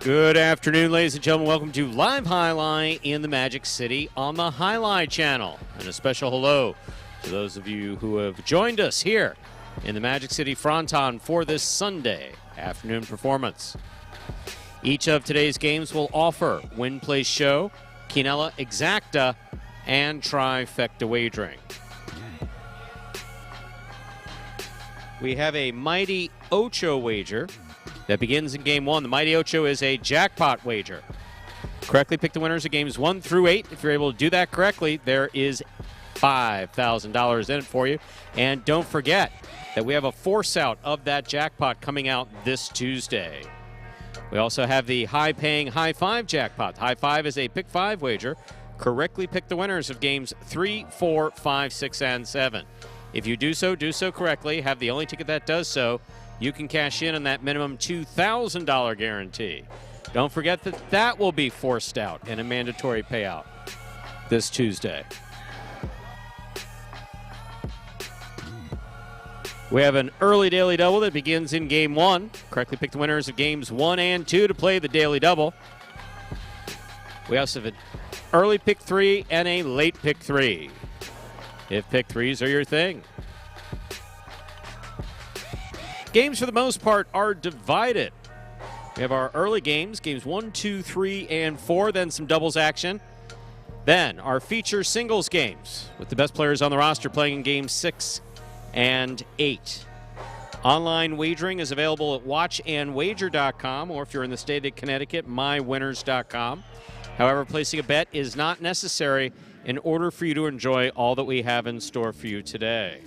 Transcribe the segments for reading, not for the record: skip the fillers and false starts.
Good afternoon, ladies and gentlemen. Welcome to Live Highlight in the Magic City on the Highlight channel. And a special hello to those of you who have joined us here in the Magic City Fronton for this Sunday afternoon performance. Each of today's games will offer Win Place Show, Quinella Exacta, and Trifecta Wagering. We have a Mighty Ocho wager that begins in Game 1. The Mighty Ocho is a jackpot wager. Correctly pick the winners of Games 1 through 8. If you're able to do that correctly, there is $5,000 in it for you. And don't forget that we have a force out of that jackpot coming out this Tuesday. We also have the high-paying High Five jackpot. High Five is a pick 5 wager. Correctly pick the winners of Games 3, 4, 5, 6, and 7. If you do so correctly, have the only ticket that does so, you can cash in on that minimum $2,000 guarantee. Don't forget that that will be forced out in a mandatory payout this Tuesday. We have an early daily double that begins in Game 1. Correctly pick the winners of Games 1 and 2 to play the daily double. We also have an early pick 3 and a late pick 3. If pick 3s are your thing. Games, for the most part, are divided. We have our early games, Games 1, 2, 3, and 4, then some doubles action. Then our feature singles games, with the best players on the roster playing in Games 6 and 8. Online wagering is available at watchandwager.com, or if you're in the state of Connecticut, mywinners.com. However, placing a bet is not necessary in order for you to enjoy all that we have in store for you today.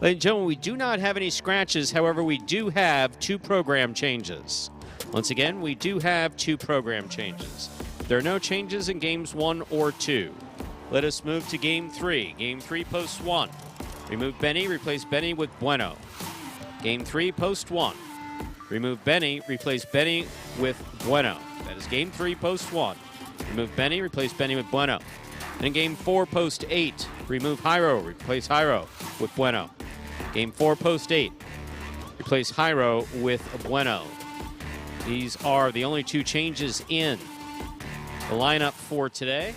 Ladies and gentlemen, we do not have any scratches. However, we do have 2 program changes. Once again, we do have 2 program changes. There are no changes in Games 1 or 2. Let us move to Game 3. Game 3, Post 1. Remove Benny, replace Benny with Bueno. Game 3, Post 1. Remove Benny, replace Benny with Bueno. That is Game 3, Post 1. Remove Benny, replace Benny with Bueno. Then Game 4, Post 8. Remove Jairo, replace Jairo with Bueno. Game 4, Post 8. Replace Jairo with Bueno. These are the only 2 changes in the lineup for today.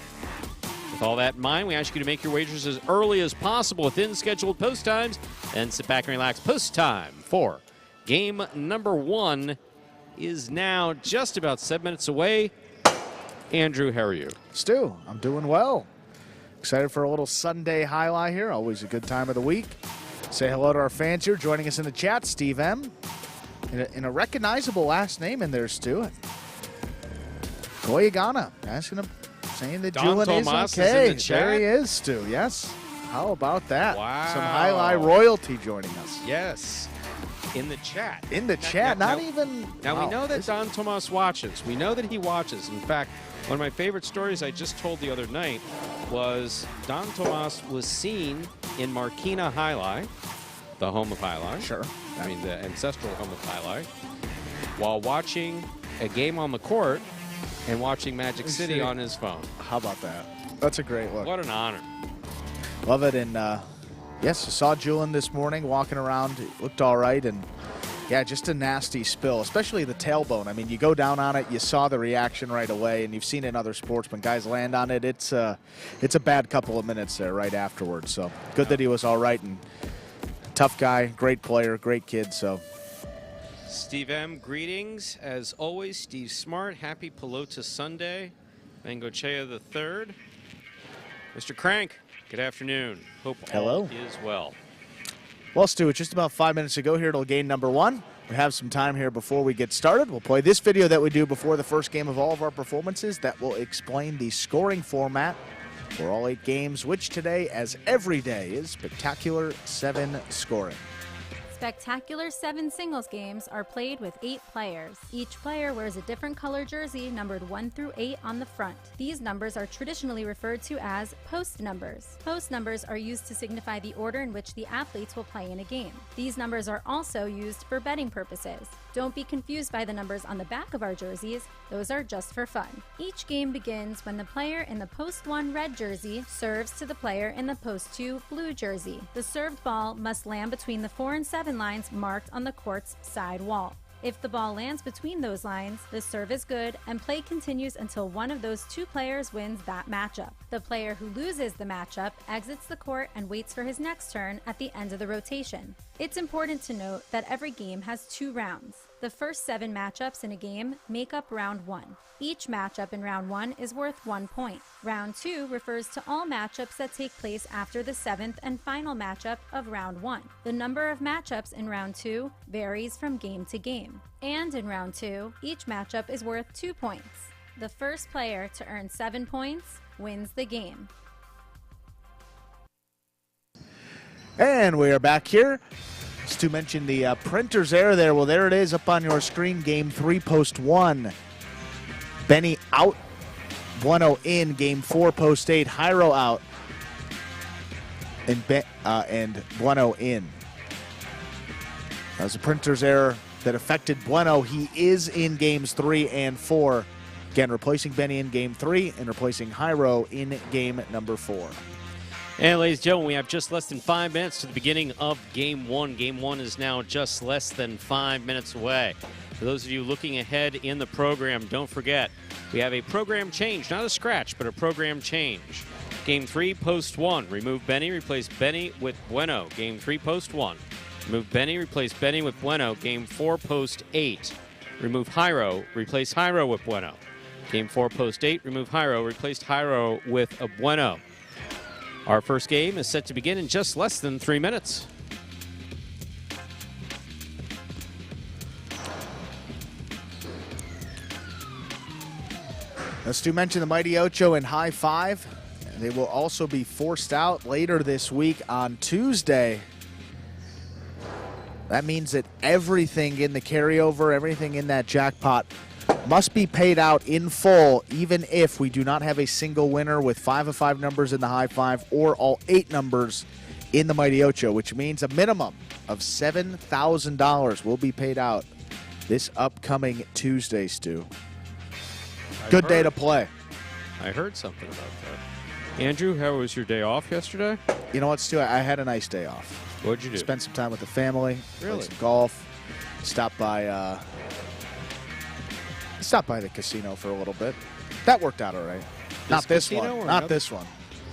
With all that in mind, we ask you to make your wagers as early as possible within scheduled post times, and sit back and relax. Post time for game number 1 is now just about 7 minutes away. Andrew, how are you? Stu, I'm doing well. Excited for a little Sunday highlight here. Always a good time of the week. Say hello to our fans here. Joining us in the chat, Steve M. In a recognizable last name in there, Stu. Goyagana. Asking him, saying that Julian is okay. Is in the chat. There he is, Stu. Yes. How about that? Wow. Some highlight royalty joining us. Yes. In the chat. In the chat. Not even. Now, wow. we know that Don Tomas watches. We know that he watches. In fact, one of my favorite stories I just told the other night was Don Tomas was seen in Marquina Highlight, the home of Highlight. Sure. I mean, the ancestral home of Highlight, while watching a game on the court and watching Magic City on his phone. How about that? That's a great look. What an honor. Love it. And yes, I saw Julian this morning walking around. It looked all right. And yeah, just a nasty spill, especially the tailbone. I mean, you go down on it, you saw the reaction right away, and you've seen it in other sports. When guys land on it, it's a bad couple of minutes there right afterwards. So good that he was all right. And tough guy, great player, great kid. So Steve M., greetings. As always, Steve Smart. Happy Pelota Sunday. Mangochea the third. Mr. Crank, good afternoon. Hope Hello. all is well. Well, Stu, it's just about 5 minutes ago here till game number 1. We have some time here before we get started. We'll play this video that we do before the first game of all of our performances that will explain the scoring format for all 8 games, which today, as every day, is Spectacular 7 scoring. Spectacular 7 singles games are played with 8 players. Each player wears a different color jersey numbered 1 through 8 on the front. These numbers are traditionally referred to as post numbers. Post numbers are used to signify the order in which the athletes will play in a game. These numbers are also used for betting purposes. Don't be confused by the numbers on the back of our jerseys. Those are just for fun. Each game begins when the player in the post 1 red jersey serves to the player in the post 2 blue jersey. The served ball must land between the 4 and 7 lines marked on the court's side wall. If the ball lands between those lines, the serve is good and play continues until one of those two players wins that matchup. The player who loses the matchup exits the court and waits for his next turn at the end of the rotation. It's important to note that every game has 2 rounds. The first 7 matchups in a game make up round 1. Each matchup in round 1 is worth 1 point. Round 2 refers to all matchups that take place after the 7th and final matchup of round 1. The number of matchups in round 2 varies from game to game. And in round 2, each matchup is worth 2 points. The first player to earn 7 points wins the game. And we are back here. Just to mention the printer's error there. Well, there it is up on your screen. Game 3, post 1. Benny out. Bueno in. Game 4, post 8. Jairo out. And Bueno in. That was a printer's error that affected Bueno. He is in games 3 and 4. Again, replacing Benny in game 3 and replacing Jairo in game number 4. And ladies and gentlemen, we have just less than 5 minutes to the beginning of Game 1. Game 1 is now just less than 5 minutes away. For those of you looking ahead in the program, don't forget, we have a program change, not a scratch, but a program change. Game 3, post 1, remove Benny, replace Benny with Bueno. Game 3, post 1. Remove Benny, replace Benny with Bueno. Game 4, post 8. Remove Jairo, replace Jairo with Bueno. Game 4, post 8, remove Jairo, replace Jairo with a Bueno. Our first game is set to begin in just less than 3 minutes. Let's do mention the Mighty Ocho and High Five. They will also be forced out later this week on Tuesday. That means that everything in the carryover, everything in that jackpot must be paid out in full, even if we do not have a single winner with 5 of 5 numbers in the High Five or all 8 numbers in the Mighty Ocho, which means a minimum of $7,000 will be paid out this upcoming Tuesday, Stu. Good day to play. I heard something about that. Andrew, how was your day off yesterday? You know what, Stu? I had a nice day off. What'd you do? Spent some time with the family. Really? Played some golf. Stopped by the casino for a little bit. That worked out all right. Not this one. Not this one.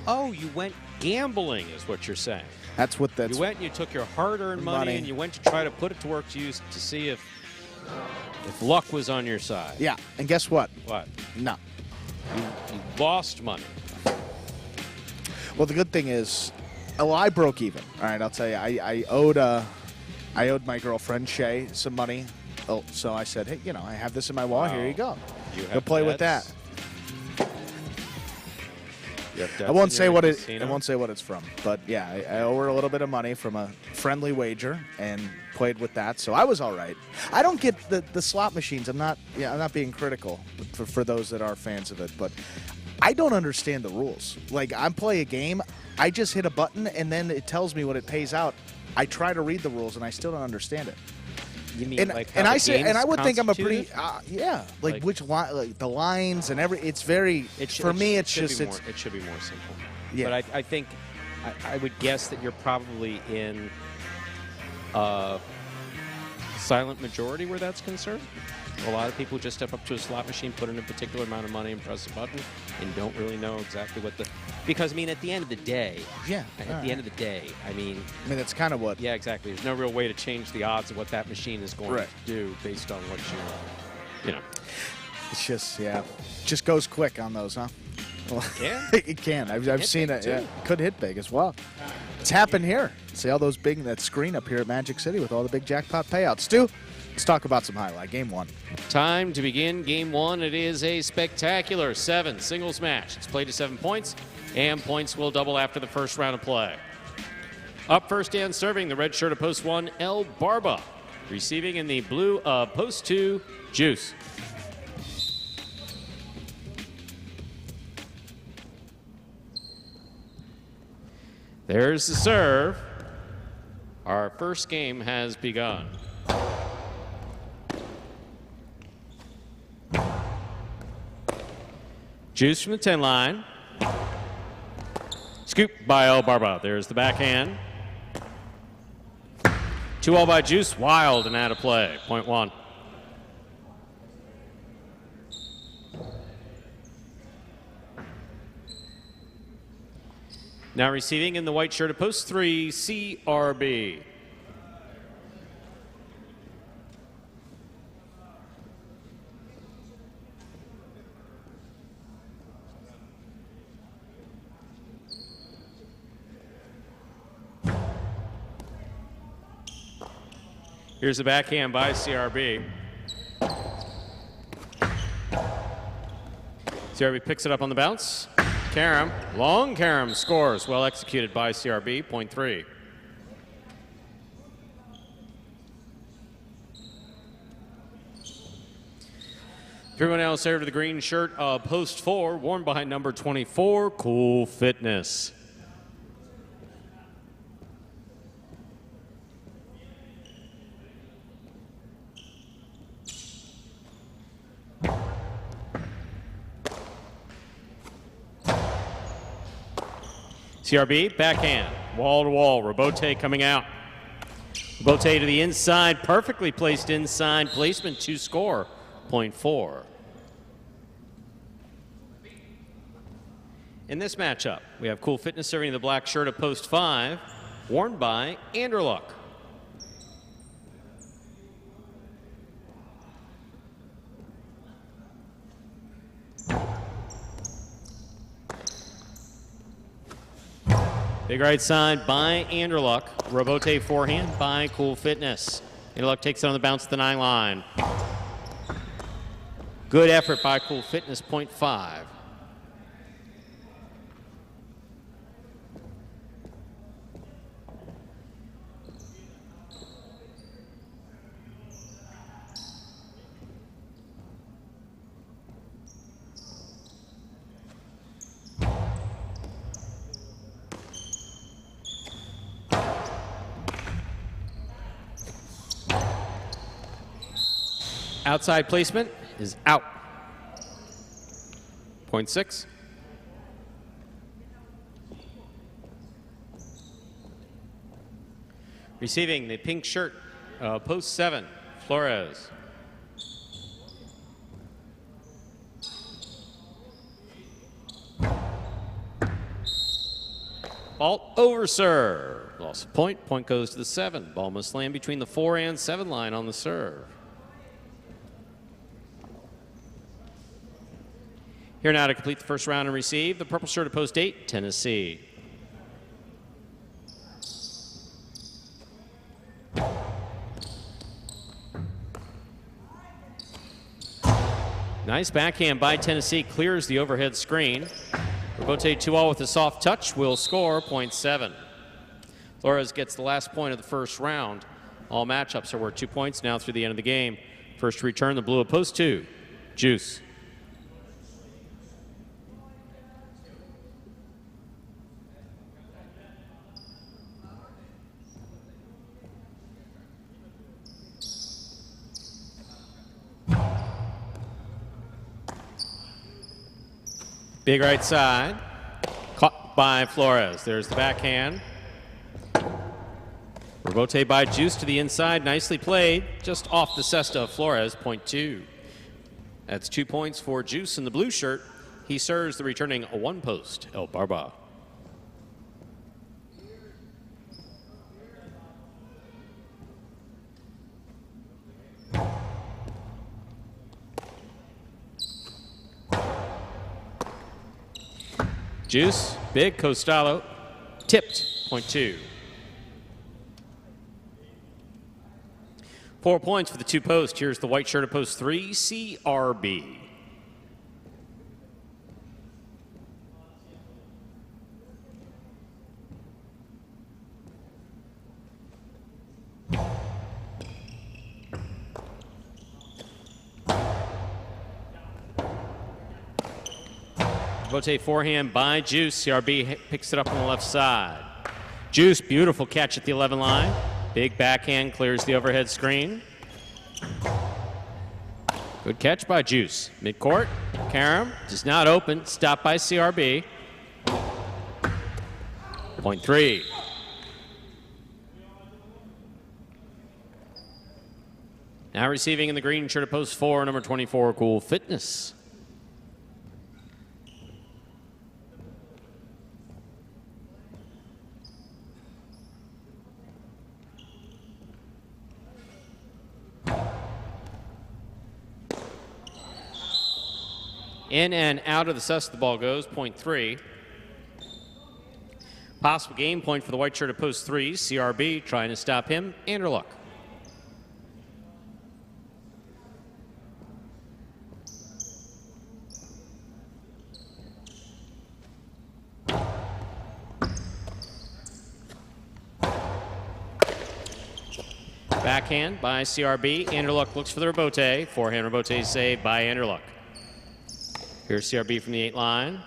Oh, you went gambling is what you're saying. That's what that's. You went and you took your hard-earned money and you went to try to put it to work to see if luck was on your side. Yeah, and guess what? What? No. You lost money. Well, the good thing is, I broke even. All right, I'll tell you. I owed my girlfriend Shay some money. Oh, so I said, hey, I have this in my wallet. Wow. Here you go. Go play with that. I won't say what it's from, but yeah, I owe her a little bit of money from a friendly wager and played with that. So I was all right. I don't get the slot machines. I'm not being critical for those that are fans of it, but I don't understand the rules. Like, I play a game, I just hit a button and then it tells me what it pays out. I try to read the rules and I still don't understand it. You mean I would think I'm a pretty which line, like the lines and it should be more simple. Yeah. But I think I would guess that you're probably in silent majority where that's concerned. A lot of people just step up to a slot machine, put in a particular amount of money, and press a button, and don't really know exactly what because at the end of the day, that's kind of what. Yeah, exactly. There's no real way to change the odds of what that machine is going to do based on what you know. It's just goes quick on those, huh? Well, it can. I've seen it. Yeah, could hit big as well. It's happened here. See all those that screen up here at Magic City with all the big jackpot payouts. Stu, let's talk about some highlight. Game 1. Time to begin Game 1. It is a spectacular 7 singles match. It's played to 7 points, and points will double after the first round of play. Up first and serving, the red shirt of post 1, El Barba. Receiving in the blue of post 2, Juice. There's the serve. Our first game has begun. Juice from the 10 line. Scoop by El Barba. There's the backhand. 2-all by Juice. Wild and out of play. Point 1. Now receiving in the white shirt at post 3, CRB. Here's the backhand by CRB. CRB picks it up on the bounce. Karam, long Karam scores. Well executed by CRB, point 3. Everyone else over to the green shirt of post 4, worn by number 24, Cool Fitness. CRB, backhand, wall to wall. Robote coming out. Robote to the inside, perfectly placed inside placement to score, point 4. In this matchup, we have Cool Fitness serving the black shirt of post 5, worn by Anderluck. Big right side by Anderluck. Robote forehand by Cool Fitness. Anderluck takes it on the bounce at the 9 line. Good effort by Cool Fitness, point 5. Outside placement is out. Point 6. Receiving the pink shirt, post 7, Flores. Ball over serve. Loss of point. Point goes to the 7. Ball must land between the 4 and 7 line on the serve. Here now to complete the first round and receive the purple shirt at post 8, Tennessee. Nice backhand by Tennessee, clears the overhead screen. Robote 2-all with a soft touch will score, point 7. Flores gets the last point of the first round. All matchups are worth 2 points now through the end of the game. First to return, the blue at post 2, Juice. Big right side, caught by Flores. There's the backhand. Robote by Juice to the inside, nicely played, just off the cesta of Flores, point 2. That's 2 points for Juice in the blue shirt. He serves the returning 1 post, El Barba. Juice, big Costello, tipped, point 2. 4 points for the 2 posts. Here's the white shirt at post 3, CRB. Robote forehand by Juice. CRB picks it up on the left side. Juice, beautiful catch at the 11 line. Big backhand clears the overhead screen. Good catch by Juice. Midcourt, Karam does not open. Stopped by CRB. Point 3. Now receiving in the green shirt at post 4, number 24, Cool Fitness. In and out of the sus, the ball goes, point 3. Possible game point for the white shirt at post 3. CRB trying to stop him. Anderluck. Backhand by CRB. Anderluck looks for the rebote. Forehand rebote saved by Anderluck. Here's CRB from the 8 line.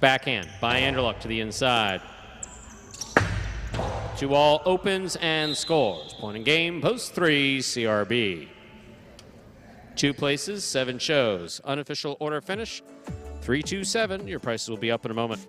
Backhand by Anderluck to the inside. 2-all opens and scores. Point in game, post 3, CRB. 2 places, 7 shows. Unofficial order finish, 327. Your prices will be up in a moment.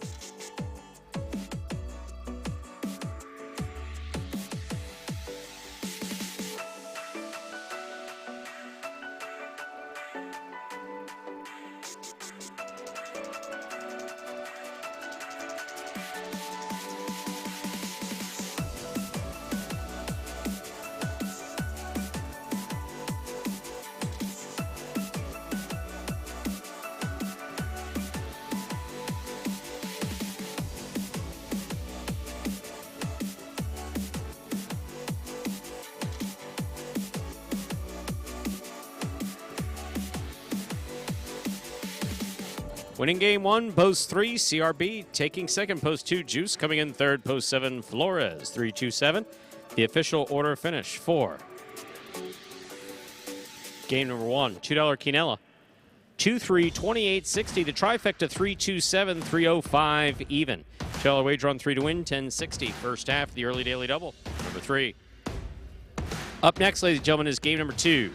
Winning game 1, post 3, CRB. Taking second, post 2, Juice. Coming in third, post 7, Flores. 3-2-7. The official order finish 4. Game number 1, $2 Quinella. 2-3, 28-60. The trifecta 3-2-7, 3-0-5 even. $2 wager on 3 to win, 10-60. First half, the early daily double. Number 3. Up next, ladies and gentlemen, is game number 2.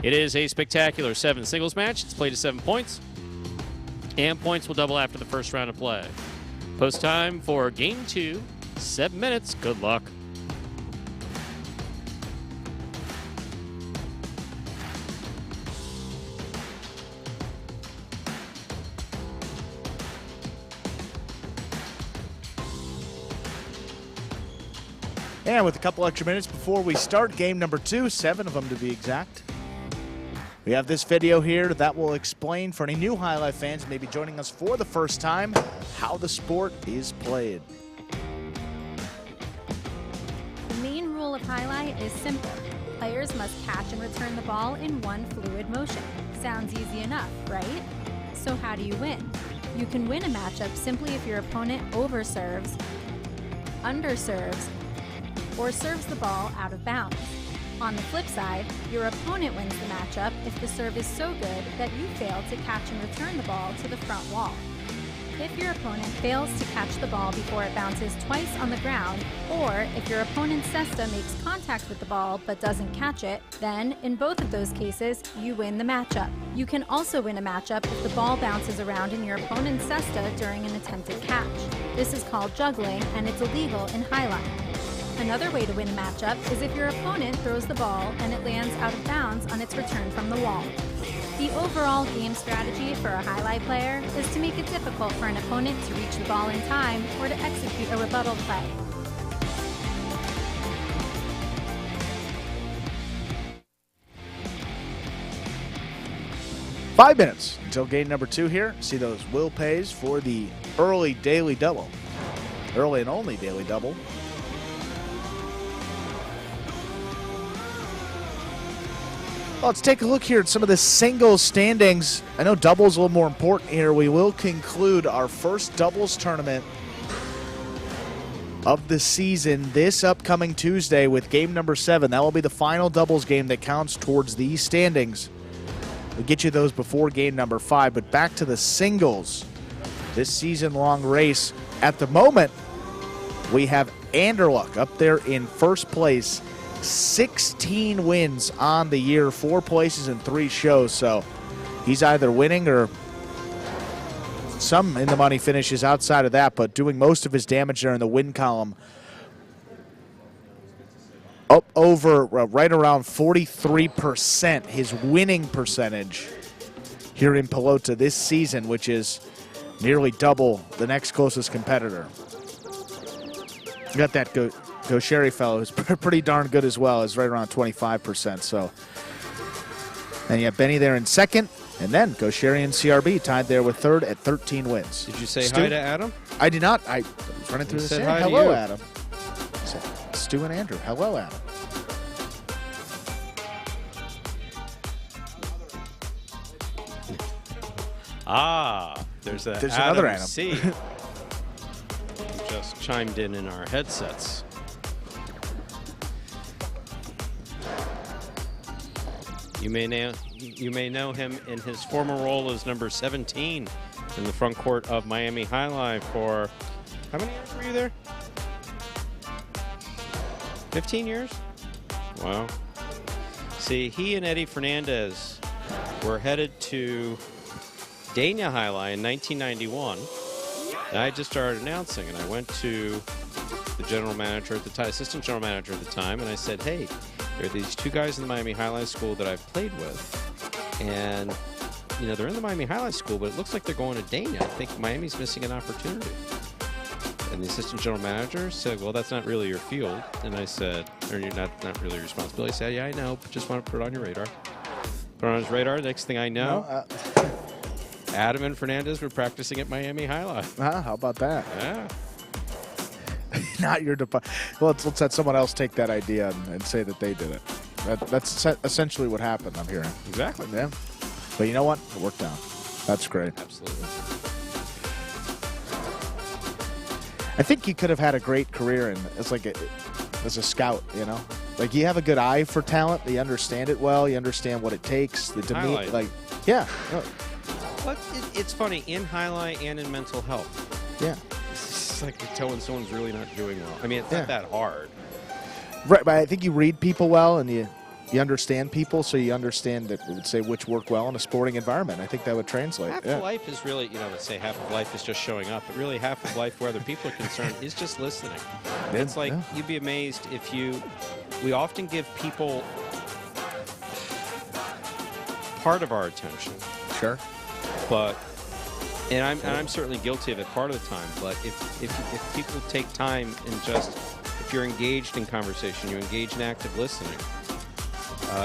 It is a spectacular 7 singles match. It's played to 7 points. And points will double after the first round of play. Post time for game 2, 7 minutes. Good luck. And with a couple extra minutes before we start game number 2, 7 of them to be exact, we have this video here that will explain for any new highlight fans maybe joining us for the first time how the sport is played. The main rule of highlight is simple. Players must catch and return the ball in one fluid motion. Sounds easy enough, right? So how do you win? You can win a matchup simply if your opponent overserves, underserves, or serves the ball out of bounds. On the flip side, your opponent wins the matchup if the serve is so good that you fail to catch and return the ball to the front wall. If your opponent fails to catch the ball before it bounces twice on the ground, or if your opponent's cesta makes contact with the ball but doesn't catch it, then in both of those cases, you win the matchup. You can also win a matchup if the ball bounces around in your opponent's cesta during an attempted catch. This is called juggling, and it's illegal in highlight. Another way to win a matchup is if your opponent throws the ball and it lands out of bounds on its return from the wall. The overall game strategy for a highlight player is to make it difficult for an opponent to reach the ball in time or to execute a rebuttal play. Five minutes until game number 2 here. See those will pays for the early daily double. Early and only daily double. Let's take a look here at some of the singles standings. I know doubles a little more important here. We will conclude our first doubles tournament of the season this upcoming Tuesday with game number 7. That will be the final doubles game that counts towards these standings. We'll get you those before game number 5, but back to the singles. This season-long race. At the moment, we have Anderluck up there in first place. 16 wins on the year, 4 places and 3 shows. So he's either winning or some in the money finishes outside of that, but doing most of his damage there in the win column. Up over right around 43%, his winning percentage here in Pelota this season, which is nearly double the next closest competitor. You got that Go Sherry fellow who's pretty darn good as well, is right around 25%. So And you have Benny there in second. And then go Sherry and CRB tied there with third at 13 wins. Did you say Stu? hi to Adam? I did not. I was running through the said sand. hi to Hello, you. Adam. So, Stu and Andrew. Hello, Adam. There's another Adam. C. Who just chimed in our headsets. You may know him in his former role as number 17 in the front court of Miami High Life for how many years were you there? 15 years? Wow. See, he and Eddie Fernandez were headed to Dania High Life in 1991. And I just started announcing, and I went to the general manager at the time, assistant general manager at the time, and I said, hey, there are these two guys in the Miami High Life School that I've played with, and you know they're in the Miami High Life School, but it looks like they're going to Dania. I think Miami's missing an opportunity. And the assistant general manager said, well, that's not really your field. And I said, or you're not really your responsibility. I said, yeah, I know, but just want to put it on your radar. Put it on his radar. Next thing I know, Adam and Fernandez were practicing at Miami High Life. How about that? Yeah. Not your department. Well, let's let someone else take that idea and say that they did it. That's essentially what happened, I'm hearing. Exactly. Yeah. But you know what? It worked out. That's great. Absolutely. I think you could have had a great career as a scout, you know? Like, you have a good eye for talent. You understand it well. You understand what it takes. The Highlight. Yeah. But it's funny, in highlight and in mental health. Yeah. It's like you're telling someone's really not doing well. I mean, it's not that hard. Right, but I think you read people well and you understand people, so you understand that, would say, which work well in a sporting environment. I think that would translate. Half of life is really, let's say half of life is just showing up, but really half of life where other people are concerned is just listening. It's like, you'd be amazed if we often give people part of our attention. Sure. But, and I'm certainly guilty of it part of the time, but if people take time and just, if you're engaged in conversation, you engage in active listening,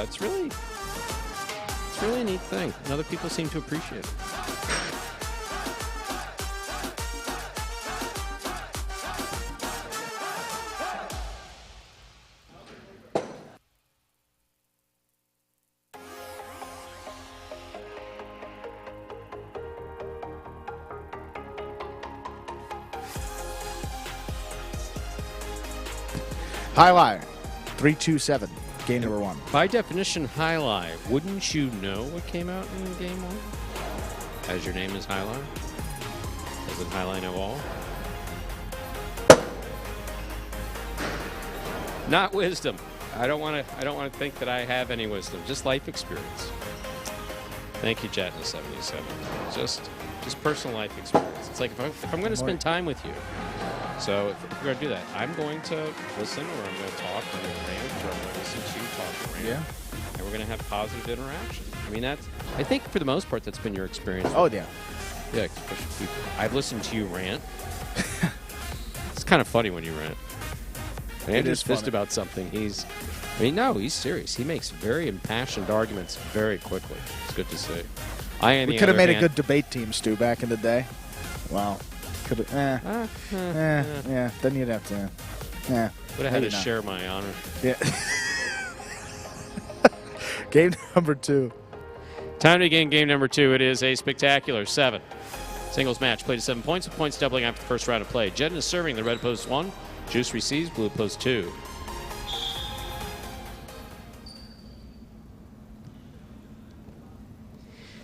it's really a neat thing, and other people seem to appreciate it. Highlight 3-2-7. Game number 1. By definition, Highlight. Wouldn't you know what came out in Game 1? As your name is Highlight? Doesn't Highlight know all? Not wisdom. I don't want to think that I have any wisdom. Just life experience. Thank you, Jatna77. Just personal life experience. It's like if I'm going to spend time with you. So if we're going to do that, I'm going to listen, or I'm going to talk, or I'm going to rant, or I'm going to listen to you talk and rant. Yeah. And we're going to have positive interaction. I mean, I think for the most part, that's been your experience. Oh, yeah. Yeah, I've listened to you rant. It's kind of funny when you rant. Andrew's pissed about something. He's serious. He makes very impassioned arguments very quickly. It's good to see. We could have made a good debate team, Stu, back in the day. Wow. Yeah. Then you'd have to. Would have had to share my honor. Yeah. Game number 2. Time to begin game number 2. It is a spectacular 7 singles match. Played to 7 points, with points doubling after the first round of play. Jedden is serving. The red post 1. Juice receives. Blue post 2.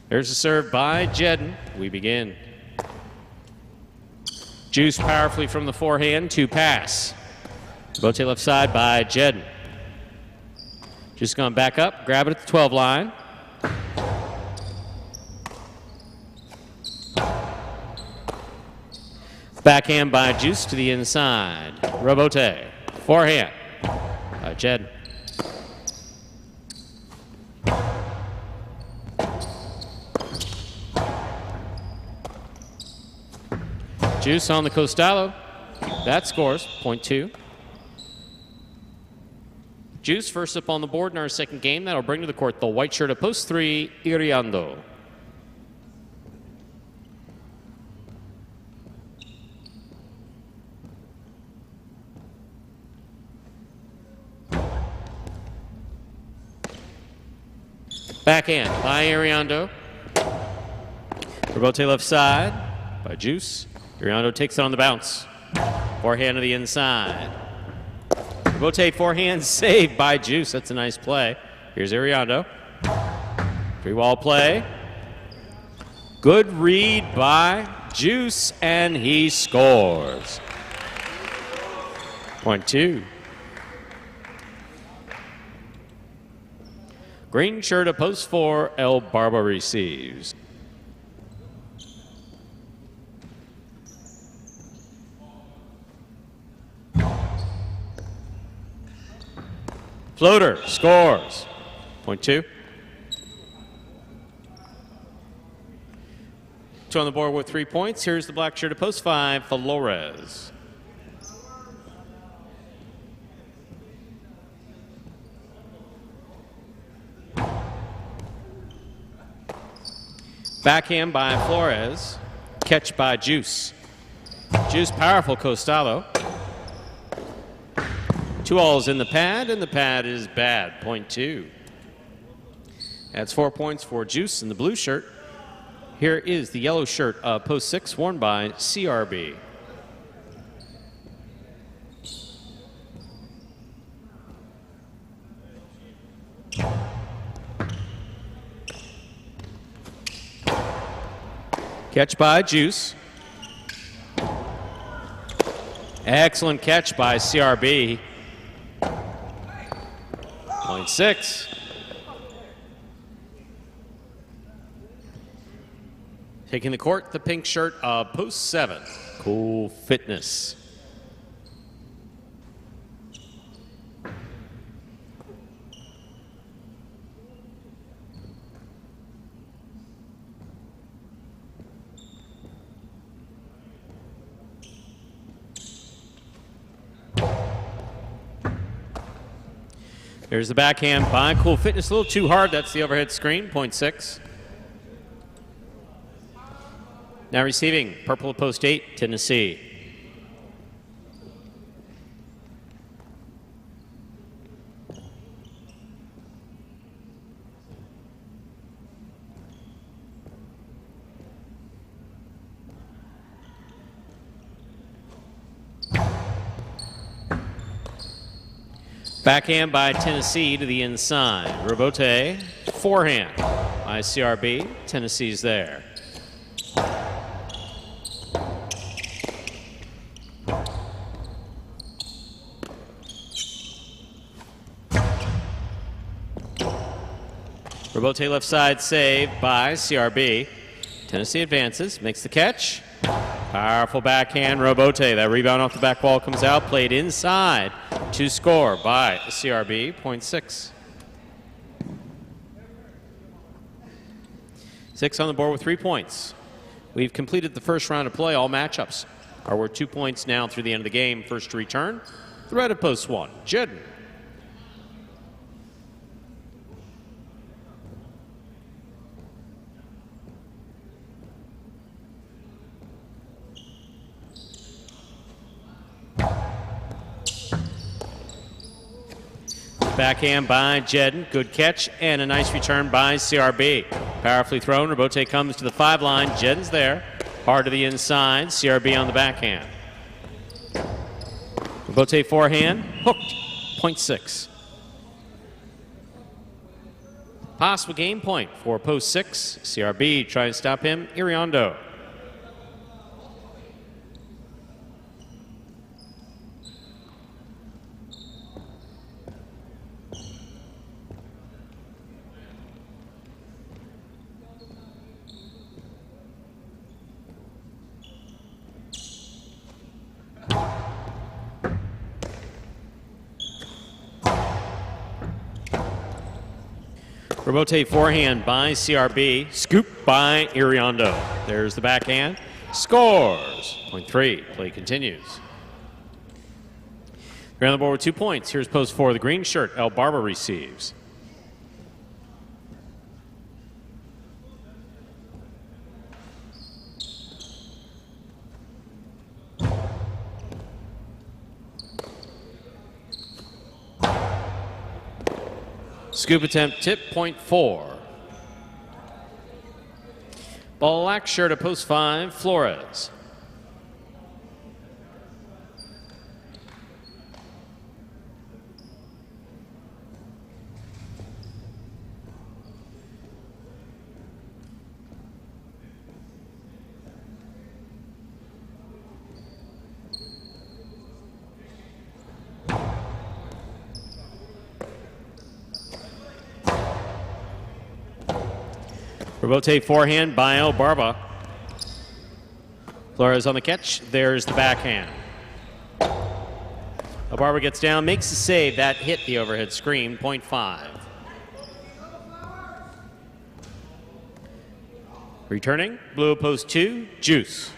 There's a serve by Jedden. We begin. Juice powerfully from the forehand to pass. Bote left side by Jedden. Juice gone back up, grab it at the 12 line. Backhand by Juice to the inside. Robote. Forehand by Jedden. Juice on the Costello. That scores, point 2. Juice first up on the board in our second game. That'll bring to the court the white shirt at post 3, Iriando. Backhand by Iriando. Rebote left side by Juice. Iriando takes it on the bounce. Forehand to the inside. Rebote forehand saved by Juice. That's a nice play. Here's Iriando. 3-wall play. Good read by Juice, and he scores. Point 2. Green shirt at post 4, El Barba receives. Floater scores. Point 2. 2 on the board with 3 points. Here's the black shirt at post 5, Flores. Backhand by Flores. Catch by Juice. Juice, powerful Costalo. 2 alls in the pad, and the pad is bad. Point 2. That's 4 points for Juice in the blue shirt. Here is the yellow shirt, post 6, worn by CRB. Catch by Juice. Excellent catch by CRB. Point 6. Taking the court, the pink shirt, post 7. Cool Fitness. There's the backhand by Cool Fitness. A little too hard. That's the overhead screen. Point 6. Now receiving, purple at post 8, Tennessee. Backhand by Tennessee to the inside. Rebote, forehand by CRB. Tennessee's there. Rebote left side save by CRB. Tennessee advances, makes the catch. Powerful backhand, Rebote. That rebound off the back wall comes out, played inside to score by CRB. Point 6. 6 on the board with 3 points. We've completed the first round of play. All matchups are worth 2 points now through the end of the game. First to return, the red at post 1, Jedden. Backhand by Jedden. Good catch and a nice return by CRB. Powerfully thrown. Rebote comes to the 5 line. Jedden's there. Hard to the inside. CRB on the backhand. Rebote forehand. Hooked. Point 6. Possible game point for post 6. CRB trying to stop him. Iriando. Rebote forehand by CRB. Scoop by Iriando. There's the backhand. Scores. Point 3. Play continues. You're on the board with 2 points. Here's post 4. The green shirt, El Barba receives. Scoop attempt, tip, point 4. Black shirt at post 5, Flores. Rebote forehand by El Barba. Flores on the catch. There's the backhand. El Barba gets down, makes the save. That hit the overhead screen, point 5. Returning, blue post 2, Juice.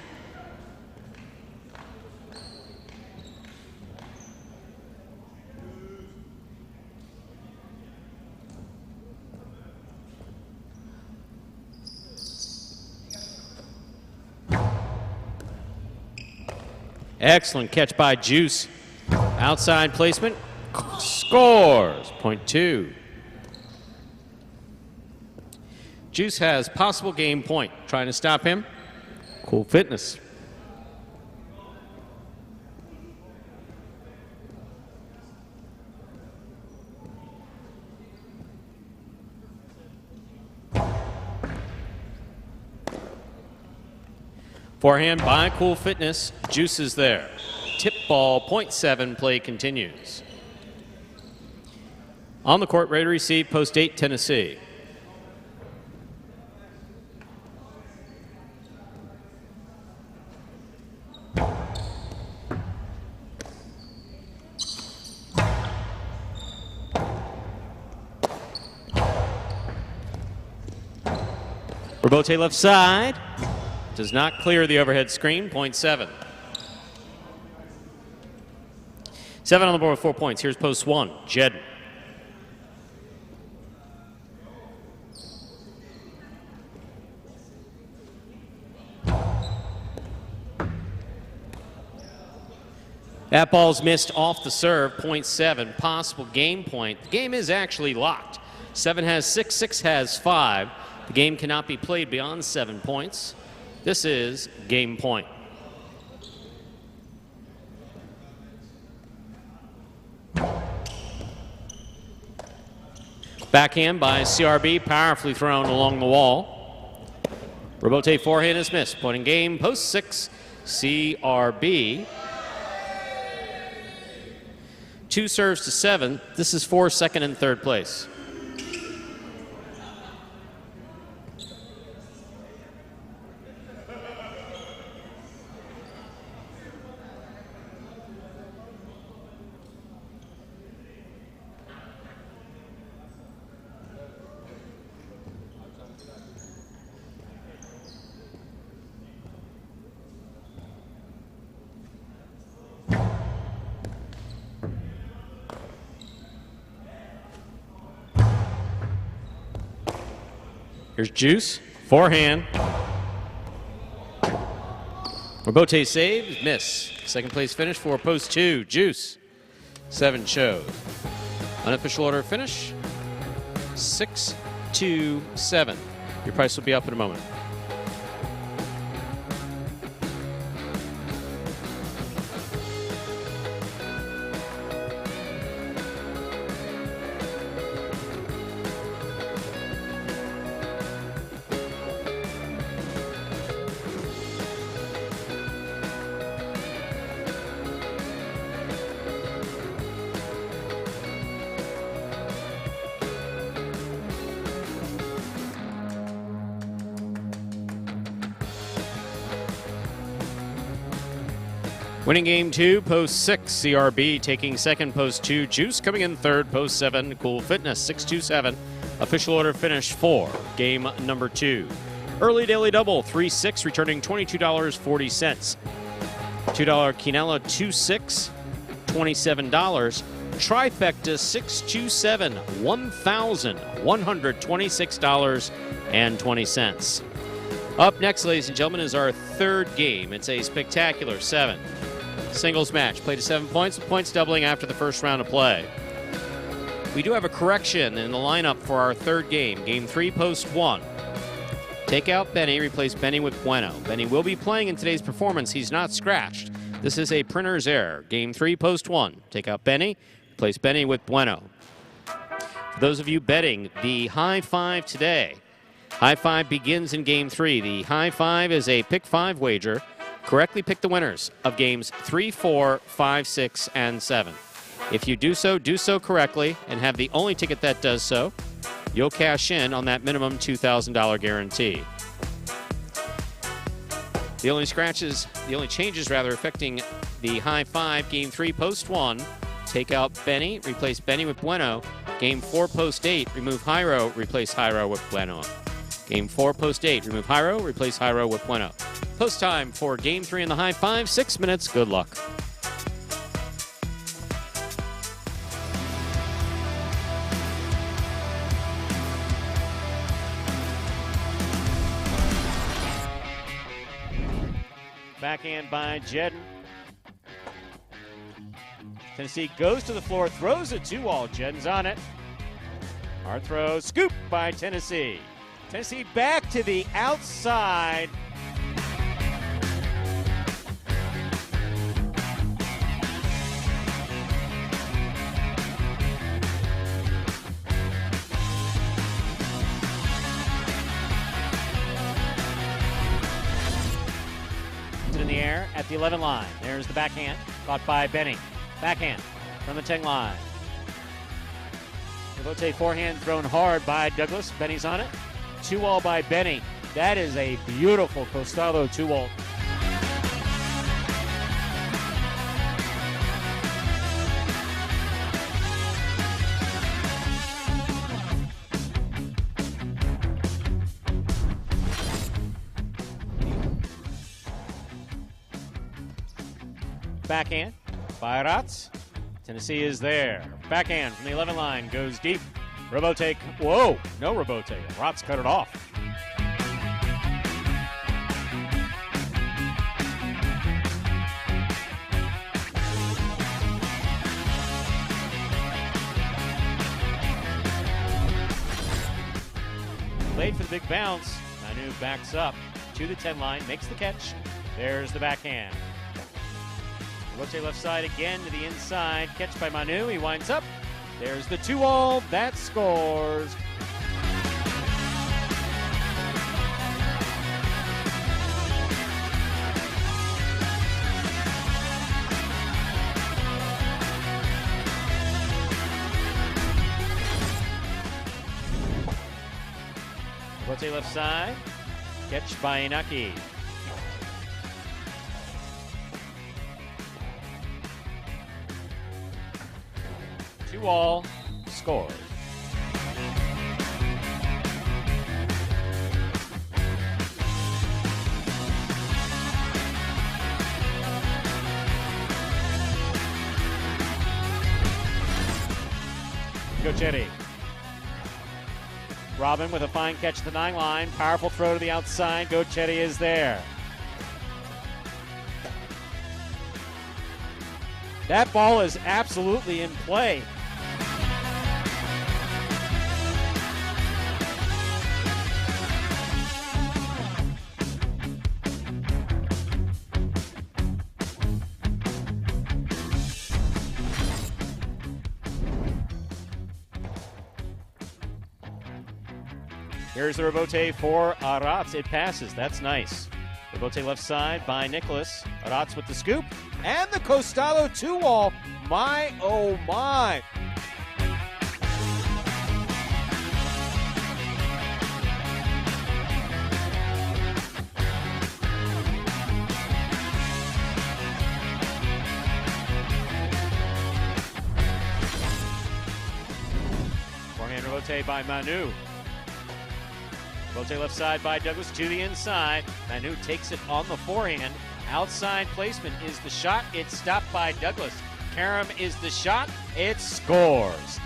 Excellent catch by Juice. Outside placement. Scores. Point 2. Juice has possible game point. Trying to stop him. Cool Fitness. Forehand by Cool Fitness. Juice is there. Tip ball, point 7. Play continues. On the court, ready to receive, post 8, Tennessee. Rebote left side. Does not clear the overhead screen, point 7. 7 on the board with 4 points. Here's post 1, Jed. That ball's missed off the serve, point 7. Possible game point. The game is actually locked. 7 has 6, 6 has 5. The game cannot be played beyond 7 points. This is game point. Backhand by CRB, powerfully thrown along the wall. Rebote forehand is missed. Point in game, post 6, CRB. 2 serves to 7. This is for second and third place. Here's Juice, forehand. Rebote save, miss. Second place finish for post 2, Juice. 7 shows. Unofficial order finish, 6-2-7. Your price will be up in a moment. Winning game 2, post 6, CRB taking second, post 2, Juice coming in third, post 7, Cool Fitness, 6-2-7. Official order finish 4, game number 2. Early daily double, 3-6, returning $22.40. $2 Quinella, 2-6, $27. Trifecta 627, $1,126.20. Up next, ladies and gentlemen, is our third game. It's a spectacular 7 singles match. Played to 7 points, with points doubling after the first round of play. We do have a correction in the lineup for our third game. Game 3, post 1. Take out Benny, replace Benny with Bueno. Benny will be playing in today's performance. He's not scratched. This is a printer's error. Game 3, post 1. Take out Benny, replace Benny with Bueno. For those of you betting the high five today, high five begins in Game 3. The high five is a pick 5 wager. Correctly pick the winners of games 3, 4, 5, 6, and 7. If you do so correctly and have the only ticket that does so, you'll cash in on that minimum $2,000 guarantee. The only changes affecting the high five, Game 3, post 1, take out Benny, replace Benny with Bueno. Game 4, post 8, remove Jairo, replace Jairo with Bueno. Game 4, post 8, remove Jairo, replace Jairo with Bueno. Post time for Game 3 in the high five, 6 minutes. Good luck. Backhand by Jedden. Tennessee goes to the floor, throws a 2-all. Jedden's on it. Hard throw, scoop by Tennessee. Tennessee back to the outside. In the air at the 11 line. There's the backhand, caught by Benny. Backhand from the 10 line. Rebote forehand thrown hard by Douglas. Benny's on it. 2-all by Benny. That is a beautiful Costado 2-all. Backhand by Rats. Tennessee is there. Backhand from the 11 line goes deep. Rebote. Whoa, no Rebote. Rats cut it off. Late for the big bounce. Manu backs up to the 10 line, makes the catch. There's the backhand. Rotate left side again to the inside. Catch by Manu. He winds up. There's the 2-all. That scores. Rotate left side. Catch by Inaki. All scores. Gochetti. Robin with a fine catch at the 9 line. Powerful throw to the outside. Gochetti is there. That ball is absolutely in play. Here's the rebote for Arats. It passes. That's nice. Rebote left side by Nicholas. Arats with the scoop. And the Costado 2-all. My, oh my. Forehand rebote by Manu. Rebote left side by Douglas to the inside. Manu takes it on the forehand. Outside placement is the shot. It's stopped by Douglas. Karam is the shot. It scores.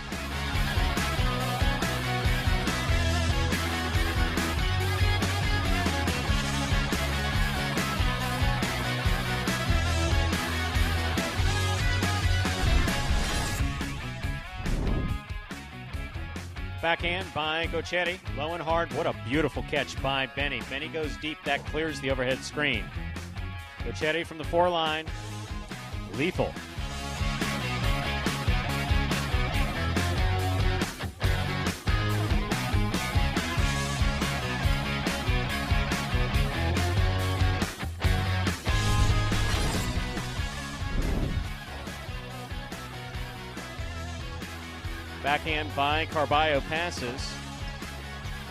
Backhand by Gochetti. Low and hard. What a beautiful catch by Benny. Benny goes deep. That clears the overhead screen. Gochetti from the four-line. Lethal. Backhand by Carballo passes.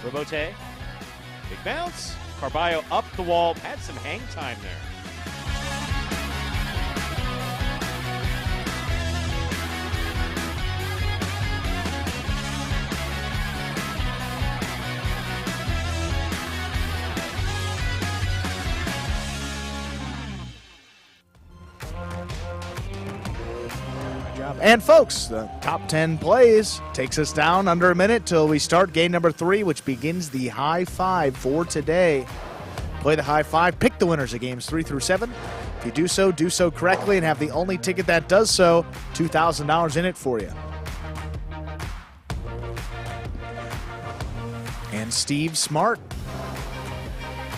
Robote. Big bounce. Carballo up the wall. Had some hang time there. And folks, the top 10 plays takes us down under a minute till we start game number 3, which begins the high five for today. Play the high five, pick the winners of games 3 through 7. If you do so correctly and have the only ticket that does so, $2,000 in it for you. And Steve Smart,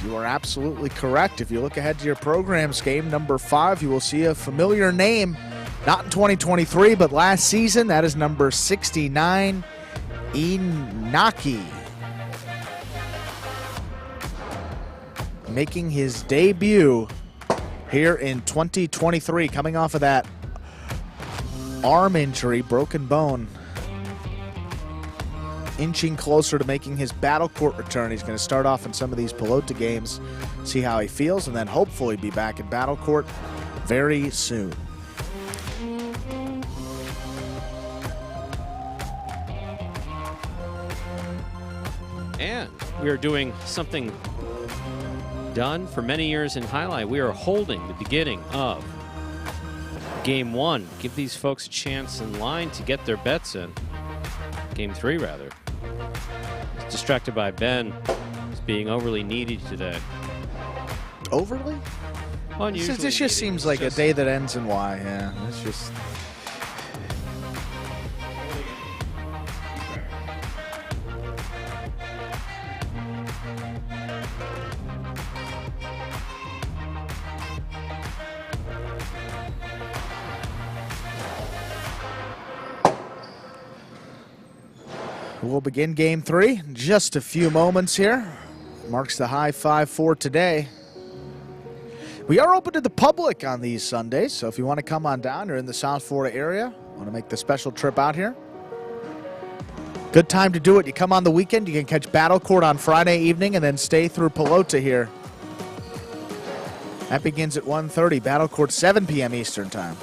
you are absolutely correct. If you look ahead to your program's game number 5, you will see a familiar name. Not in 2023, but last season. That is number 69, Inaki. Making his debut here in 2023, coming off of that arm injury, broken bone. Inching closer to making his battle court return. He's going to start off in some of these Pelota games, see how he feels, and then hopefully be back in battle court very soon. And we are doing something done for many years in Highlight. We are holding the beginning of Game 1. Give these folks a chance in line to get their bets in. Game 3, rather. Distracted by Ben. He's being overly needy today. Overly? Unusually This just needy. seems like a day that ends in Y. Yeah, it's just... We'll begin game 3 in just a few moments here. Marks the high five for today. We are open to the public on these Sundays, so if you want to come on down, you're in the South Florida area, want to make the special trip out here, good time to do it. You come on the weekend, you can catch Battle Court on Friday evening and then stay through Pelota here. That begins at 1:30, Battle Court 7 p.m. Eastern Time.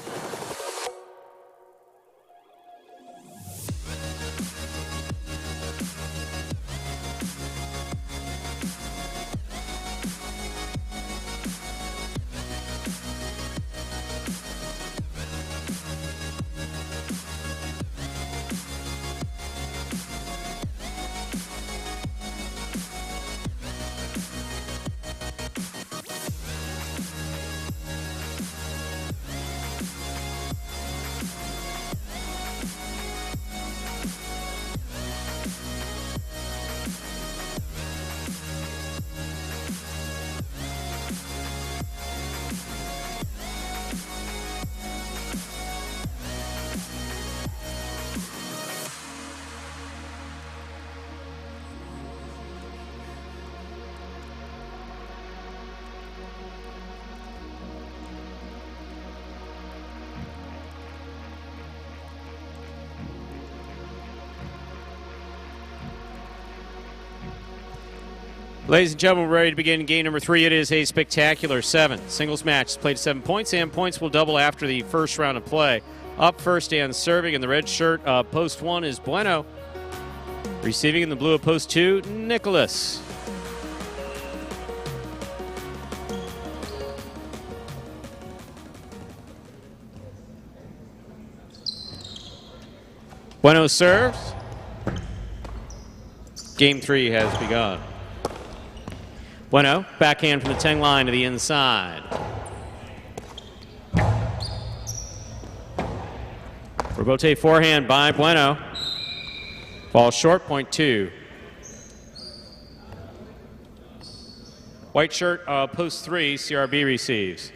Ladies and gentlemen, we're ready to begin game number 3. It is a spectacular 7. Singles match is played 7 points, and points will double after the first round of play. Up first and serving in the red shirt, post 1 is Bueno. Receiving in the blue of post 2, Nicholas. Bueno serves. Game 3 has begun. Bueno, backhand from the 10 line to the inside. Rebote forehand by Bueno. Ball short, point 2. White shirt, post 3, CRB receives.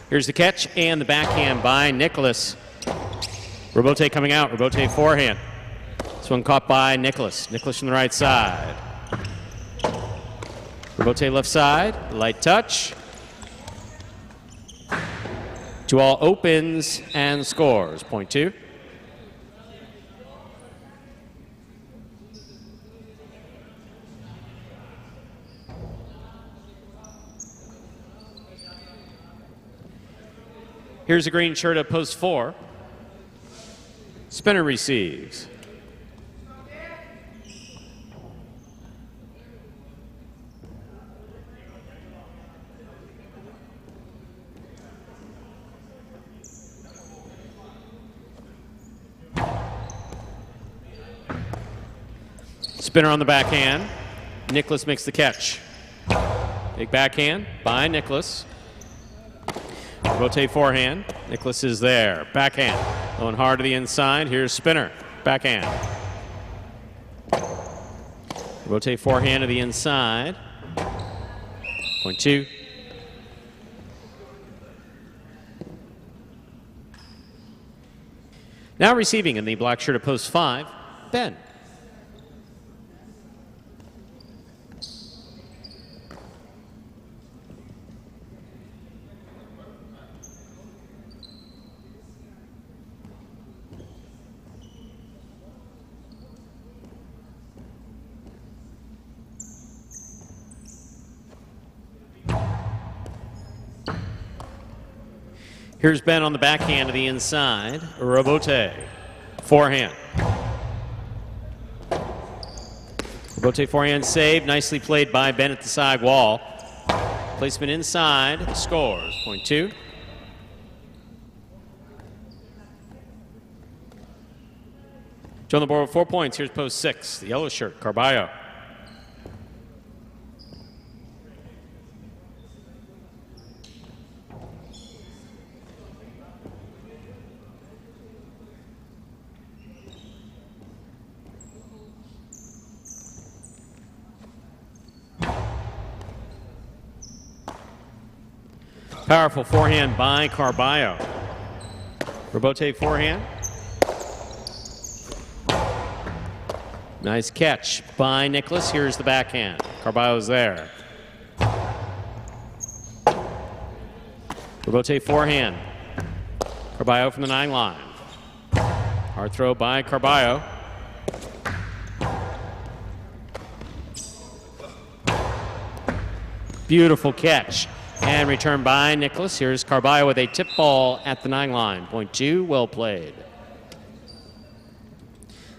Here's the catch and the backhand by Nicholas. Rebote coming out. Rebote forehand. This one caught by Nicholas. Nicholas from the right side. Rebote left side. Light touch. 2-all opens and scores. Point 2. Here's a green shirt at post 4. Spinner receives. Spinner on the backhand. Nicholas makes the catch. Big backhand by Nicholas. Rotate forehand. Nicholas is there. Backhand. Going hard to the inside. Here's Spinner. Backhand. Rotate forehand to the inside. Point 2. Now receiving in the black shirt at post 5, Ben. Here's Ben on the backhand to the inside. Rebote. Forehand. Rebote forehand save. Nicely played by Ben at the side wall. Placement inside. Scores. Point 2. Joe on the board with 4 points. Here's post 6. The yellow shirt, Carballo. Powerful forehand by Carballo. Rebote forehand. Nice catch by Nicholas. Here's the backhand. Carballo's there. Rebote forehand. Carballo from the 9 line. Hard throw by Carballo. Beautiful catch. And return by Nicholas. Here's Carballo with a tip ball at the 9 line. Point 2, well played.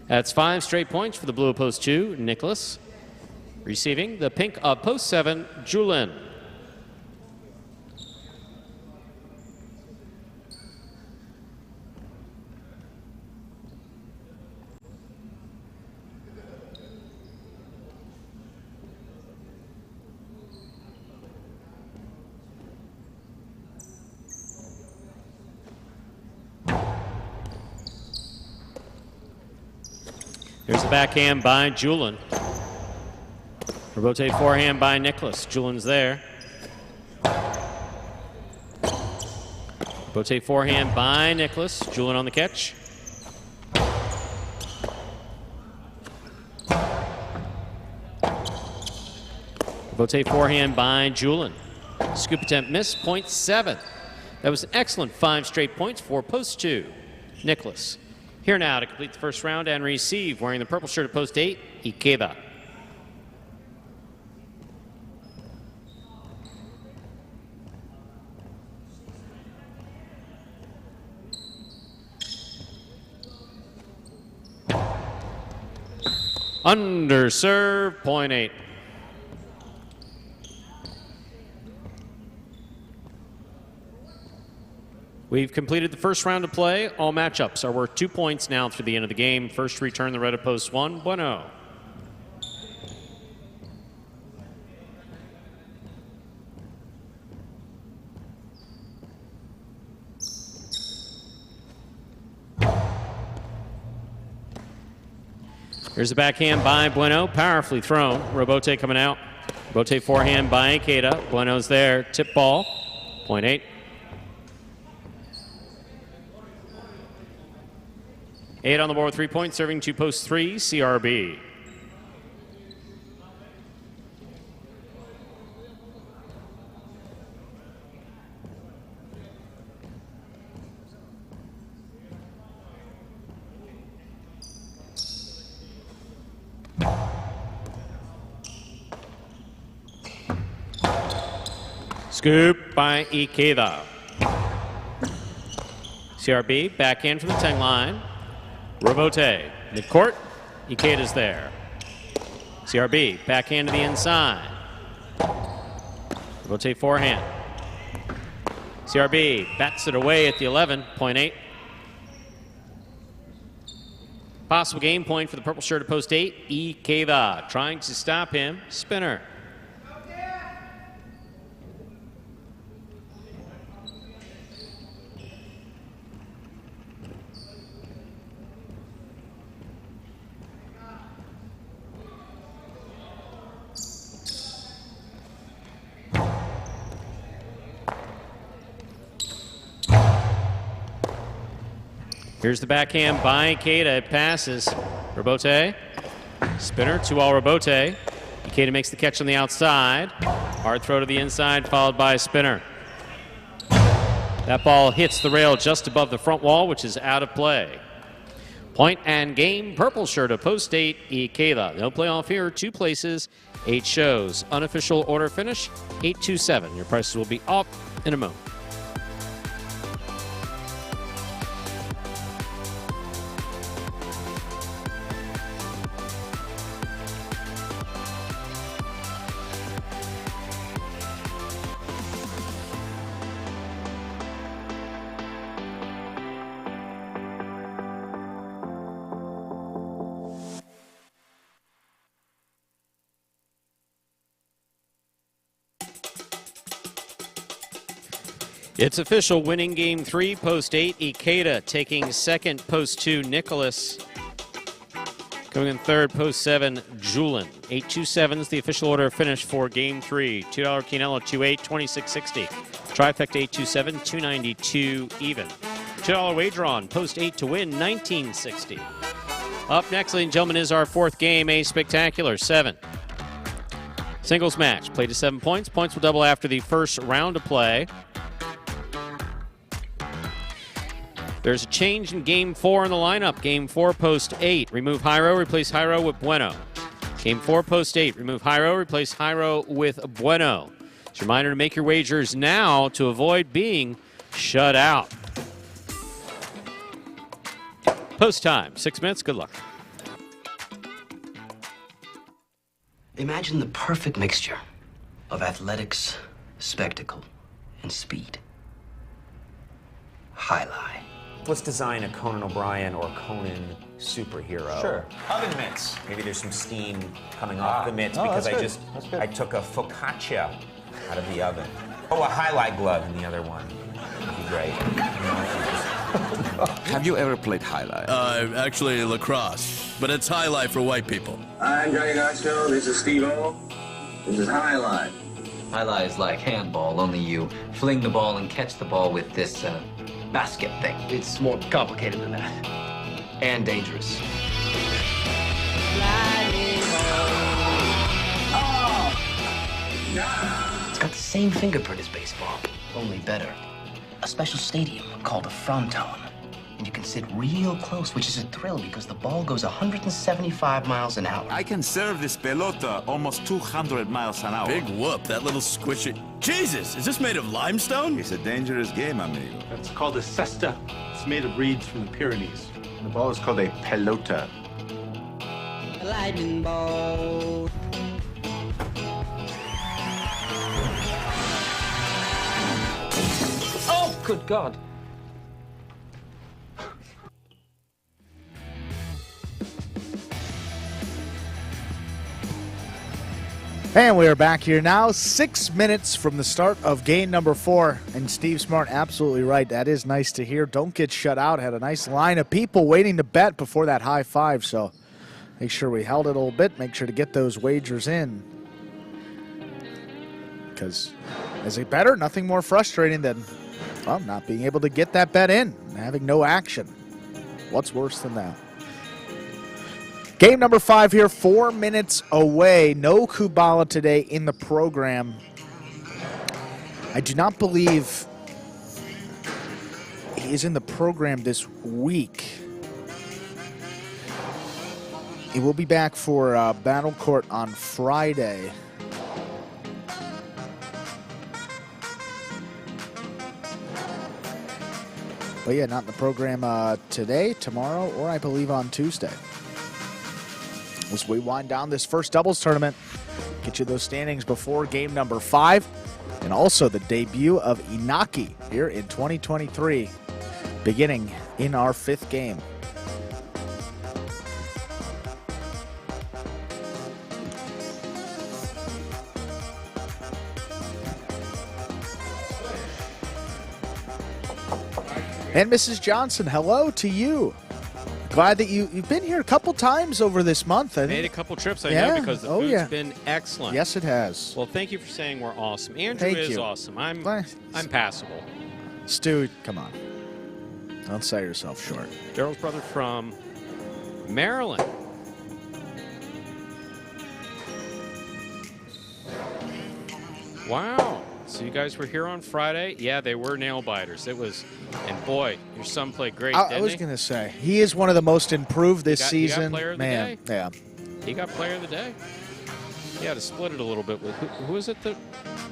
That's 5 straight points for the blue of post 2, Nicholas. Receiving the pink of post 7, Julin. Here's the backhand by Julin. Rebote forehand by Nicholas. Julin's there. Rebote forehand by Nicholas. Julin on the catch. Rebote forehand by Julin. Scoop attempt missed, point 7. That was an excellent 5 straight points for post 2, Nicholas. Here now to complete the first round and receive, wearing the purple shirt at post 8, Ikeda. Under serve, point 8. We've completed the first round of play. All matchups are worth 2 points now through the end of the game. First to return the red of post 1, Bueno. Here's the backhand by Bueno, powerfully thrown. Robote coming out. Robote forehand by Ikeda. Bueno's there. Tip ball, point 8. 8 on the board with 3 points, serving to post 3, CRB. Scoop by Ikeda. CRB, backhand from the 10 line. Robote, midcourt. Ikeda's there. CRB, backhand to the inside. Robote forehand. CRB bats it away at the 11, point 8. Possible game point for the purple shirt at post 8. Ikeda trying to stop him. Spinner. Here's the backhand by Ikeda. It passes. Robote. Spinner, 2-all Robote. Ikeda makes the catch on the outside. Hard throw to the inside, followed by Spinner. That ball hits the rail just above the front wall, which is out of play. Point and game, purple shirt of post 8, Ikeda. No playoff here, 2 places, 8 shows. Unofficial order finish, 827. Your prices will be off in a moment. It's official, winning game 3, post 8, Ikeda taking second, post 2, Nicholas. Coming in third, post 7, Julin. 827 is the official order of finish for game 3. $2 Quinella, 2-8, 2660. Trifecta 827, 292 even. $2 wager on, post 8 to win, 1960. Up next, ladies and gentlemen, is our 4th game, a spectacular 7. Singles match, played to 7 points. Points will double after the first round of play. There's a change in Game 4 in the lineup. Game 4, post 8. Remove Jairo, replace Jairo with Bueno. Game 4, post 8. Remove Jairo, replace Jairo with Bueno. It's a reminder to make your wagers now to avoid being shut out. Post time, 6 minutes. Good luck. Imagine the perfect mixture of athletics, spectacle, and speed. Highlight. Let's design a Conan O'Brien or Conan superhero. Sure. Oven mitts. Maybe there's some steam coming off the mitts because I took a focaccia out of the oven. Oh, a highlight glove in the other one. That'd be great. Have you ever played highlight? Actually lacrosse, but it's highlight for white people. I'm Johnny Garcio. This is Steve-O. This is highlight. Highlight is like handball, only you fling the ball and catch the ball with this basket thing. It's more complicated than that. And dangerous. It's got the same fingerprint as baseball, only better. A special stadium called a fronton. And you can sit real close, which is a thrill because the ball goes 175 miles an hour. I can serve this pelota almost 200 miles an hour. Big whoop, that little squishy. Jesus, is this made of limestone? It's a dangerous game, amigo. It's called a cesta. It's made of reeds from the Pyrenees. The ball is called a pelota. lightning bolt. Oh, good God. And we are back here now, 6 minutes from the start of game number 4. And Steve Smart, absolutely right. That is nice to hear. Don't get shut out. Had a nice line of people waiting to bet before that high five. So make sure we held it a little bit. Make sure to get those wagers in. Because as a bettor, nothing more frustrating than, well, not being able to get that bet in and having no action. What's worse than that? Game number 5 here, 4 minutes away. No Kubala today in the program. I do not believe he is in the program this week. He will be back for Battle Court on Friday. But yeah, not in the program today, tomorrow, or I believe on Tuesday. As we wind down this first doubles tournament, get you those standings before game number 5, and also the debut of Inaki here in 2023, beginning in our 5th game. And Mrs. Johnson, hello to you. Glad that you've been here a couple times over this month. I made a couple trips, I know, because the food's been excellent. Yes, it has. Well, thank you for saying we're awesome. Andrew is awesome. I'm passable. Stu, come on. Don't sell yourself short. Daryl's brother from Maryland. Wow. So you guys were here on Friday? Yeah, they were nail biters. It was, and boy, your son played great, didn't he? I was going to say, he is one of the most improved this season. He got player of the day? Yeah. He got player of the day. He had to split it a little bit with, who was it that?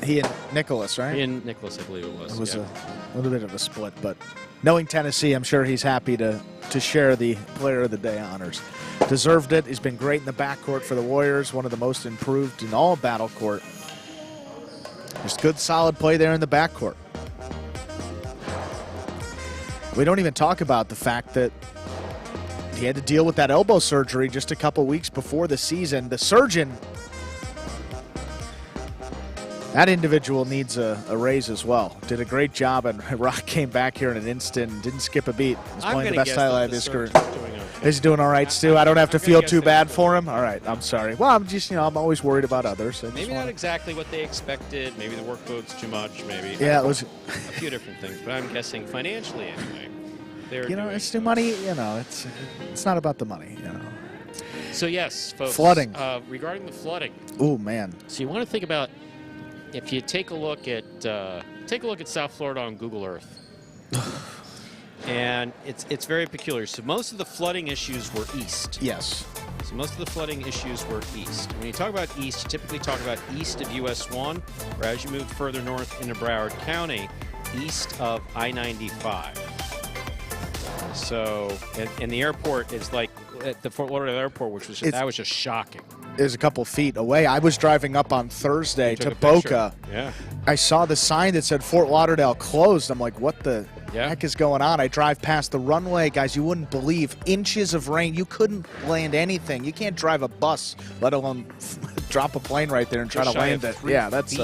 He and Nicholas, right? He and Nicholas, I believe it was. It was a little bit of a split, but knowing Tennessee, I'm sure he's happy to share the player of the day honors. Deserved it. He's been great in the backcourt for the Warriors, one of the most improved in all Battle Court. Just good, solid play there in the backcourt. We don't even talk about the fact that he had to deal with that elbow surgery just a couple weeks before the season. The surgeon, that individual needs a raise as well. Did a great job, and Rock came back here in an instant and didn't skip a beat. He's playing the best highlight of his career. Is he doing all right, Stu? I don't have to feel too bad for him? All right, I'm sorry. Well, I'm just, I'm always worried about others. Maybe not exactly what they expected. Maybe the workload's too much, maybe. Yeah, it was a few different things, but I'm guessing financially anyway. It's the money, it's not about the money, So yes, folks. Flooding. Regarding the flooding. Oh, man. So you want to think about, if you take a look at South Florida on Google Earth. And it's very peculiar. So most of the flooding issues were east. Yes. So most of the flooding issues were east. When you talk about east, you typically talk about east of US 1, or as you move further north into Broward County, east of I-95. So, and the airport is like at the Fort Lauderdale airport, which was that was just shocking. It was a couple feet away. I was driving up on Thursday to Boca. Yeah. I saw the sign that said Fort Lauderdale closed. I'm like, what the heck is going on? I drive past the runway, guys. You wouldn't believe inches of rain. You couldn't land anything. You can't drive a bus, let alone drop a plane right there and try to land it. Yeah, that's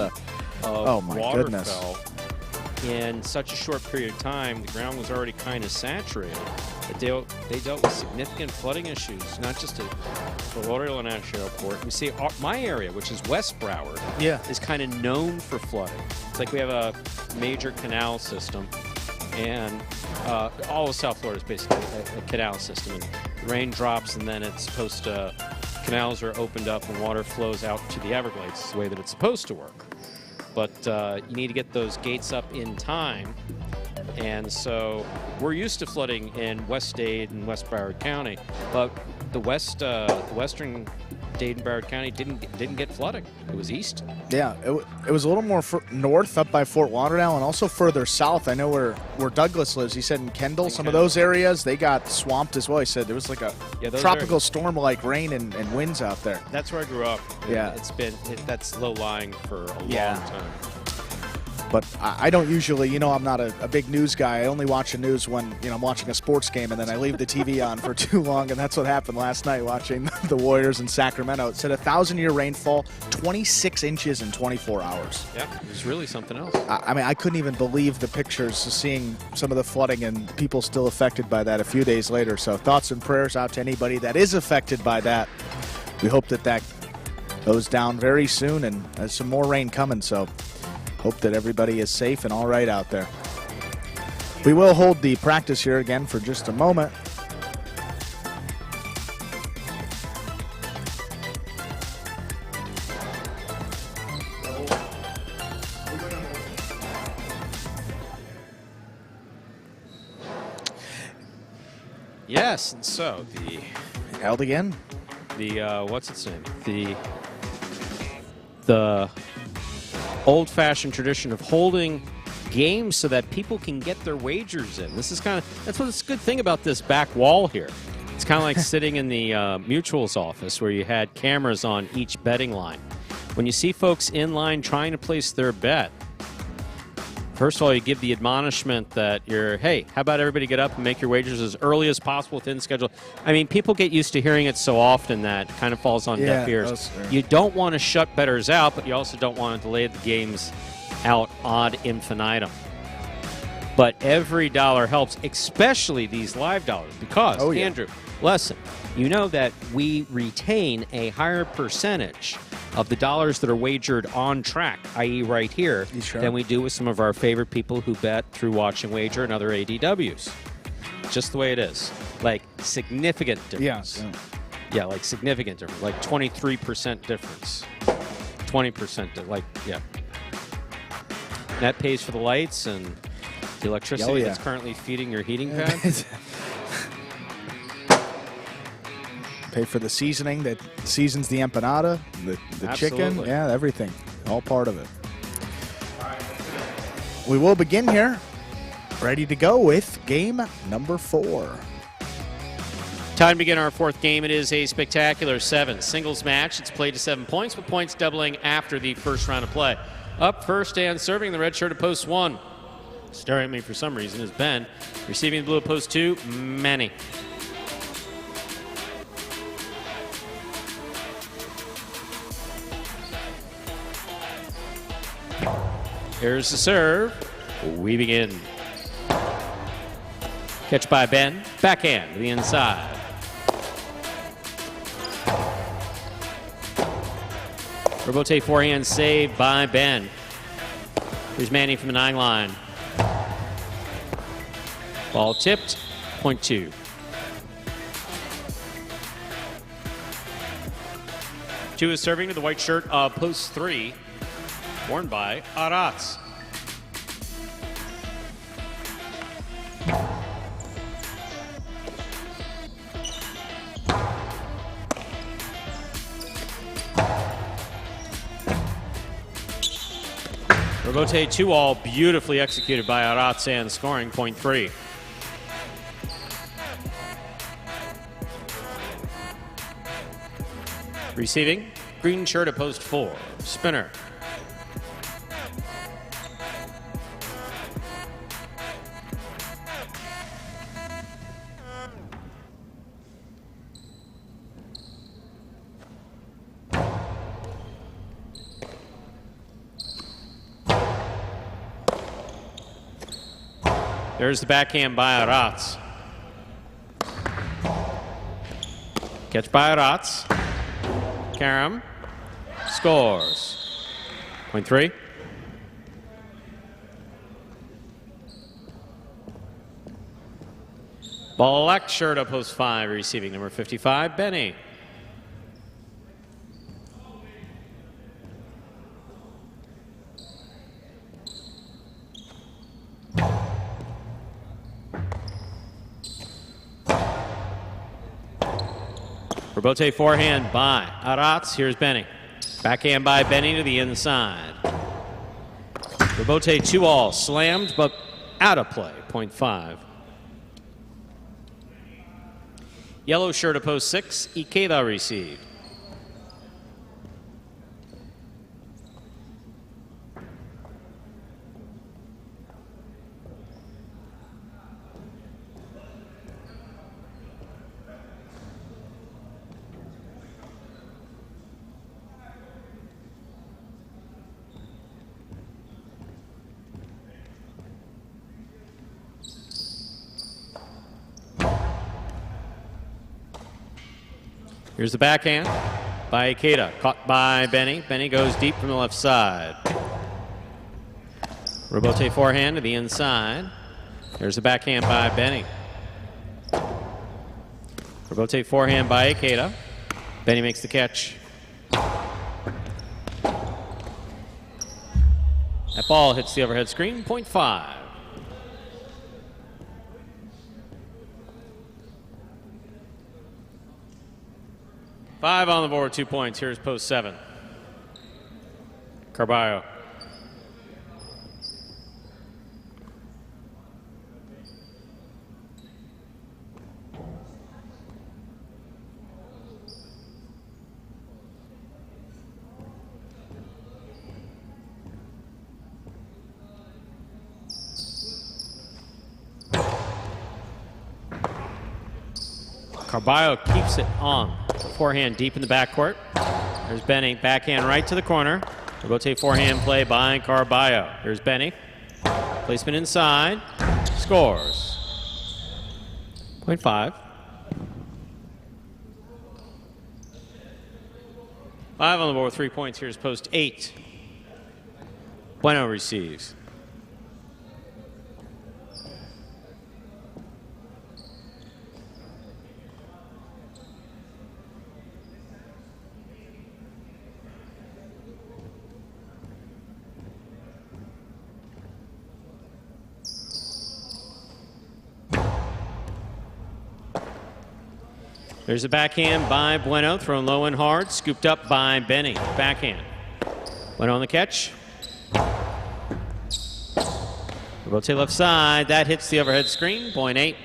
oh my goodness. In such a short period of time, the ground was already kind of saturated. But they dealt with significant flooding issues, not just at the Lauderdale International Airport. We see my area, which is West Broward, is kind of known for flooding. It's like we have a major canal system, and all of South Florida is basically a canal system. And the rain drops, and then it's supposed to, canals are opened up, and water flows out to the Everglades the way that it's supposed to work. But you need to get those gates up in time. And so we're used to flooding in West Dade and West Broward County, but the western Dade and Broward County didn't get flooding. It was east. Yeah, it was a little more north up by Fort Lauderdale and also further south. I know where Douglas lives. He said in Kendall, some of those areas, they got swamped as well. He said there was like a tropical storm-like rain and winds out there. That's where I grew up. Yeah. That's low-lying for a long time. But I don't usually, I'm not a big news guy. I only watch the news when, I'm watching a sports game, and then I leave the TV on for too long, and that's what happened last night watching the Warriors in Sacramento. It said 1,000-year rainfall, 26 inches in 24 hours. Yeah, it was really something else. I mean, I couldn't even believe the pictures, seeing some of the flooding and people still affected by that a few days later. So thoughts and prayers out to anybody that is affected by that. We hope that goes down very soon, and there's some more rain coming, so hope that everybody is safe and all right out there. We will hold the practice here again for just a moment. Yes, and so held again. What's its name? The old-fashioned tradition of holding games so that people can get their wagers in. That's what's a good thing about this back wall here. It's kind of like sitting in the Mutual's office where you had cameras on each betting line. When you see folks in line trying to place their bet, first of all, you give the admonishment that hey, how about everybody get up and make your wagers as early as possible within schedule. I mean, people get used to hearing it so often that it kind of falls on deaf ears. You don't want to shut bettors out, but you also don't want to delay the games out ad infinitum. But every dollar helps, especially these live dollars, because, Andrew, listen, you know that we retain a higher percentage of the dollars that are wagered on track, i.e. right here, than we do with some of our favorite people who bet through Watch and Wager and other ADWs. Just the way it is. Like, significant difference. Yeah, like significant difference. Like 23% difference. 20%, That pays for the lights and the electricity that's currently feeding your heating pad. Pay for the seasoning that seasons the empanada, the chicken, everything. All part of it. We will begin here. Ready to go with game number 4. Time to begin our fourth game. It is a spectacular 7 singles match. It's played to 7 points, with points doubling after the first round of play. Up first and serving the red shirt at post 1. Staring at me for some reason is Ben. Receiving the blue at post 2, Manny. Here's the serve. We begin. Catch by Ben. Backhand to the inside. Robote forehand saved by Ben. Here's Manny from the 9 line. Ball tipped. Point 2. Two is serving to the white shirt of post 3. Worn by Arats. Robote 2-all, beautifully executed by Arats and scoring point 3. Receiving, green shirt at post 4. Spinner. There's the backhand by Arats. Catch by Arats. Karam scores. Point 3. Black shirt up post 5, receiving number 55, Benny. Robote forehand by Arats. Here's Benny. Backhand by Benny to the inside. Robote 2-all, slammed but out of play, 0.5. Yellow shirt to post 6, Ikeda received. Here's the backhand by Ikeda, caught by Benny. Benny goes deep from the left side. Robote forehand to the inside. There's the backhand by Benny. Robote forehand by Ikeda. Benny makes the catch. That ball hits the overhead screen, 0.5. Five on the board, 2 points. Here's post 7. Carballo. Carballo keeps it on. Forehand deep in the backcourt. There's Benny. Backhand right to the corner. Robote forehand play by Carballo. Here's Benny. Placement inside. Scores. 0.5. 5 on the board, 3 points. Here's post 8. Bueno receives. There's a backhand by Bueno, thrown low and hard, scooped up by Benny. Backhand. Bueno on the catch. Rotate left side. That hits the overhead screen, 0.8.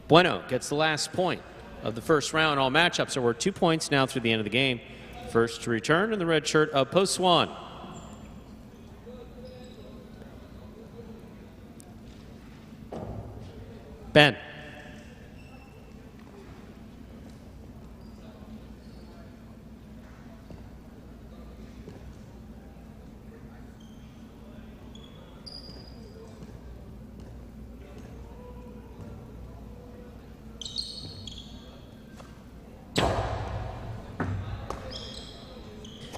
Bueno gets the last point of the first round. All matchups are worth 2 points now through the end of the game. First to return in the red shirt of post 1. Ben.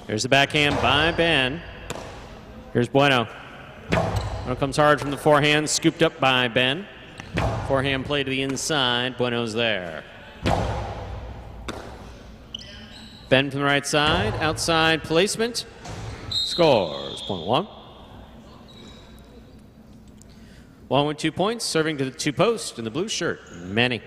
There's the backhand by Ben. Here's Bueno. Bueno comes hard from the forehand, scooped up by Ben. Forehand play to the inside. Bueno's there. Ben from the right side, outside placement. Scores, 0.1. One with 2 points, serving to the 2 post in the blue shirt, Manny.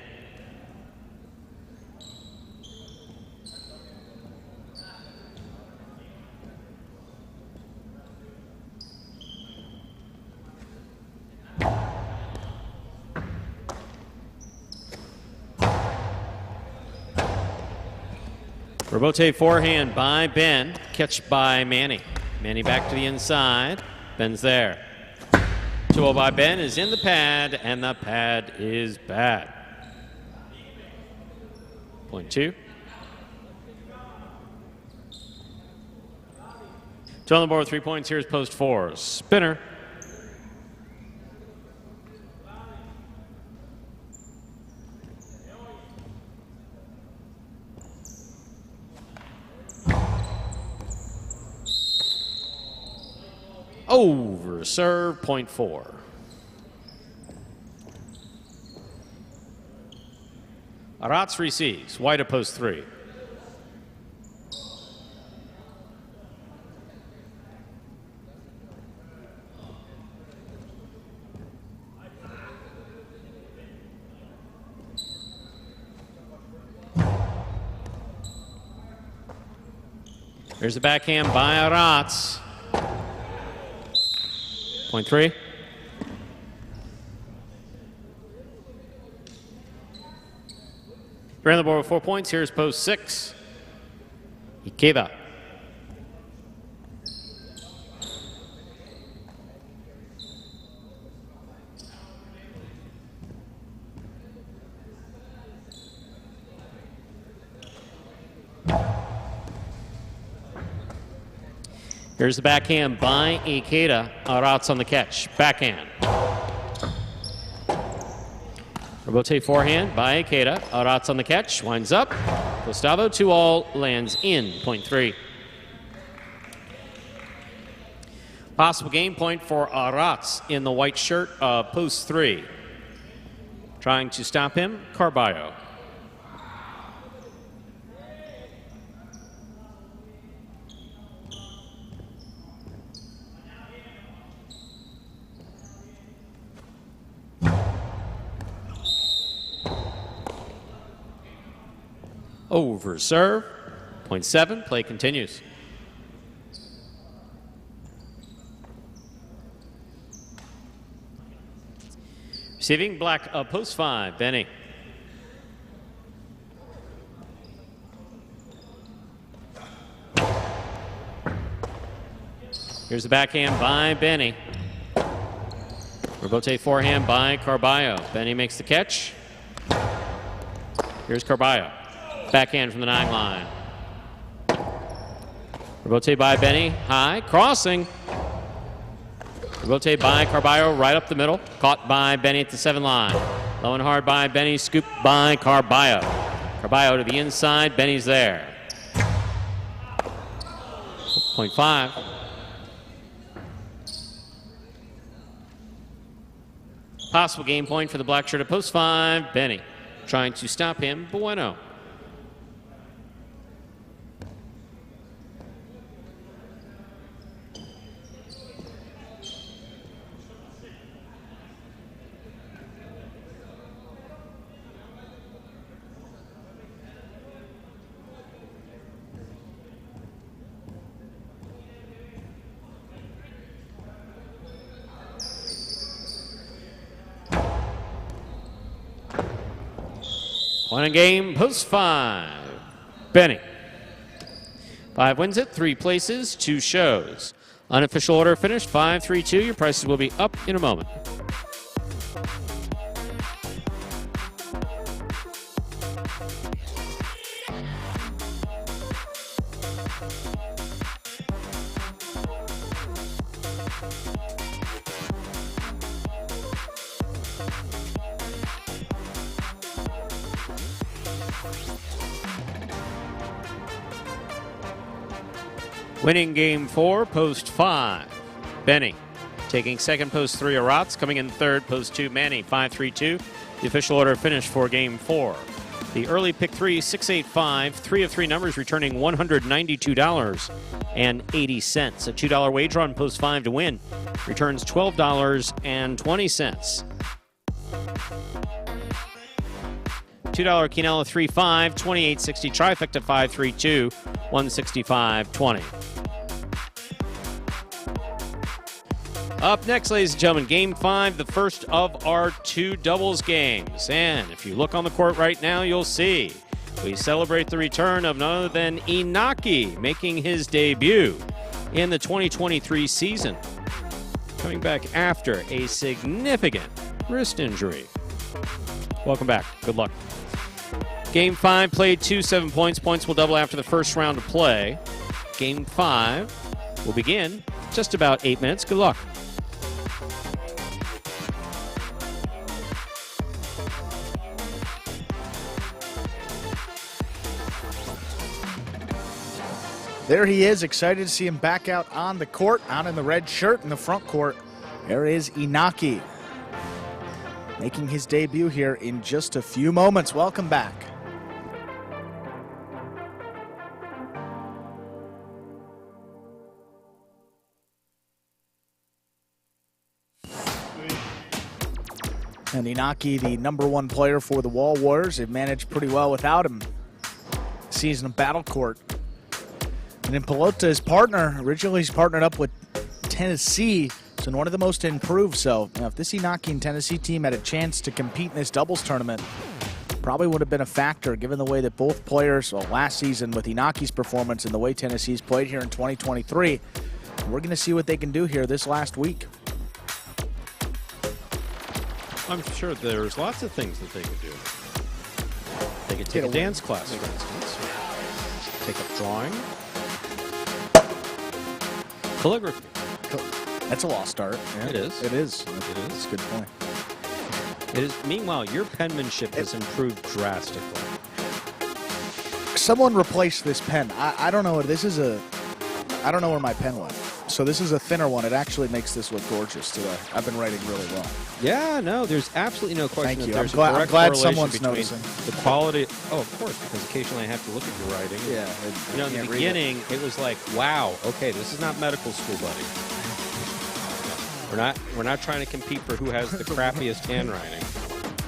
Robote forehand by Ben, catch by Manny. Manny back to the inside, Ben's there. 2-0 by Ben is in the pad, and the pad is bad. 0.2. 2 on the board, 3 points. Here's post 4. Spinner. Over serve, 0.4. Arats receives. White at post 3. There's a backhand by Aratz. Point 3. You're on the board with 4 points. Here's post 6. Ikeda. Here's the backhand by Ikeda. Aratz on the catch. Backhand. Rebote forehand by Ikeda. Aratz on the catch. Winds up. Gustavo 2-all lands in. Point 3. Possible game point for Aratz in the white shirt of post 3. Trying to stop him, Carballo. Over serve. Point 7. Play continues. Receiving black of post 5. Benny. Here's the backhand by Benny. Rebote forehand by Carballo. Benny makes the catch. Here's Carballo. Backhand from the 9 line. Rebote by Benny. High. Crossing. Rebote by Carballo right up the middle. Caught by Benny at the 7 line. Low and hard by Benny. Scooped by Carballo. Carballo to the inside. Benny's there. Point 5. Possible game point for the black shirt at post 5. Benny trying to stop him. Bueno. One in game, post 5. Benny. 5 wins it, 3 places, 2 shows. Unofficial order finished, 5-3-2. Your prices will be up in a moment. Winning game 4, post 5. Benny. Taking second, post 3, Aratz. Coming in third, post 2, Manny. 5-3-2. The official order finished for game 4. The early pick 3, 6-8-5. 3 of 3 numbers returning $192.80. A $2 wager on post 5 to win returns $12.20. $2 Quinella 3-5, 28.60 trifecta 5-3-2, 165.20. Up next, ladies and gentlemen, game 5, the first of our 2 doubles games. And if you look on the court right now, you'll see we celebrate the return of none other than Inaki making his debut in the 2023 season, coming back after a significant wrist injury. Welcome back. Good luck. Game 5 played 2 7 points. Points will double after the first round of play. Game 5 will begin just about 8 minutes. Good luck. There he is, excited to see him back out on the court, out in the red shirt in the front court. There is Inaki, making his debut here in just a few moments. Welcome back. And Inaki, the #1 player for the Wall Warriors, have managed pretty well without him. Season of Battle Court. And in Pelota, his partner, originally he's partnered up with Tennessee, so one of the most improved. So if this Inaki and Tennessee team had a chance to compete in this doubles tournament, probably would have been a factor given the way that both players, well, last season with Inaki's performance and the way Tennessee's played here in 2023. We're going to see what they can do here this last week. I'm sure there's lots of things that they could do. They could take a dance class, for instance. Take up drawing. Calligraphy. That's a lost art. Yeah. It is. It is. It is. That's a good point. It is. Meanwhile, your penmanship has improved drastically. Someone replaced this pen. I don't know. This is a. I don't know where my pen went. So this is a thinner one. It actually makes this look gorgeous today. I've been writing really well. Yeah, no, there's absolutely no question. Thank you. There's I'm glad someone's between noticing the quality. Oh, of course, because occasionally I have to look at your writing. Yeah. You know, in the beginning, it was like, wow, okay, this is not medical school, buddy. We're not trying to compete for who has the crappiest handwriting.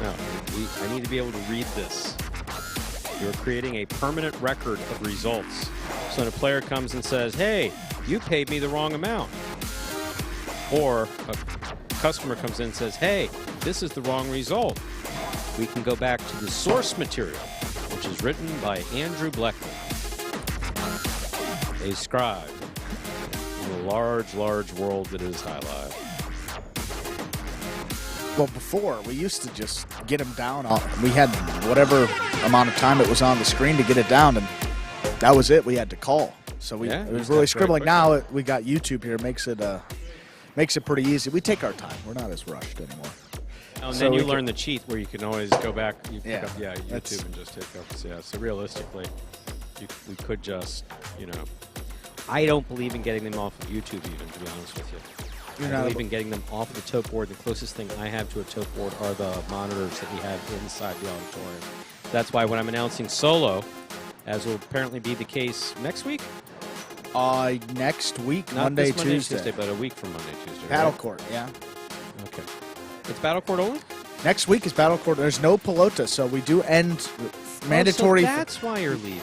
No, I need to be able to read this. You're creating a permanent record of results. So when a player comes and says, hey, you paid me the wrong amount. Or a customer comes in and says, hey, this is the wrong result. We can go back to the source material, which is written by Andrew Bleckman, a scribe in the large, large world that is High Live. Well, before, we used to just get them down. We had whatever amount of time it was on the screen to get it down, and that was it. We had to call. So it was really scribbling. Now we got YouTube here. Makes it pretty easy. We take our time. We're not as rushed anymore. And then you learn the cheat where you can always go back. You pick up YouTube and just take up. Yeah. So realistically, we could just, I don't believe in getting them off of YouTube even, to be honest with you. I believe in getting them off the tote board. The closest thing I have to a tote board are the monitors that we have inside the auditorium. That's why when I'm announcing solo, as will apparently be the case next week. Next week, Not Monday, this Monday, Tuesday, but a week from Monday, Tuesday. Battle right? Court, yeah. Okay. It's Battle Court only? Next week is Battle Court. There's no Pelota, so we do end mandatory. So that's why you're leaving.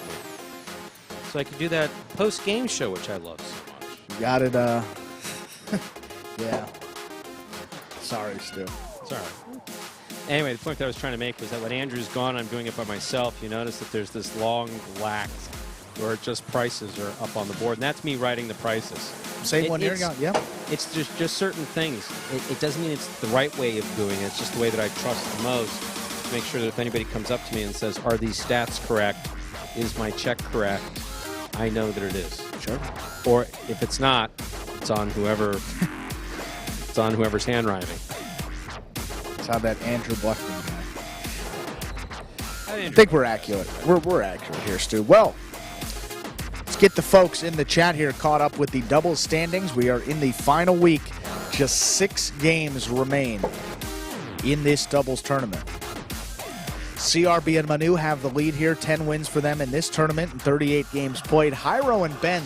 So I could do that post-game show, which I love so much. You got it, yeah. Sorry, Stu. It's all right. Anyway, the point that I was trying to make was that when Andrew's gone, I'm doing it by myself. You notice that there's this long black where just prices are up on the board, and that's me writing the prices. Same one here, yeah. It's just certain things. It doesn't mean it's the right way of doing it. It's just the way that I trust the most to make sure that if anybody comes up to me and says, are these stats correct? Is my check correct? I know that it is. Sure. Or if it's not, it's on whoever. It's on whoever's handwriting. It's on that Andrew Bleckman guy. I think we're accurate. We're accurate here, Stu. Well, let's get the folks in the chat here caught up with the doubles standings. We are in the final week. Just 6 games remain in this doubles tournament. CRB and Manu have the lead here. 10 wins for them in this tournament and 38 games played. Jairo and Ben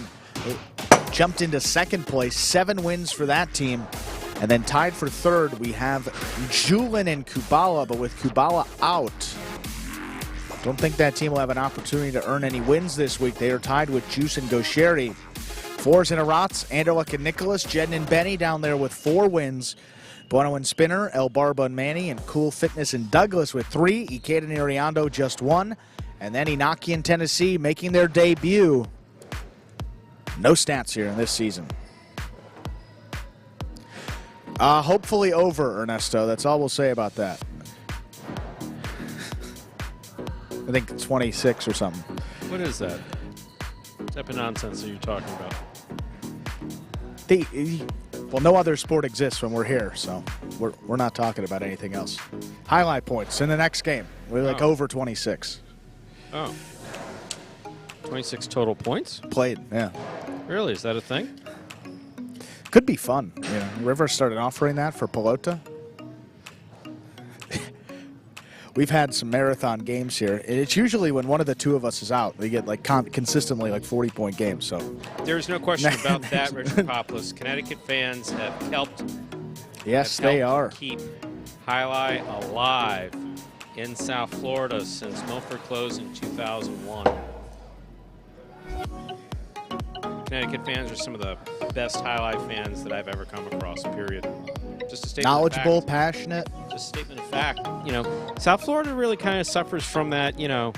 jumped into second place. 7 wins for that team. And then tied for third, we have Julin and Kubala, but with Kubala out, don't think that team will have an opportunity to earn any wins this week. They are tied with Juice and Gosheri. 4s and Arats, Anderlecht and Nicholas, Jedden and Benny down there with 4 wins. Bueno and Spinner, El Barba and Manny, and Cool Fitness and Douglas with 3. Ikeda and Iriando just 1. And then Inaki and Tennessee making their debut. No stats here in this season. Hopefully over, Ernesto. That's all we'll say about that. I think 26 or something. What is that? What type of nonsense are you talking about? Well, no other sport exists when we're here, so we're not talking about anything else. Highlight points in the next game. We're like over 26. Oh. 26 total points? Played, yeah. Really? Is that a thing? Could be fun. River started offering that for Pelota. We've had some marathon games here. It's usually when one of the two of us is out, we get like consistently like 40-point games. So there's no question about that, Richard Poplis. Connecticut fans have helped. Yes, they are. Keep Highlight alive in South Florida since Milford closed in 2001. Connecticut fans are some of the best highlight fans that I've ever come across, period. Just a statement Knowledgeable, of fact. passionate. Just a statement of fact. You know, South Florida really kind of suffers from that, you know.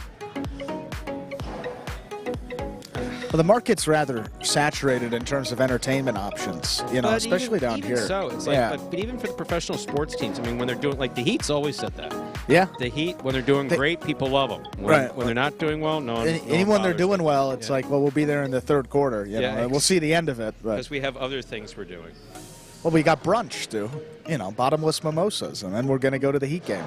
Well, the market's rather saturated in terms of entertainment options, you know, But especially down even here. So it's like, but even for the professional sports teams, I mean, when they're doing, like the Heat's always said that. Yeah. The Heat, when they're doing great, people love them. When they're not doing well, no one. Anyone they're doing well, it's like, well, we'll be there in the third quarter, you know, and we'll see the end of it. Because we have other things we're doing. Well, we got brunch, too. You know, bottomless mimosas, and then we're going to go to the Heat game.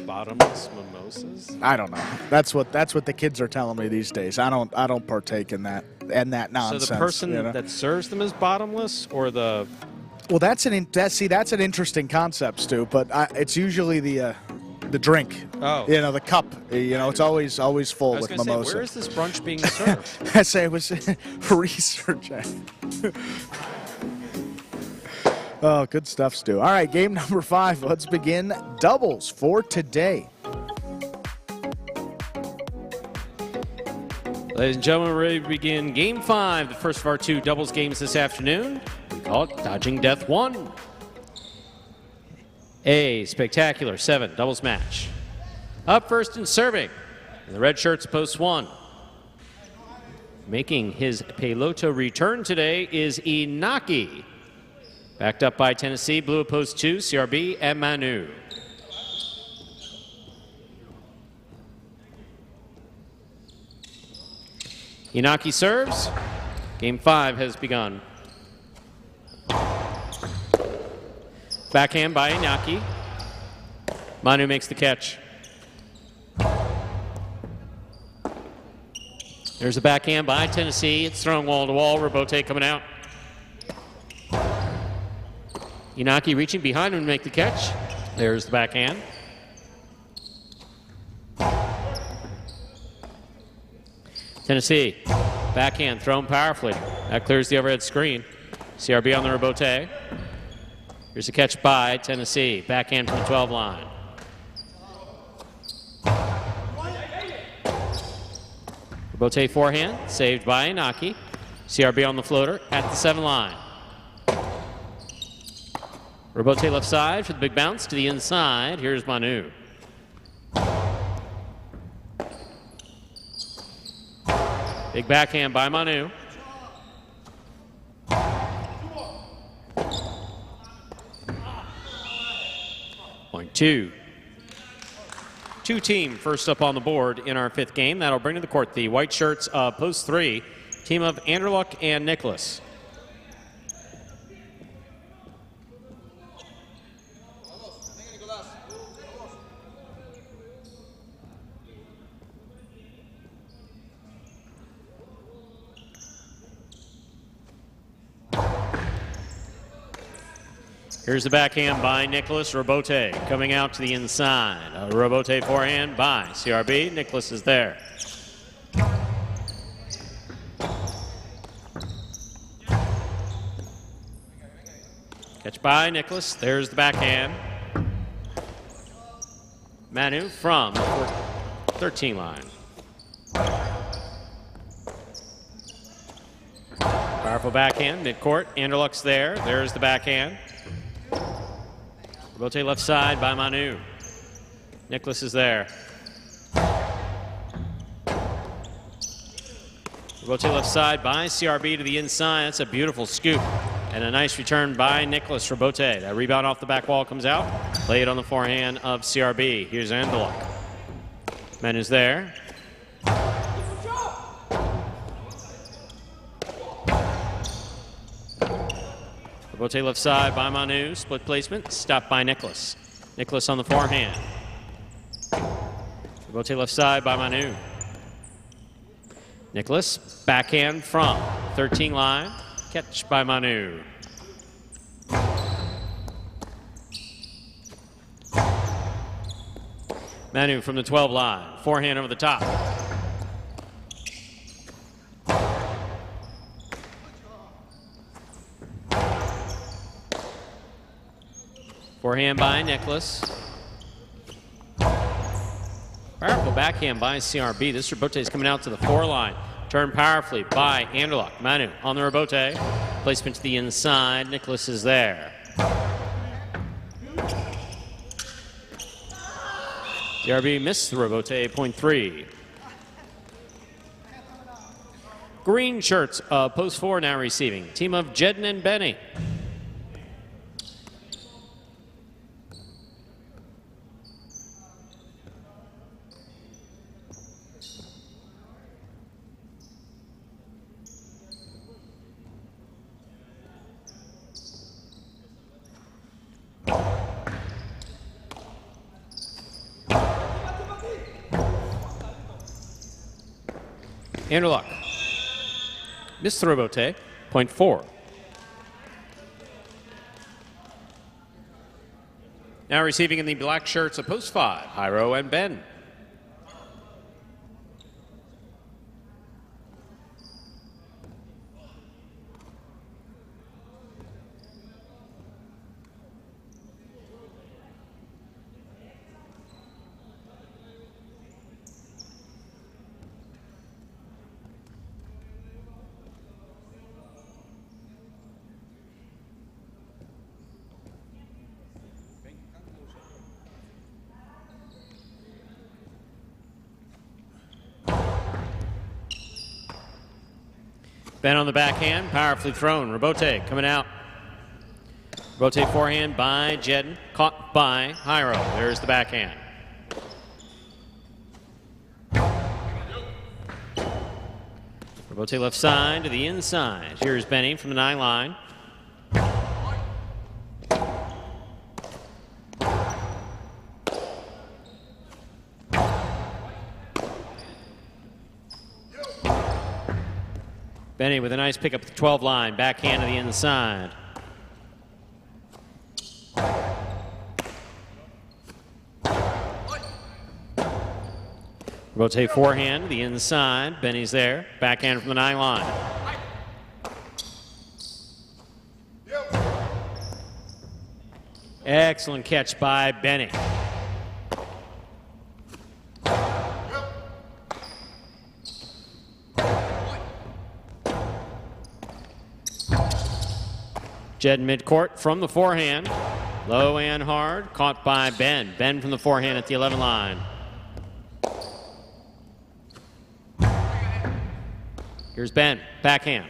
Bottomless mimosas? I don't know. That's what the kids are telling me these days. I don't partake in that nonsense. So the person you know? that serves them is bottomless, or the? Well, that's an interesting concept, Stu. But it's usually the drink. Oh. You know, the cup. You know, it's always full with mimosa. Say, where is this brunch being served? I say it was research. Oh, good stuff, Stu. All right, game number 5. Let's begin doubles for today. Ladies and gentlemen, we're ready to begin Game 5, the first of our 2 doubles games this afternoon. We call it Dodging Death 1. A spectacular 7 doubles match. Up first and serving, in the red shirts, post 1. Making his pelota return today is Inaki. Backed up by Tennessee, blue at post 2, CRB, and Manu. Inaki serves. Game 5 has begun. Backhand by Inaki. Manu makes the catch. There's a backhand by Tennessee. It's thrown wall to wall. Robote coming out. Inaki reaching behind him to make the catch. There's the backhand. Tennessee, backhand thrown powerfully. That clears the overhead screen. CRB on the Robote. Here's a catch by Tennessee. Backhand from the 12 line. Robote forehand, saved by Inaki. CRB on the floater at the 7 line. Robote left side for the big bounce to the inside. Here's Manu. Big backhand by Manu. Point 2. 2-team first up on the board in our 5th game. That'll bring to the court the white shirts of post 3, team of Anderluck and Nicholas. Here's the backhand by Nicholas. Robote coming out to the inside. A Robote forehand by CRB. Nicholas is there. Catch by Nicholas. There's the backhand. Manu from the 13 line. Powerful backhand, midcourt. Anderluck's there. There's the backhand. Robote left side by Manu. Nicholas is there. Robote left side by CRB to the inside. That's a beautiful scoop. And a nice return by Nicholas Robote. That rebound off the back wall comes out. Played on the forehand of CRB. Here's Anderluck. Manu's there. Robote left side by Manu. Split placement. Stopped by Nicholas. Nicholas on the forehand. Robote left side by Manu. Nicholas backhand from 13 line. Catch by Manu. Manu from the 12 line. Forehand over the top. Forehand by Nicholas. Powerful backhand by CRB. This Robote is coming out to the 4 line. Turn powerfully by Anderlock. Manu on the rebote. Placement to the inside. Nicholas is there. DRB missed the rebote, point 3. Green shirts, post 4 now receiving. Team of Jedden and Benny. Anderlock. Missed the rebote, point 4. Now receiving in the black shirts of post 5, Hyro and Ben. Ben on the backhand, powerfully thrown. Rebote coming out. Rebote forehand by Jedden, caught by Hyro. There's the backhand. Rebote left side to the inside. Here's Benny from the 9 line. Benny with a nice pick up at the 12 line, backhand to the inside. Rotate forehand to the inside. Benny's there, backhand from the 9 line. Excellent catch by Benny. Jed midcourt from the forehand. Low and hard. Caught by Ben. Ben from the forehand at the 11 line. Here's Ben. Backhand.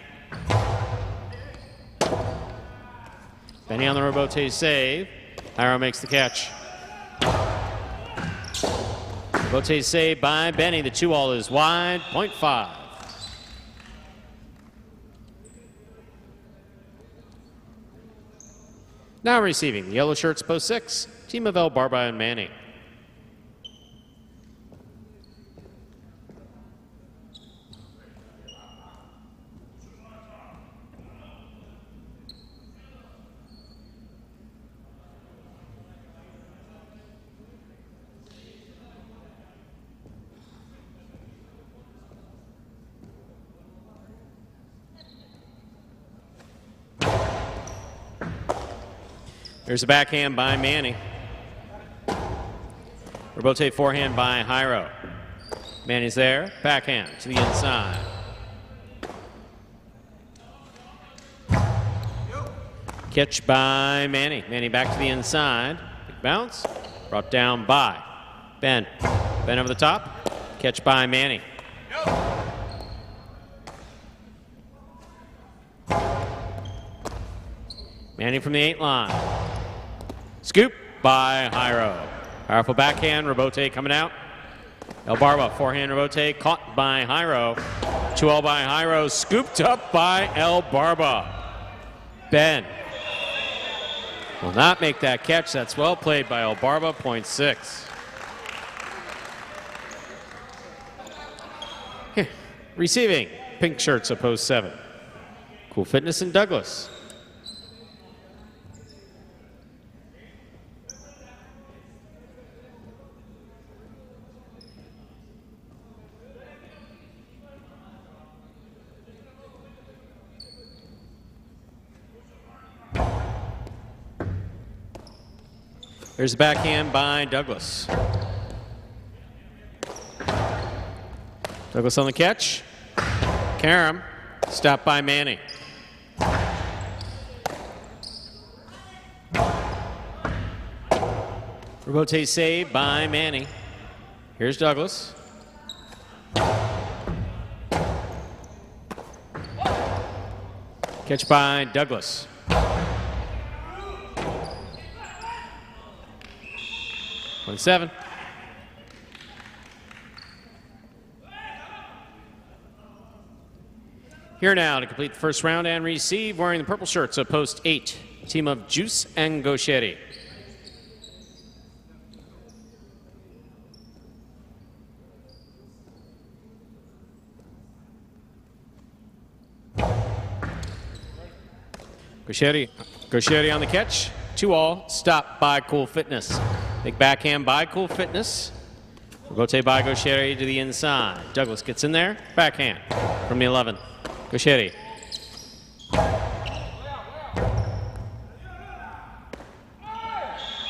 Benny on the rebote save. Hyro makes the catch. Rebote save by Benny. The 2-all is wide. Point 5. Now receiving the yellow shirts, post 6, team of El Barba and Manny. There's a backhand by Manny. Rebote forehand by Hyro. Manny's there, backhand to the inside. Catch by Manny. Manny back to the inside. Big bounce. Brought down by Ben. Ben over the top. Catch by Manny. Manny from the 8 line. Scoop by Hyro. Powerful backhand, rebote coming out. El Barba, forehand rebote, caught by Hyro. 2-all by Hyro, scooped up by El Barba. Ben will not make that catch. That's well played by El Barba, point 6. Here, receiving, pink shirts, opposed 7. Cool Fitness in Douglas. There's a backhand by Douglas. Douglas on the catch. Karam, stopped by Manny. Rebote saved by Manny. Here's Douglas. Catch by Douglas. Point 7. Here now to complete the first round and receive, wearing the purple shirts of post 8, team of Juice and Gaucheri. Gaucheri on the catch. 2-all, stopped by Cool Fitness. Big backhand by Cool Fitness. Rebote by Gaucheri to the inside. Douglas gets in there. Backhand from the 11. Gaucheri.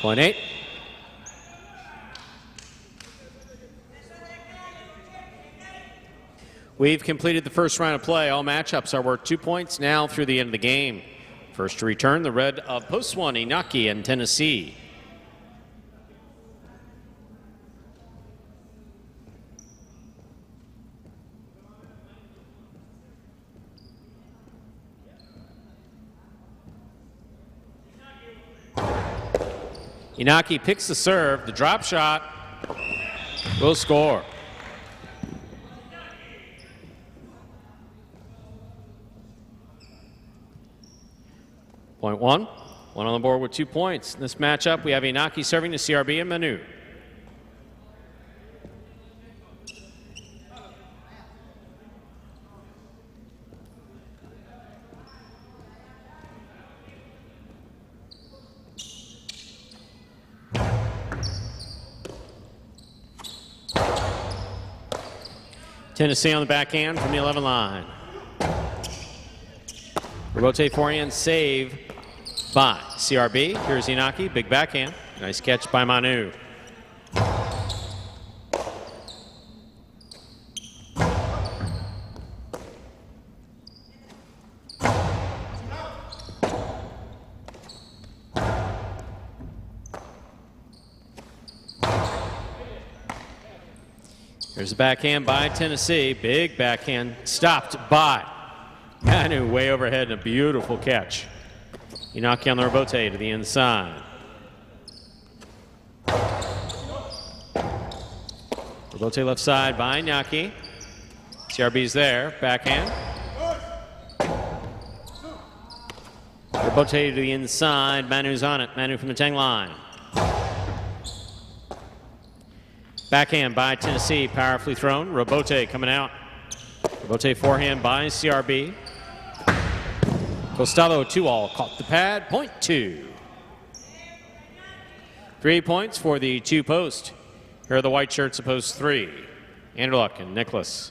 Point 8. We've completed the first round of play. All matchups are worth 2 points now through the end of the game. First to return, the red of post 1, Inaki and Tennessee. Inaki picks the serve, the drop shot will score. Point 1. One on the board with 2 points. In this matchup, we have Inaki serving to CRB and Manu. Tennessee on the backhand from the 11 line. Rebote forehand save by CRB. Here's Inaki, big backhand. Nice catch by Manu. Here's a backhand by Tennessee. Big backhand stopped by Manu way overhead and a beautiful catch. Inaki on the rebote to the inside. Rebote left side by Inaki. CRB's there. Backhand. Rebote to the inside. Manu's on it. Manu from the 10 line. Backhand by Tennessee, powerfully thrown. Rebote coming out. Rebote forehand by CRB. Costello 2-all, caught the pad, point 2. 3 points for the 2 post. Here are the white shirts of post 3. Anderluck and Nicholas.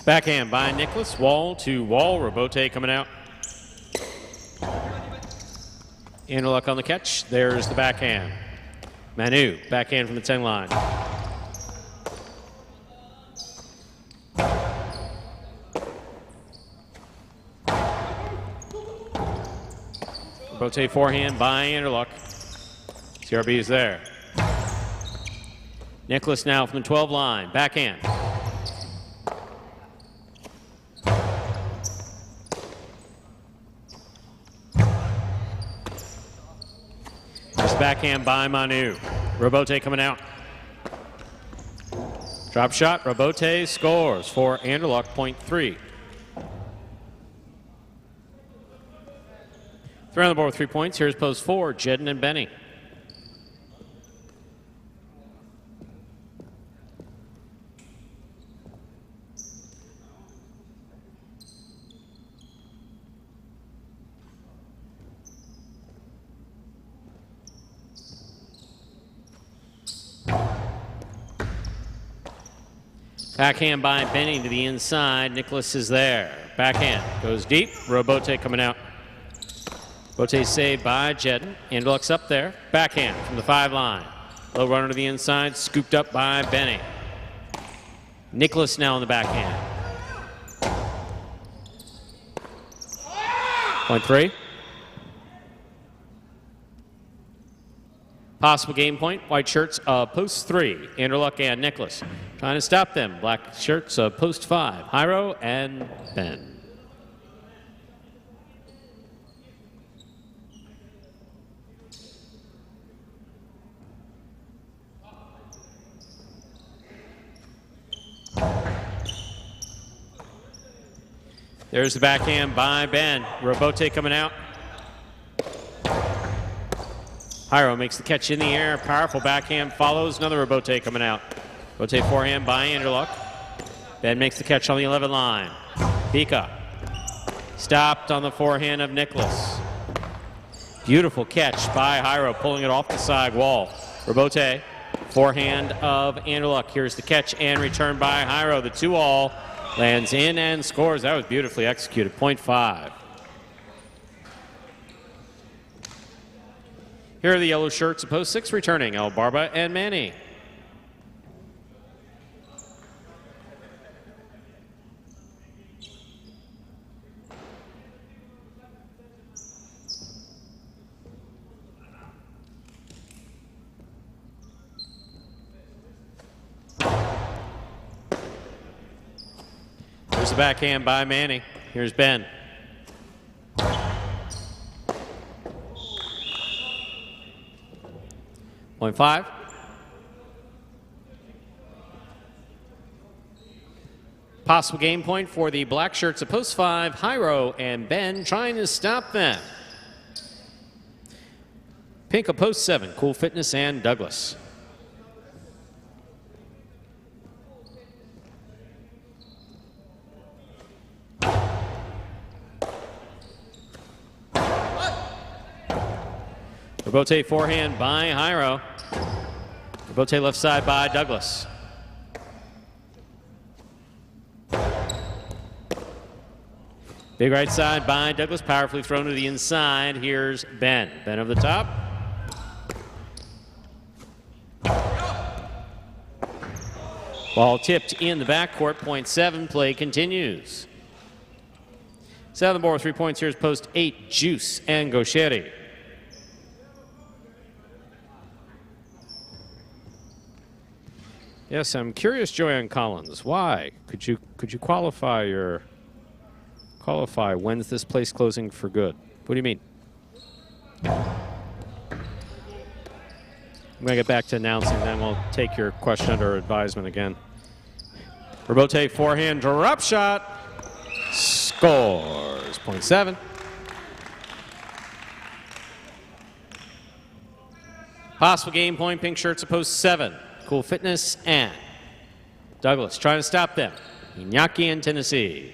Backhand by Nicholas, wall to wall. Rebote coming out. Anderluck on the catch. There's the backhand. Manu, backhand from the 10 line. Rebote forehand by Anderluck. CRB is there. Nicholas now from the 12 line. Backhand. Backhand by Manu. Rebote coming out. Drop shot. Rebote scores for Anderluck, point 3. 3 on the board with 3 points. Here's post 4, Jedden and Benny. Backhand by Benny to the inside. Nicholas is there. Backhand goes deep. Robote coming out. Bote saved by Jedden. Anderluck's up there. Backhand from the 5 line. Low runner to the inside. Scooped up by Benny. Nicholas now on the backhand. Point 3. Possible game point. White shirts post 3. Anderluck and Nicholas. Trying to stop them. Black shirts post 5. Jairo and Ben. There's the backhand by Ben. Robote coming out. Jairo makes the catch in the air. Powerful backhand follows. Another Robote coming out. Robote forehand by Anderluck. Ben makes the catch on the 11 line. Pika stopped on the forehand of Nicholas. Beautiful catch by Jairo, pulling it off the side wall. Robote, forehand of Anderluck. Here's the catch and return by Jairo. The 2-all lands in and scores. That was beautifully executed. Point 5. Here are the yellow shirts, post 6 returning, El Barba and Manny. There's the backhand by Manny. Here's Ben. Point 5. Possible game point for the black shirts at post 5. Jairo and Ben trying to stop them. Pink at post 7. Cool Fitness and Douglas. Robote forehand by Jairo. Robote left side by Douglas. Big right side by Douglas, powerfully thrown to the inside. Here's Ben. Ben over the top. Ball tipped in the backcourt. Point 7. Play continues. Set on the board, 3 points. Here's post 8. Juice and Gaucheri. Yes, I'm curious, Joanne Collins. Why? Could you qualify when's this place closing for good? What do you mean? I'm gonna get back to announcing, then we'll take your question under advisement again. Robote forehand drop shot. Scores. Point 7. Possible game point, pink shirts at post 7. Cool Fitness and Douglas trying to stop them. Iñaki in Tennessee.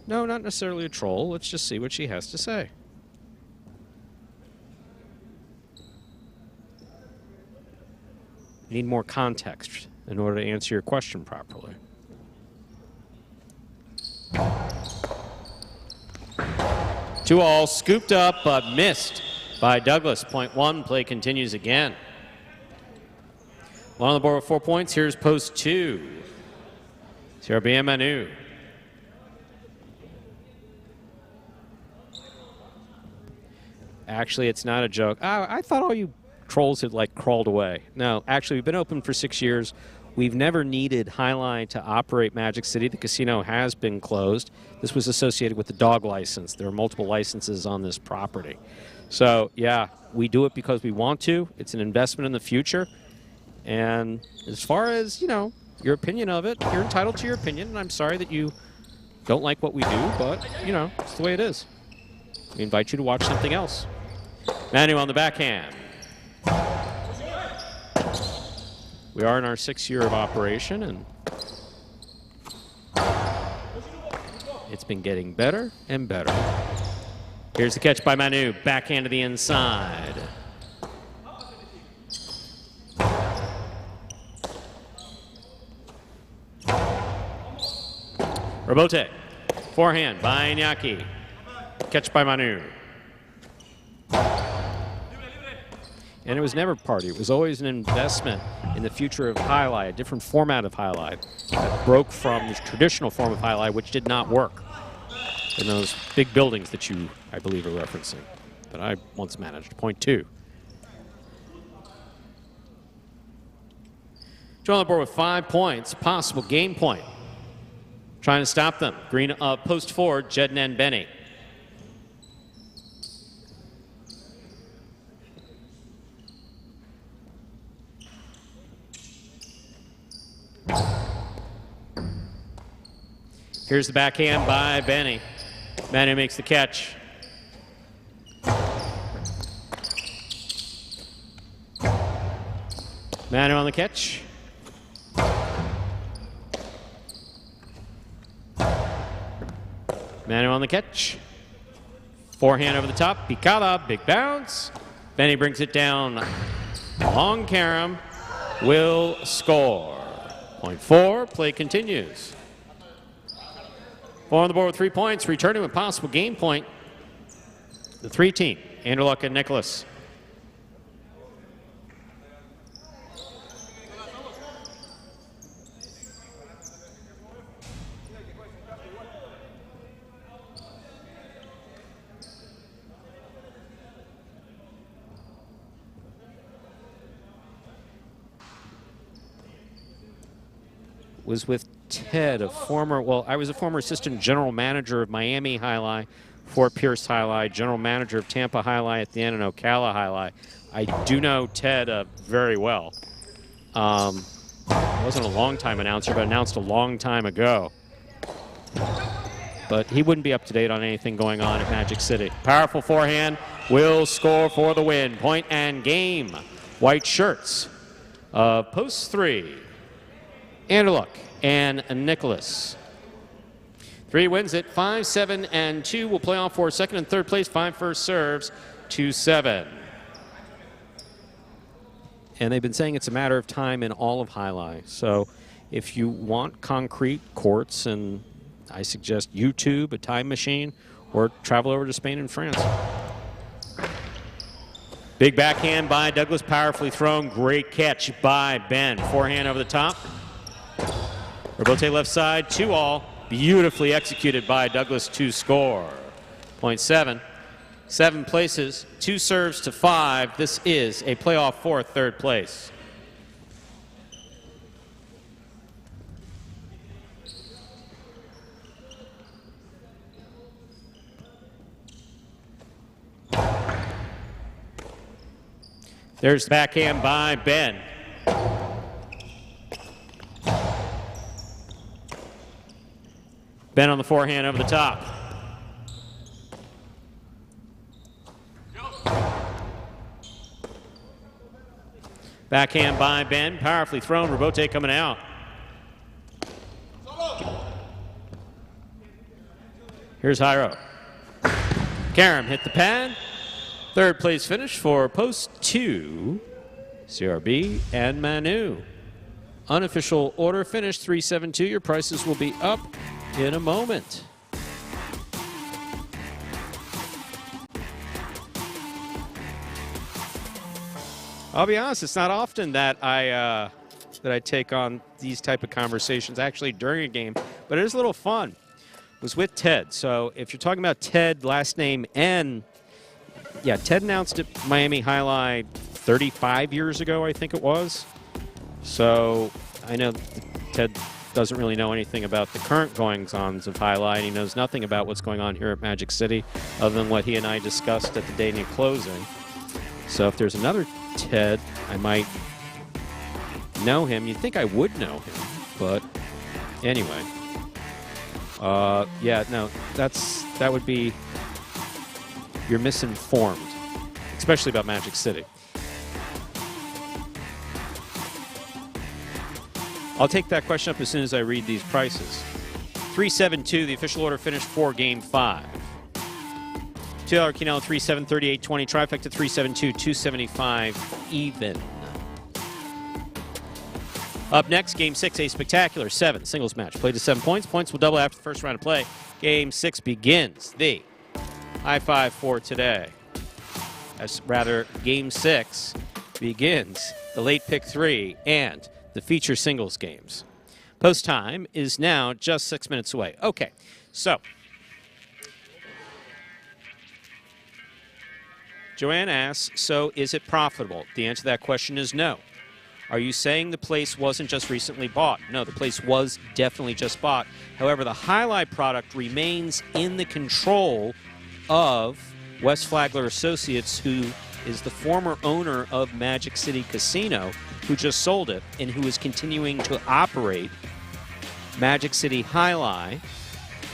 No, not necessarily a troll. Let's just see what she has to say. You need more context in order to answer your question properly. Two all scooped up but missed by Douglas. Point 1. Play continues again. One on the board with 4 points. Here's post 2. CRBM Manu. Actually, it's not a joke. I thought all you trolls had like crawled away. No, actually, we've been open for 6 years. We've never needed Highline to operate Magic City. The casino has been closed. This was associated with the dog license. There are multiple licenses on this property. So, yeah, we do it because we want to. It's an investment in the future. And as far as, you know, your opinion of it, you're entitled to your opinion. And I'm sorry that you don't like what we do, but, you know, it's the way it is. We invite you to watch something else. Manu on the backhand. We are in our 6th year of operation, and it's been getting better and better. Here's the catch by Manu. Backhand to the inside. Robote. Forehand by Iñaki. Catch by Manu. And it was never party. It was always an investment in the future of highlight, a different format of highlight that broke from the traditional form of highlight, which did not work in those big buildings that you, I believe, are referencing, that I once managed. Point 2. Joe on the board with 5 points, possible game point. Trying to stop them. Green post 4, Jednan Benny. Here's the backhand by Benny. Manu makes the catch. Manu on the catch. Manu on the catch. Forehand over the top. Picada, big bounce. Benny brings it down. Long carom. Will score. Point 4. Play continues. 4 on the board with 3 points. Returning with possible game point. The 3 team. Anderluck and Nicholas. Was with Ted, I was a former assistant general manager of Miami Highlight, Fort Pierce Highlight, general manager of Tampa Highlight at the end, and Ocala Highlight. I do know Ted very well. I wasn't a long-time announcer, but announced a long time ago. But he wouldn't be up to date on anything going on at Magic City. Powerful forehand, will score for the win. Point and game. White shirts. Post 3. Anderluck and Nicholas. 3 wins it. 5, 7, and 2 will play off for second and third place. 5 first serves. 2-7. And they've been saying it's a matter of time in all of highlight. So if you want concrete courts, and I suggest YouTube, a time machine, or travel over to Spain and France. Big backhand by Douglas, powerfully thrown. Great catch by Ben. Forehand over the top. Robote left side, 2-all. Beautifully executed by Douglas to score. Point 7. 7 places, 2 serves to 5. This is a playoff for third place. There's the backhand by Ben. Ben on the forehand over the top. Backhand by Ben, powerfully thrown. Robote coming out. Here's Jairo. Karam hit the pad. Third place finish for post 2, CRB and Manu. Unofficial order finish 3-7-2. Your prices will be up in a moment. I'll be honest, it's not often that I take on these type of conversations actually during a game, but it is a little fun. It was with Ted. So if you're talking about Ted, last name N, yeah, Ted announced at Miami Highlight 35 years ago, I think it was. So I know Ted doesn't really know anything about the current goings-ons of Highlight. He knows nothing about what's going on here at Magic City other than what he and I discussed at the Dania closing. So if there's another Ted, I might know him. You'd think I would know him, but anyway. Yeah, no, that would be, you're misinformed, especially about Magic City. I'll take that question up as soon as I read these prices. 3-7-2, the official order finished for Game 5. $2 Quinella, 3-7, 38-20, trifecta 3-7-2, 275 even. Up next, Game 6, a spectacular 7 singles match. Played to 7 points. Points will double after the first round of play. Game 6 begins. The high five for today. Game 6 begins the late pick 3 and the feature singles games. Post time is now just 6 minutes away. Okay, so Joanne asks, so is it profitable? The answer to that question is no. Are you saying the place wasn't just recently bought? No, the place was definitely just bought. However, the Highlight product remains in the control of Wes Flagler Associates, who is the former owner of Magic City Casino, who just sold it, and who is continuing to operate Magic City Highlight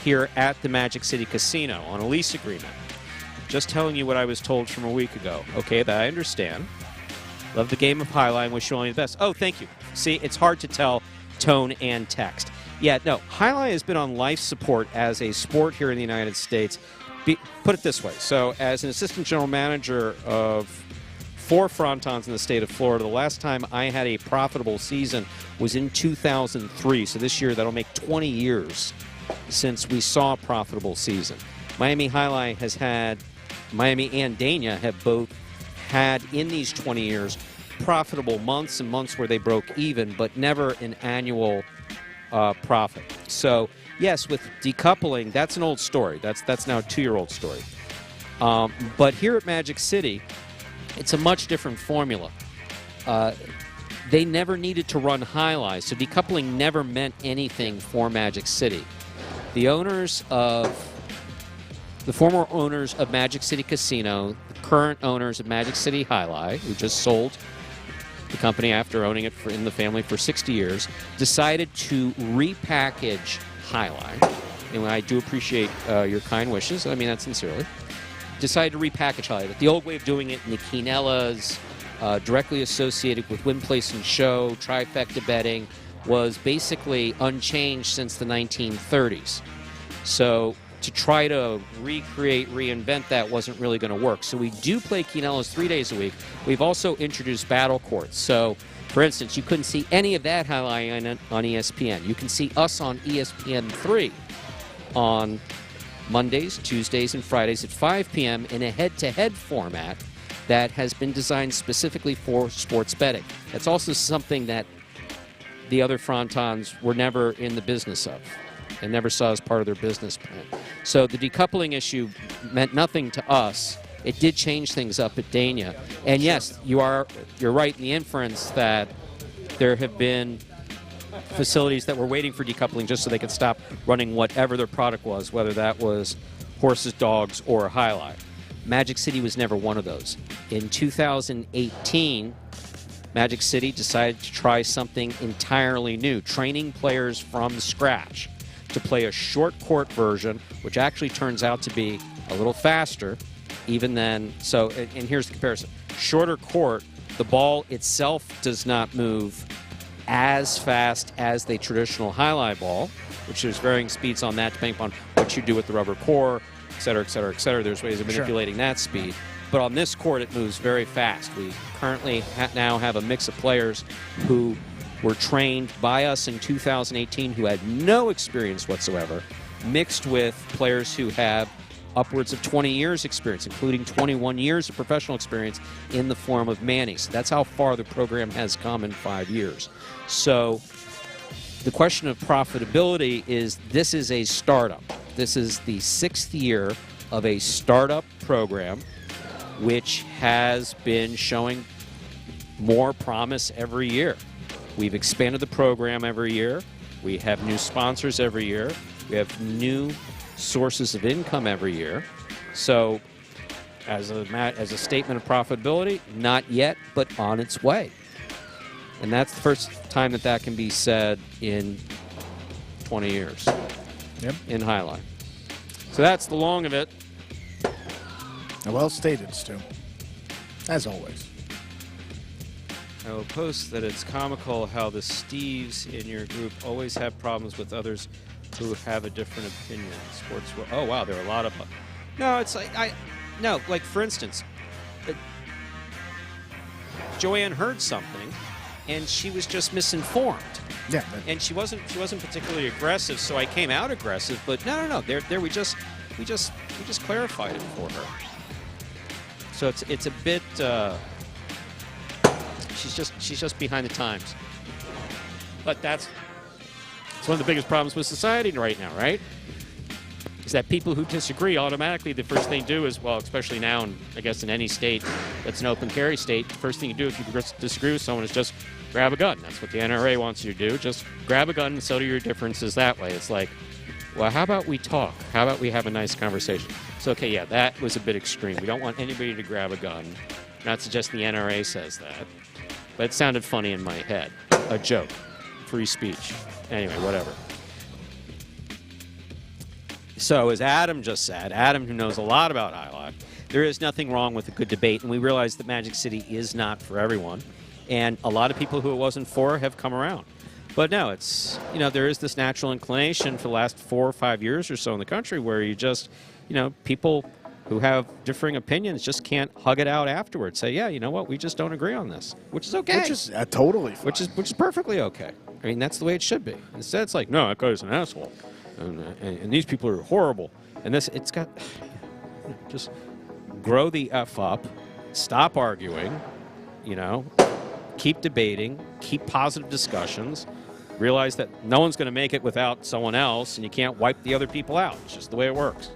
here at the Magic City Casino on a lease agreement. Just telling you what I was told from a week ago. Okay, that I understand. Love the game of Highlight and wish you only the best. Oh, thank you. See, it's hard to tell tone and text. Yeah, no, Highlight has been on life support as a sport here in the United States. Put it this way. So as an assistant general manager of 4 frontons in the state of Florida, the last time I had a profitable season was in 2003. So this year, that'll make 20 years since we saw a profitable season. Miami Highlight has had, Miami and Dania have both had in these 20 years profitable months and months where they broke even, but never an annual profit. So yes, with decoupling, that's an old story. That's now a 2-year-old story. But here at Magic City, it's a much different formula. They never needed to run Highlight, so decoupling never meant anything for Magic City. The former owners of Magic City Casino, the current owners of Magic City Highlight, who just sold the company after owning it in the family for 60 years, decided to repackage Highlight. And I do appreciate your kind wishes. I mean that sincerely. Decided to repackage Highlight. The old way of doing it in the Quinellas, directly associated with win, place, and show, trifecta betting, was basically unchanged since the 1930s. So to try to reinvent that wasn't really going to work. So we do play Quinellas 3 days a week. We've also introduced battle courts. So, for instance, you couldn't see any of that Highlight on ESPN. You can see us on ESPN3 on Mondays, Tuesdays, and Fridays at 5 p.m. in a head-to-head format that has been designed specifically for sports betting. That's also something that the other frontons were never in the business of and never saw as part of their business plan. So the decoupling issue meant nothing to us. It did change things up at Dania. And yes, you're right in the inference that there have been facilities that were waiting for decoupling just so they could stop running whatever their product was, whether that was horses, dogs, or a Highlight. Magic City was never one of those. In 2018, Magic City decided to try something entirely new, training players from scratch to play a short court version, which actually turns out to be a little faster even than, so, and here's the comparison. Shorter court, the ball itself does not move as fast as the traditional Highlight ball, which there's varying speeds on that depending upon what you do with the rubber core, et cetera, et cetera, et cetera. There's ways of manipulating that speed. But on this court, it moves very fast. We currently now have a mix of players who were trained by us in 2018 who had no experience whatsoever, mixed with players who have upwards of 20 years experience, including 21 years of professional experience in the form of Manny. So that's how far the program has come in 5 years. So the question of profitability is, this is a startup. This is the 6th year of a startup program which has been showing more promise every year. We've expanded the program every year. We have new sponsors every year. We have new sources of income every year. So as a statement of profitability, not yet, but on its way. And that's the first time that can be said in 20 years in Highlight. So that's the long of it. Well stated, Stu. As always. I will post that it's comical how the Steves in your group always have problems with others who have a different opinion. Sports. Oh wow, there are a lot of. No, it's like like for instance, Joanne heard something and she was just misinformed. Yeah. And she wasn't particularly aggressive, so I came out aggressive. But no. There we just clarified it for her. So it's a bit. She's just behind the times. But it's one of the biggest problems with society right now, right? Is that people who disagree automatically, the first thing to do is, well, especially now, and I guess in any state that's an open carry state, the first thing you do if you disagree with someone is just grab a gun. That's what the NRA wants you to do. Just grab a gun and settle your differences that way. It's like, well, how about we talk? How about we have a nice conversation? So, okay, yeah, that was a bit extreme. We don't want anybody to grab a gun. Not suggesting the NRA says that. But it sounded funny in my head. A joke. Free speech. Anyway, whatever. So, as Adam just said, Adam, who knows a lot about ILOC, there is nothing wrong with a good debate, and we realize that Magic City is not for everyone. And a lot of people who it wasn't for have come around. But no, it's, there is this natural inclination for the last 4 or 5 years or so in the country where you just, people who have differing opinions just can't hug it out afterwards. Say, yeah, you know what, we just don't agree on this, which is okay. Which is totally fine. Which is perfectly okay. I mean, that's the way it should be. Instead, it's like, no, that guy's an asshole. And these people are horrible. And it's got, just grow the F up, stop arguing, keep debating, keep positive discussions, realize that no one's going to make it without someone else, and you can't wipe the other people out. It's just the way it works.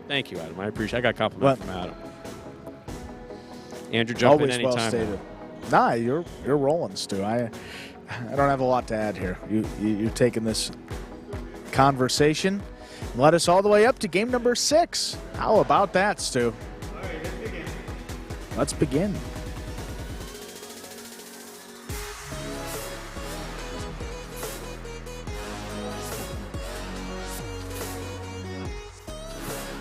Thank you, Adam. I appreciate it. I got a compliment from Adam. Andrew, jump in anytime. Well stated. Nah, you're rolling, Stu. I don't have a lot to add here. You're taking this conversation and led us all the way up to game number 6. How about that, Stu? All right, let's begin.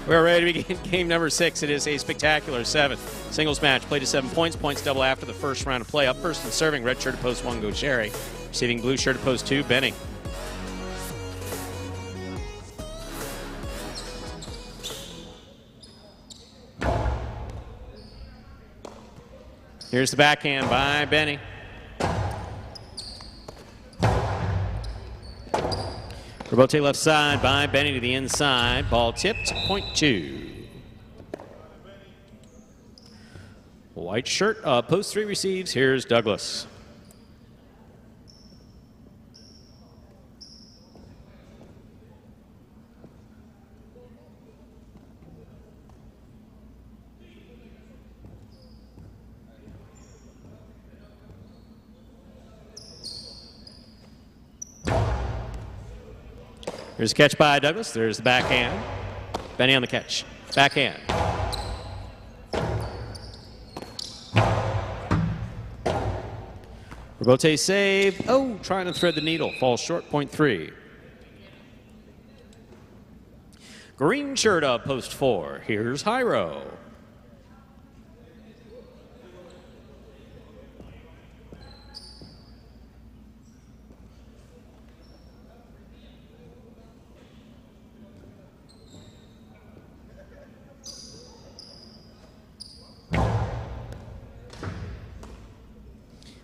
We're ready to begin game number 6. It is a spectacular 7 singles match. Played to 7 points. Points double after the first round of play. Up first and serving, red shirt to post 1 goes Sherry. Receiving blue shirt to post 2, Benny. Here's the backhand by Benny. Rebote left side by Benny to the inside. Ball tipped, point 2. White shirt, post 3 receives. Here's Douglas. There's a catch by Douglas. There's the backhand. Benny on the catch. Backhand. Rebote save. Oh, trying to thread the needle. Falls short, point 3. Green shirt up, post 4. Here's Hyro.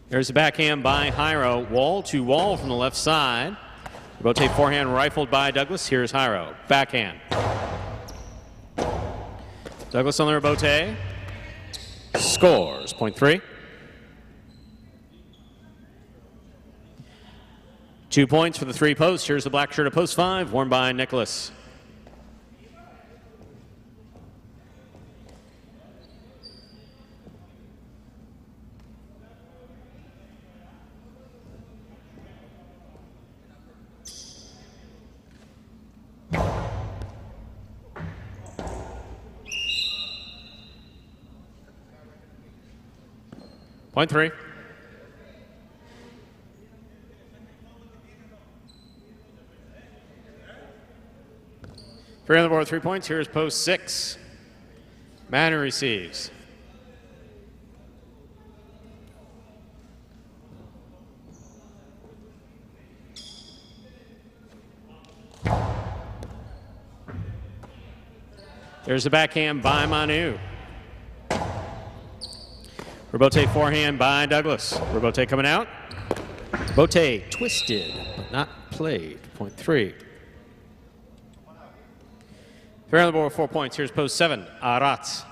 There's a backhand by Hyro. Wall to wall from the left side. Rebote forehand rifled by Douglas. Here's Hyro. Backhand. Douglas on the rebote. Scores. Point 3. 2 points for the 3 posts. Here's the black shirt of post 5, worn by Nicholas. Point 3. Three on the board, 3 points. Here's post 6. Manor receives. There's the backhand by Manu. Rebote forehand by Douglas. Rebote coming out. Rebote twisted, but not played. Point 3. Fair on the board with 4 points. Here's post 7. Arats.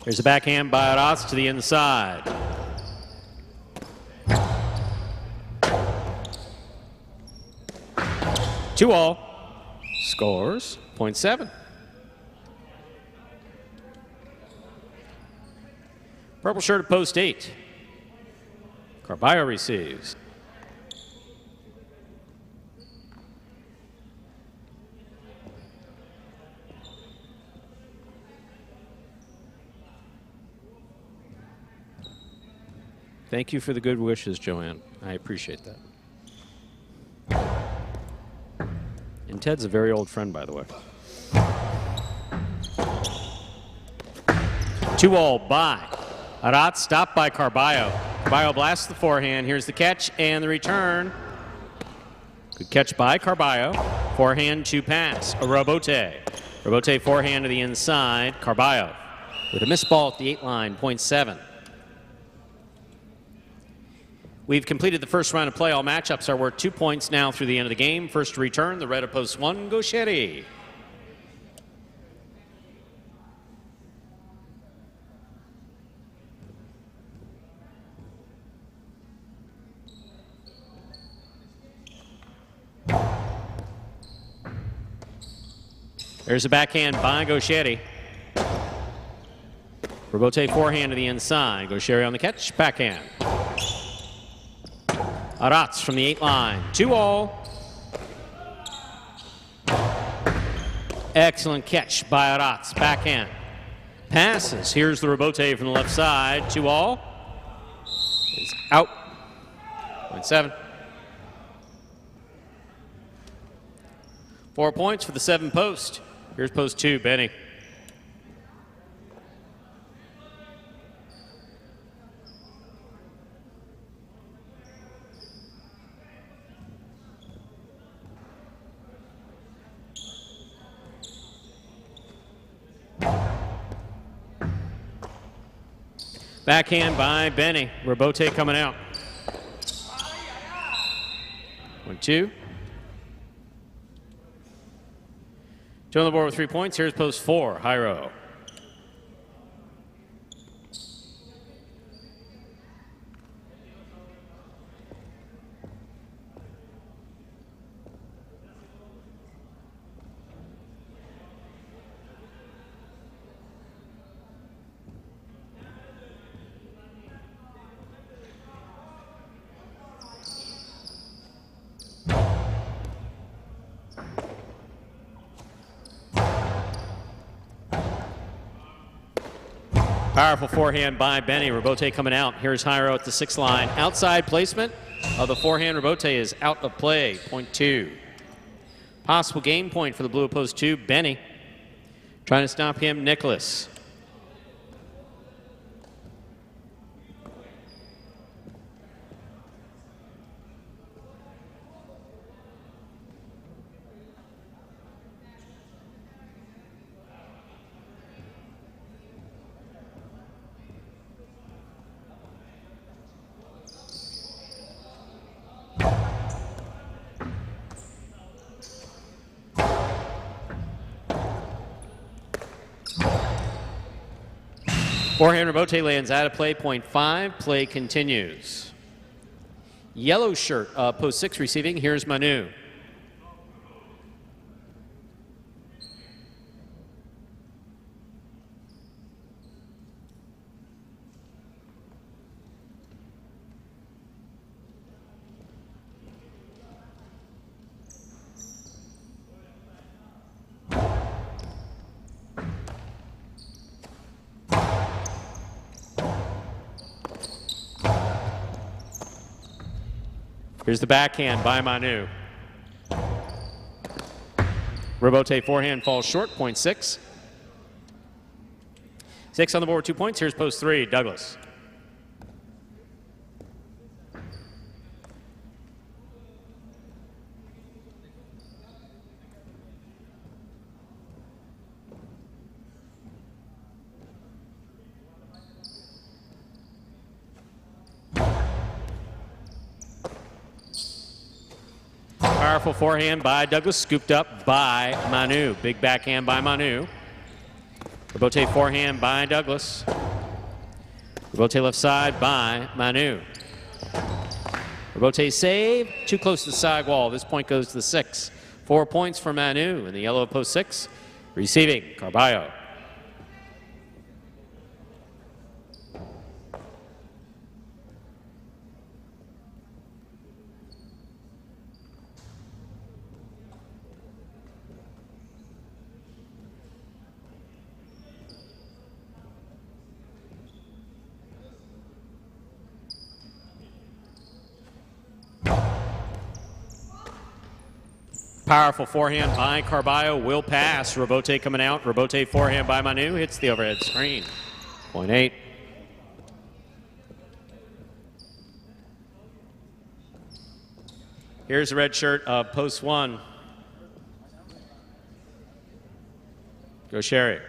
Here's a backhand by Arats to the inside. Two all. Scores. Point 7. Purple shirt at post 8. Carballo receives. Thank you for the good wishes, Joanne. I appreciate that. And Ted's a very old friend, by the way. 2-all by Arats, stopped by Carballo. Carballo blasts the forehand. Here's the catch and the return. Good catch by Carballo. Forehand to pass. A Rebote. Rebote forehand to the inside. Carballo with a missed ball at the 8 line. Point 7. We've completed the first round of play. All matchups are worth 2 points now through the end of the game. First to return, the red of post 1, Gaucheri. There's a backhand by Gaucheri. Rebote forehand to the inside. Gaucheri on the catch, backhand. Arats from the 8 line. 2-all. Excellent catch by Arats. Backhand. Passes. Here's the Rebote from the left side. 2-all. Is out. Point 7. 4 points for the 7 post. Here's post 2, Benny. Backhand by Benny. Rebote coming out. 1-2. 2 on the board with 3 points. Here's post 4, Jairo. Powerful forehand by Benny. Rebote coming out. Here's Jairo at the 6 line. Outside placement of the forehand. Rebote is out of play. Point 2. Possible game point for the blue post 2. Benny trying to stop him. Nicholas. Forehand Rebote lands out of play, point 5. Play continues. Yellow shirt, post 6 receiving. Here's Manu. Here's the backhand by Manu. Rebote forehand falls short, point 6. 6 on the board, 2 points. Here's post 3, Douglas. Powerful forehand by Douglas, scooped up by Manu. Big backhand by Manu. Rebote forehand by Douglas. Rebote left side by Manu. Rebote save, too close to the side wall. This point goes to the 6. 4 points for Manu in the yellow post 6. Receiving, Carballo. Powerful forehand by Carballo, will pass. Rebote coming out. Rebote forehand by Manu, hits the overhead screen. Point 8. Here's the red shirt of post 1. Go Sherry.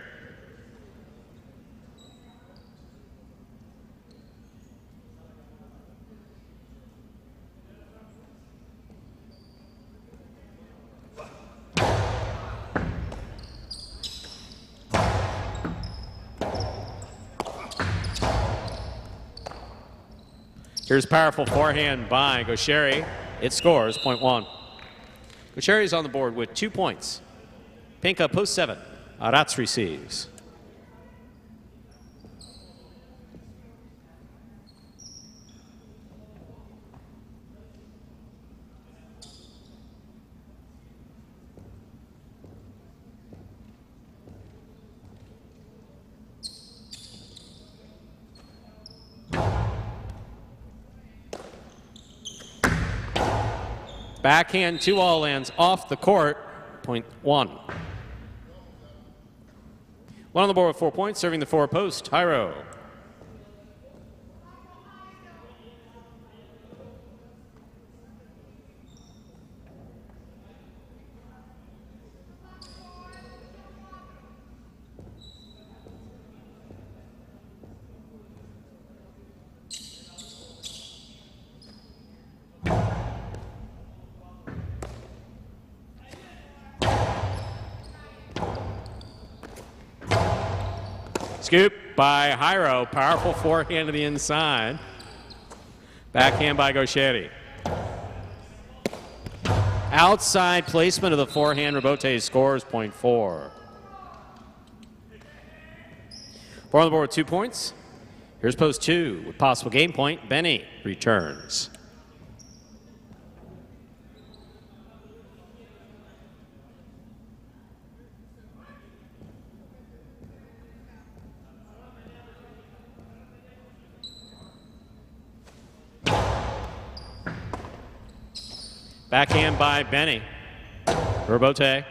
Here's powerful forehand by Gaucheri. It scores, point 1. Gaucheri's on the board with 2 points. Pinka, post 7. Arats receives. Backhand 2-all lands off the court, point 1. 1 on the board with 4 points, serving the 4 post, Hyro. Scoop by Hyro. Powerful forehand to the inside. Backhand by Gaucheri. Outside placement of the forehand. Rebote scores, point 4. 4 on the board with 2 points. Here's post 2 with possible game point. Benny returns. Backhand by Benny. Rebote.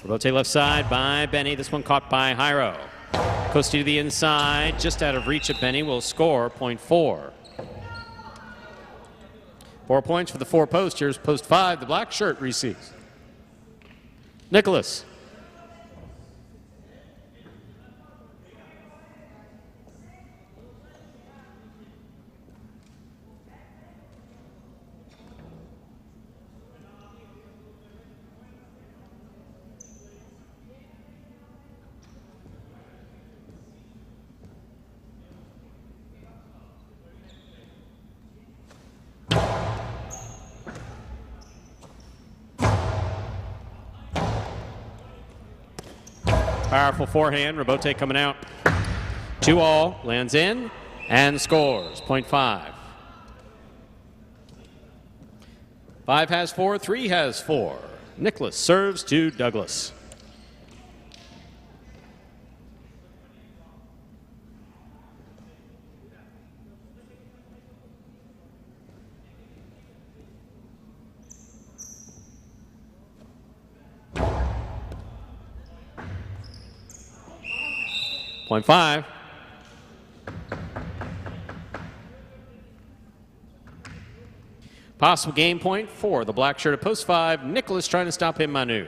Rebote left side by Benny. This one caught by Hyro. Coasty to the inside, just out of reach of Benny, will score, point 4. 4 points for the 4 post. Here's post 5. The black shirt receives. Nicholas. Powerful forehand. Rebote coming out. 2-all. Lands in and scores. Point 5. 5 has 4. 3 has 4. Nicholas serves to Douglas. Point 5. Possible game point for the black shirt at post 5. Nicholas trying to stop him, Manu.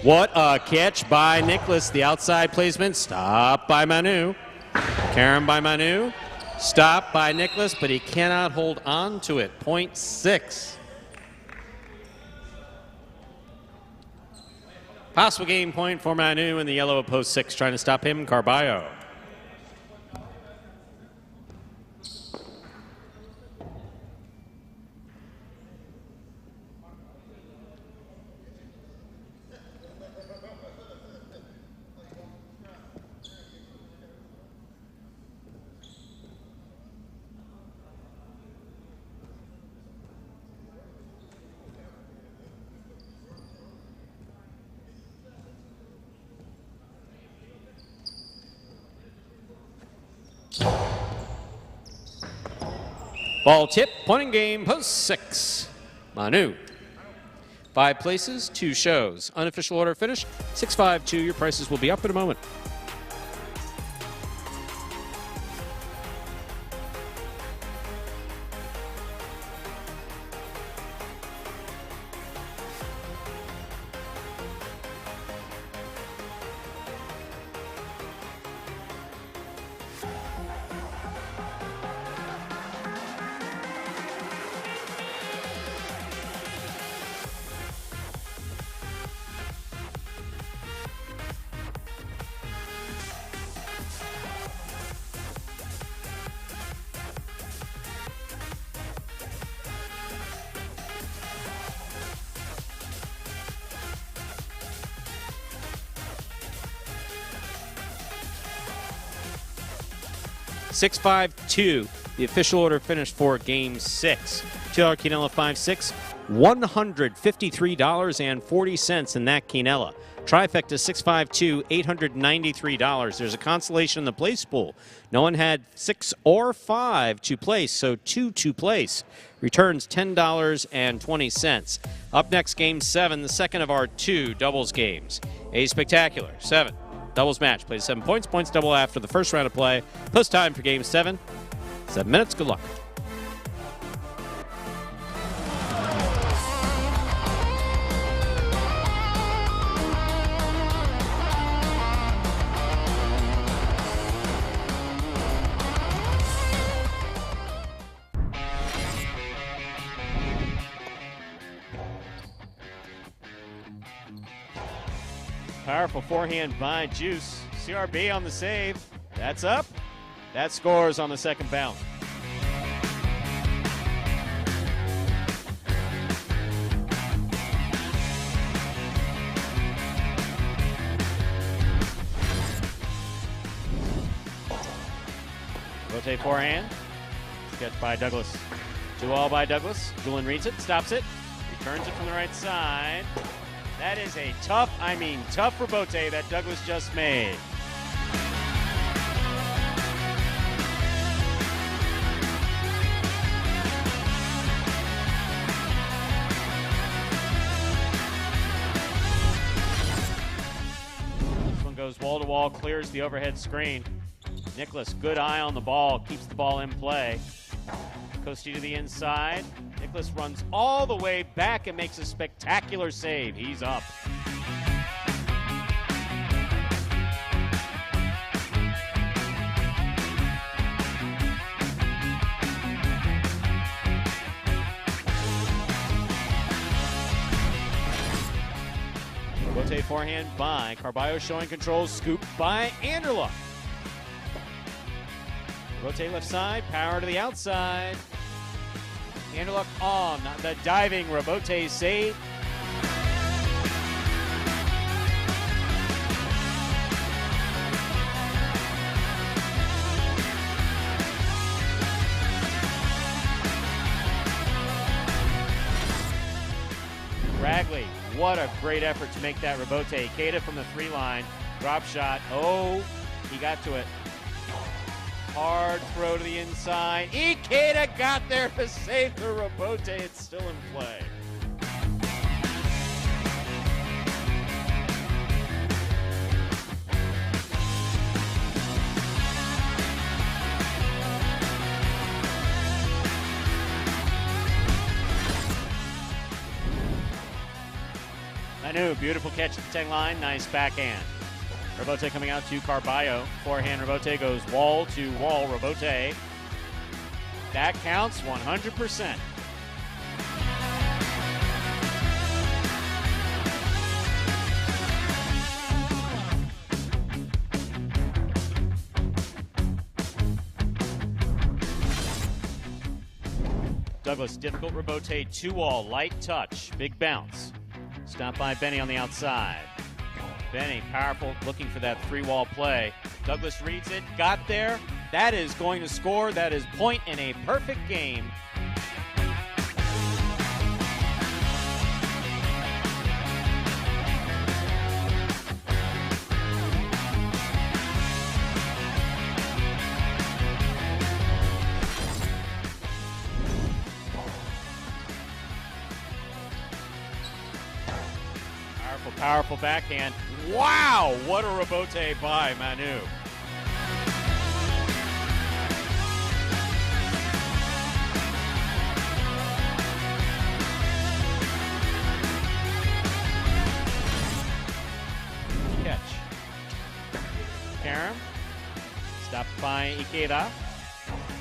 What a catch by Nicholas. The outside placement. Stop by Manu. Karen by Manu. Stop by Nicholas, but he cannot hold on to it. Point 6. Possible game point for Manu in the yellow at post 6. Trying to stop him, Carballo. Ball tip, pointing game, post 6. Manu. 5 places, 2 shows. Unofficial order finish, 6-5-2. Your prices will be up in a moment. $6-5-2, the official order finish for Game 6. $2 Quinella 5-6, $153.40 in that Quinella. Trifecta 6-5-2, $893. There's a consolation in the place pool. No one had 6 or 5 to place, so 2 to place. Returns $10.20. Up next, Game 7, the second of our 2 doubles games. A spectacular 7. Doubles match. Plays 7 points. Points double after the first round of play. Post time for Game 7. 7 minutes. Good luck. Powerful forehand by Juice. CRB on the save. That's up. That scores on the second bounce. Rotate forehand. Sketch by Douglas. 2-all by Douglas. Julian reads it, stops it, returns it from the right side. That is a tough rebote that Douglas just made. This one goes wall to wall, clears the overhead screen. Nicholas, good eye on the ball, keeps the ball in play. Costi to the inside. Nicholas runs all the way back and makes a spectacular save. He's up. Rotate forehand by Carballo, showing control. Scoop by Anderluck. Rotate left side, power to the outside. Anderluck on the diving rebote save. what a great effort to make that rebote. Ikeda from the 3 line. Drop shot. Oh, he got to it. Hard throw to the inside. Ikeda got there to save the rebote. It's still in play. Manu, beautiful catch at the 10 line. Nice backhand. Rebote coming out to Carballo. Forehand Rebote goes wall to wall. Rebote. That counts 100%. Douglas, difficult Rebote, 2-wall, light touch, big bounce. Stopped by Benny on the outside. Benny, powerful, looking for that 3-wall play. Douglas reads it, got there. That is going to score. That is point in a perfect game. Powerful backhand. Wow, what a rebote by Manu. Catch. Karam. Stopped by Ikeda.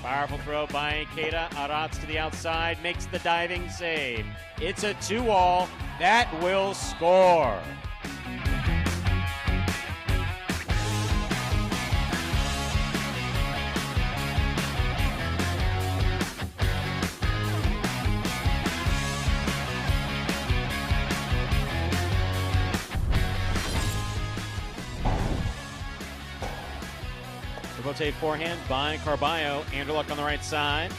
Powerful throw by Ikeda. Arats to the outside, makes the diving save. It's a 2-wall. That will score. Rebote forehand by Carballo. Anderluck on the right side.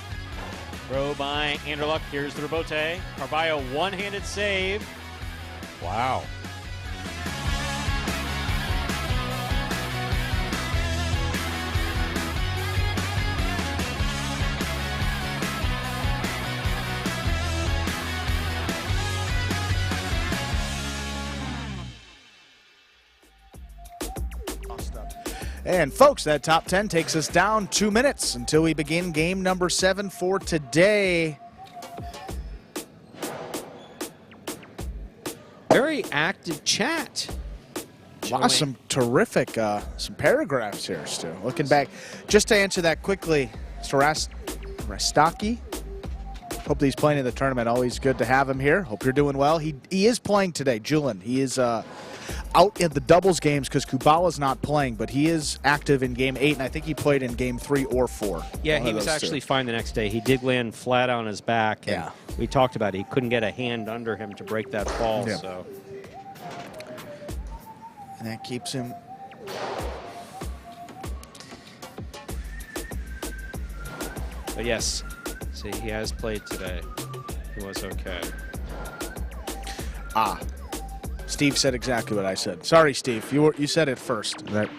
Throw by Anderluck. Here's the rebote. Carballo, one-handed save. Wow. And folks, that top 10 takes us down 2 minutes until we begin game number 7 for today. Very active chat. Wow, some terrific, some paragraphs here, Stu. Looking back, just to answer that quickly, Rastaki. Hope that he's playing in the tournament. Always good to have him here. Hope you're doing well. He is playing today, Julian. He is out in the doubles games because Kubala's not playing, but he is active in game 8, and I think he played in game 3 or 4. Yeah, he was actually fine the next day. He did land flat on his back. And we talked about it. He couldn't get a hand under him to break that fall. Yeah. So. And that keeps him. But yes, see, he has played today. He was okay. Steve said exactly what I said. Sorry, Steve. You said it first. Right.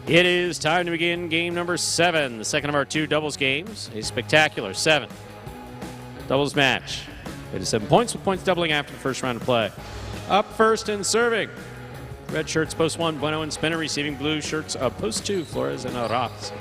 It is time to begin game number 7, the second of our 2 doubles games. A spectacular 7 doubles match. It is 7 points with points doubling after the first round of play. Up first and serving. Red shirts post 1, Bueno and Spinner. Receiving blue shirts post 2, Flores and Arras.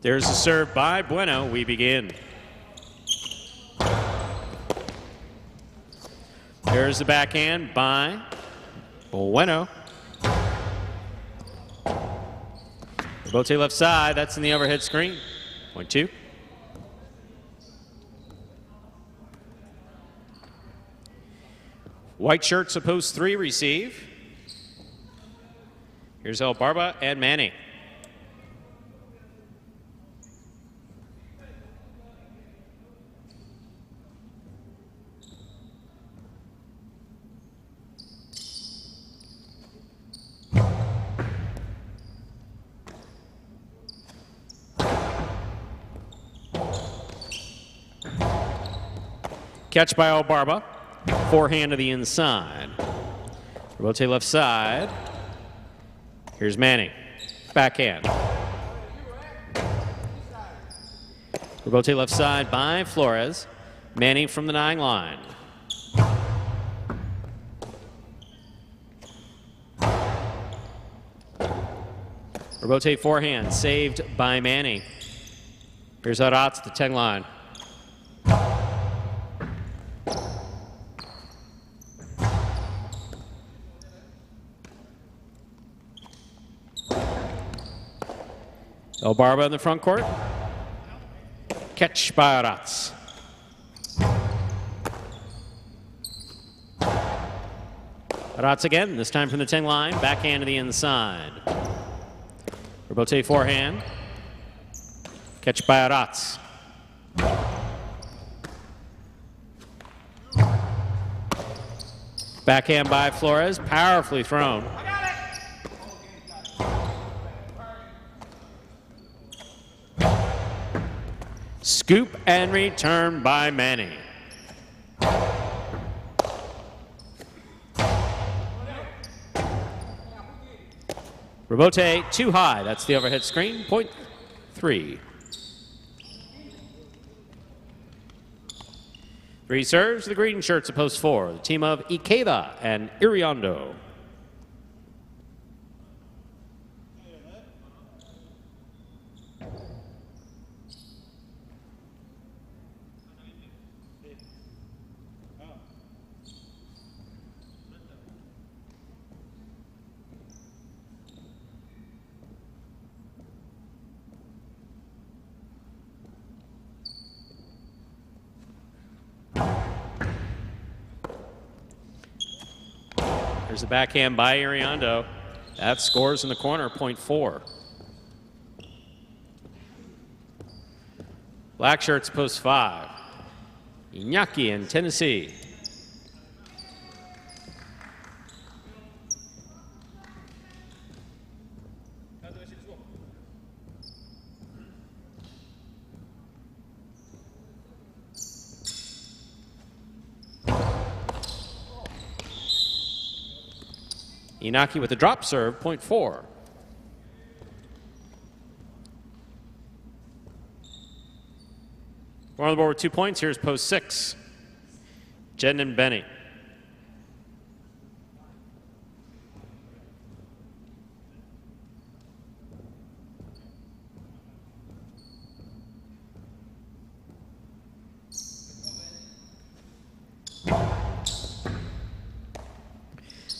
There's a serve by Bueno. We begin. There's the backhand by Bueno. Bote left side. That's in the overhead screen. Point 2. White shirts post 3 receive. Here's El Barba and Manny. Catch by El Barba. Forehand to the inside. Rotate left side. Here's Manny. Backhand. Rotate left side by Flores. Manny from the 9 line. Rotate forehand. Saved by Manny. Here's Arats, the 10 line. El Barba in the front court. Catch by Arats. Arats again, this time from the 10 line. Backhand to the inside. Robote forehand. Catch by Arats. Backhand by Flores. Powerfully thrown. Scoop and return by Manny. Robote too high. That's the overhead screen. Point 3. 3 serves. The green shirts at post 4. The team of Ikeda and Iriondo. There's a backhand by Iriondo. That scores in the corner, point 4. Black shirts post 5. Iñaki in Tennessee. Inaki with a drop serve, point 4. We're on the board with 2 points. Here's post 6. Jen and Benny.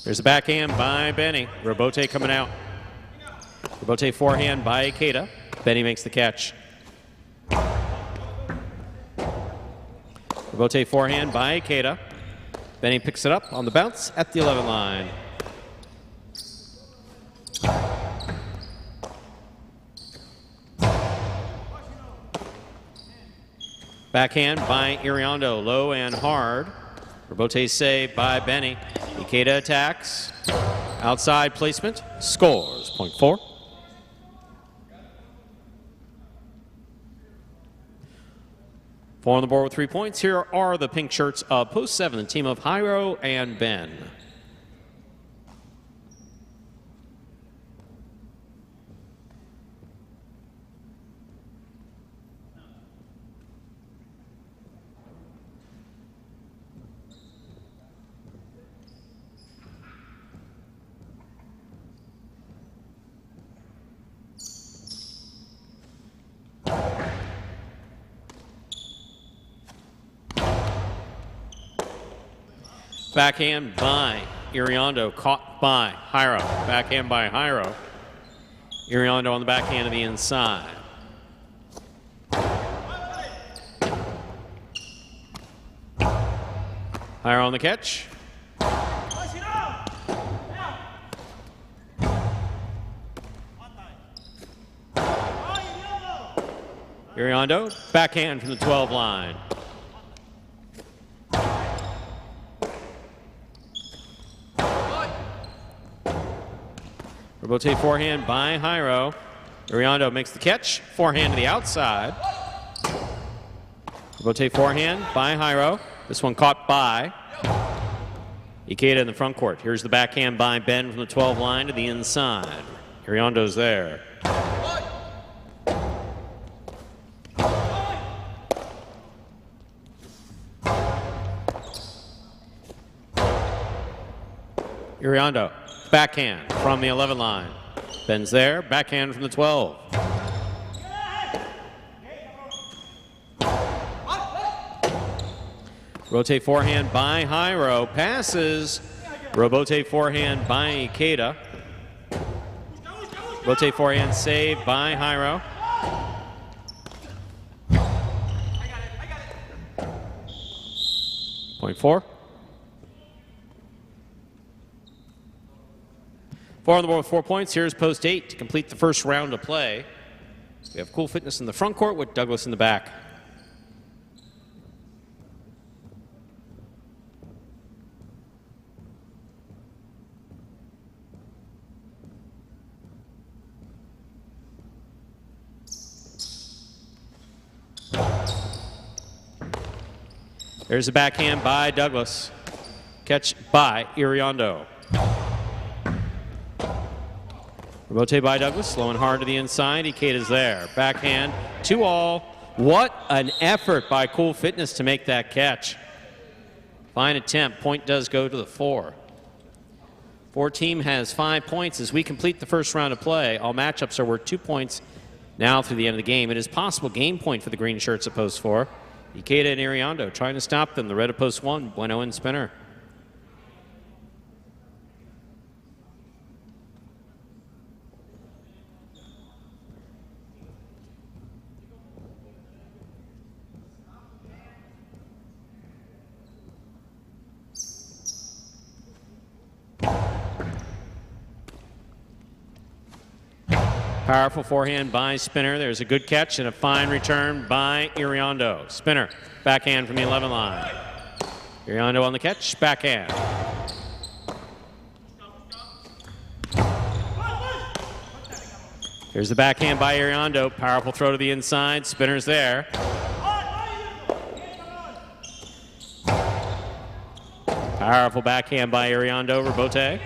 There's a backhand by Benny. Robote coming out. Robote forehand by Ikeda. Benny makes the catch. Robote forehand by Ikeda. Benny picks it up on the bounce at the 11 line. Backhand by Iriondo. Low and hard. Robote save by Benny. Ikeda attacks. Outside placement. Scores. Point 4. Four on the board with 3 points. Here are the pink shirts of Post 7, the team of Jairo and Ben. Backhand by Iriondo, caught by Jairo. Backhand by Jairo. Iriondo on the backhand of the inside. Jairo on the catch. Iriondo, backhand from the 12 line. Robote forehand by Jairo. Iriondo makes the catch. Forehand to the outside. Robote forehand by Jairo. This one caught by Ikeda in the front court. Here's the backhand by Ben from the 12 line to the inside. Iriondo's there. Iriondo, backhand from the 11 line. Ben's there, backhand from the 12. Rotate forehand by Jairo, passes. Robote forehand by Ikeda. Rotate forehand save by Jairo. Point 4. 4 on the board with 4 points. Here's post 8 to complete the first round of play. We have Cool Fitness in the front court with Douglas in the back. There's a backhand by Douglas. Catch by Iriondo. Robote by Douglas, slow and hard to the inside. Ikeda's there. Backhand, 2-all. What an effort by Cool Fitness to make that catch. Fine attempt. Point does go to the 4. 4 team has 5 points as we complete the first round of play. All matchups are worth 2 points now through the end of the game. It is possible game point for the green shirts at post 4. Ikeda and Iriondo trying to stop them. The red at post 1, Bueno and Spinner. Powerful forehand by Spinner. There's a good catch and a fine return by Iriondo. Spinner, backhand from the 11 line. Iriondo on the catch, backhand. Here's the backhand by Iriondo. Powerful throw to the inside. Spinner's there. Powerful backhand by Iriondo. Robote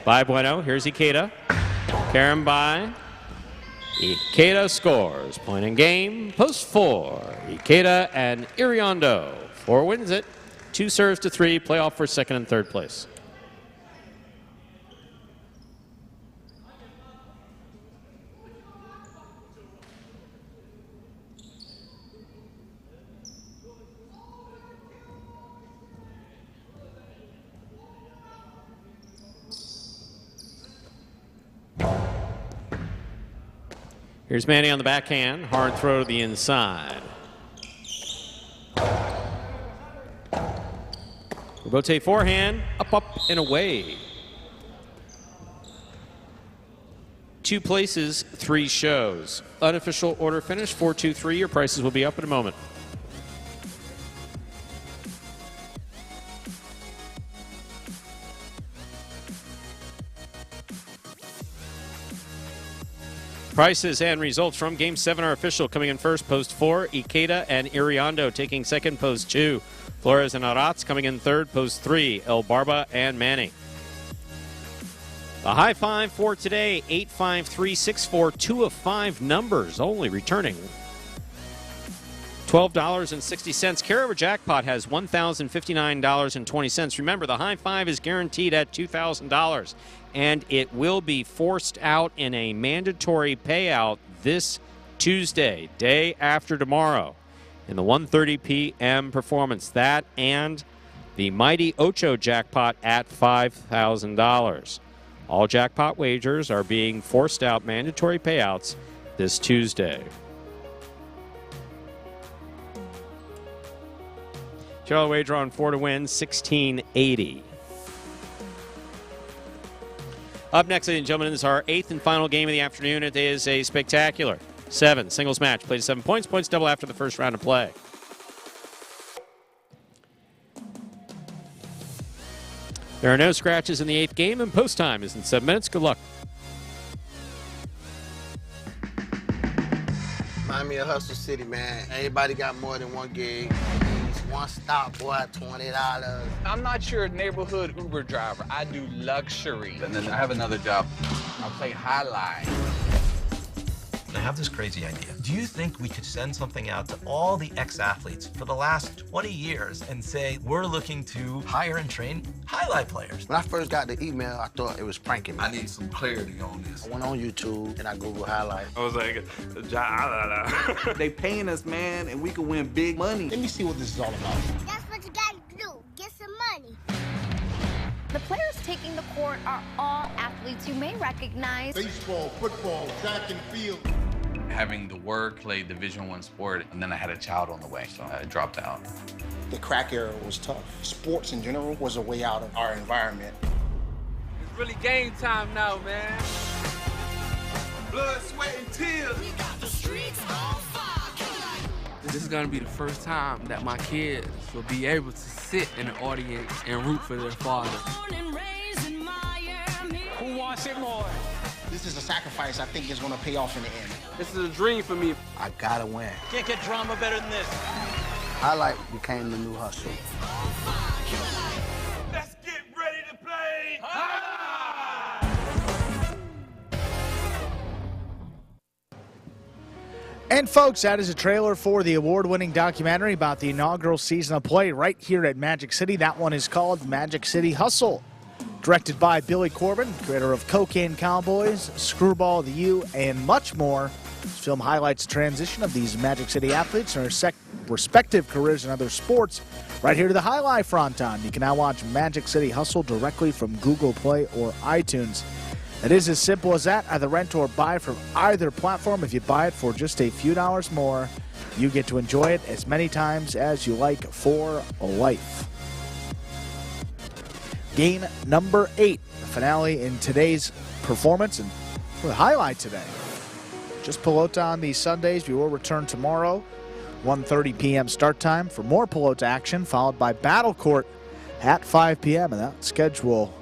by Bueno. Here's Ikeda. Karen by Ikeda scores. Point in game. Post 4. Ikeda and Iriondo. 4 wins it. 2 serves to 3. Playoff for second and third place. Here's Manny on the backhand. Hard throw to the inside. Rotate forehand. Up, up, and away. 2 places, 3 shows. Unofficial order finish, 4-2-3. Your prices will be up in a moment. Prices and results from Game 7 are official. Coming in first, post 4, Ikeda and Iriondo taking second, post 2. Flores and Arats coming in third, post 3, El Barba and Manny. The high five for today, 85364, 2 of 5 numbers only returning. $12.60. Carryover jackpot has $1,059.20. Remember, the high five is guaranteed at $2,000, and it will be forced out in a mandatory payout this Tuesday, day after tomorrow, in the 1:30 p.m. performance. That and the mighty Ocho jackpot at $5,000. All jackpot wagers are being forced out mandatory payouts this Tuesday. $2 wager on 4 to win, $16.80. Up next, ladies and gentlemen, this is our 8th and final game of the afternoon. It is a spectacular 7 singles match. Played 7 points. Points double after the first round of play. There are no scratches in the 8th game, and post time is in 7 minutes. Good luck. Remind me of Hustle City, man. Everybody got more than one gig. One stop, boy, $20. I'm not your neighborhood Uber driver. I do luxury. And then I have another job. I play highlight. I have this crazy idea. Do you think we could send something out to all the ex-athletes for the last 20 years and say, we're looking to hire and train highlight players? When I first got the email, I thought it was pranking me. I need some clarity on this. I went on YouTube and I Googled highlight. I was like, they paying us, man, and we can win big money. Let me see what this is all about. That's what you gotta do. Get some money. The players taking the court are all athletes you may recognize. Baseball, football, track and field. Having the work, play Division I sport, and then I had a child on the way, so I dropped out. The crack era was tough. Sports in general was a way out of our environment. It's really game time now, man. Blood, sweat, and tears. We got the streets on fire. This is gonna be the first time that my kids will be able to sit in the audience and root for their father. Who wants it more? This is a sacrifice I think is going to pay off in the end. This is a dream for me. I gotta win. Can't get drama better than this. Highlight became the new hustle. Let's get ready to play. And folks, that is a trailer for the award-winning documentary about the inaugural season of play right here at Magic City. That one is called Magic City Hustle. Directed by Billy Corbin, creator of Cocaine Cowboys, Screwball the U, and much more. This film highlights the transition of these Magic City athletes and their respective careers in other sports right here to the Highlight Fronton. You can now watch Magic City Hustle directly from Google Play or iTunes. It is as simple as that. Either rent or buy from either platform. If you buy it for just a few dollars more, you get to enjoy it as many times as you like for life. Game number 8, the finale in today's performance and the highlight today. Just Pelota on these Sundays. We will return tomorrow, 1:30 p.m. start time for more Pelota action, followed by Battle Court at 5 p.m. And that schedule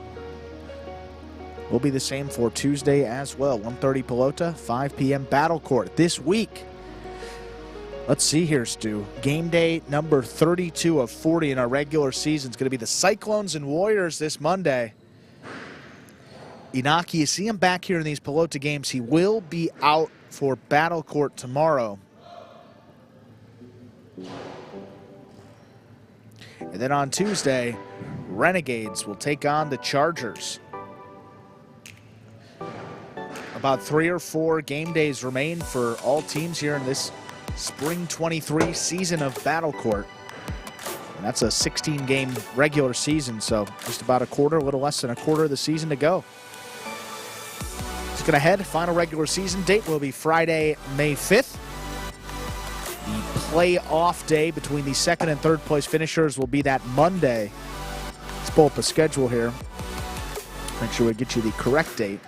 will be the same for Tuesday as well. 1:30 Pelota, 5 p.m. Battle Court. This week, let's see here, Stu. Game day number 32 of 40 in our regular season is going to be the Cyclones and Warriors this Monday. Inaki, you see him back here in these Pelota games. He will be out for Battle Court tomorrow. And then on Tuesday, Renegades will take on the Chargers. About 3 or 4 game days remain for all teams here in this Spring 23 season of Battle Court. And that's a 16-game regular season, so just about a quarter, a little less than a quarter of the season to go. Looking ahead, final regular season date will be Friday, May 5th. The playoff day between the second and third place finishers will be that Monday. Let's pull up a schedule here. Make sure we get you the correct date.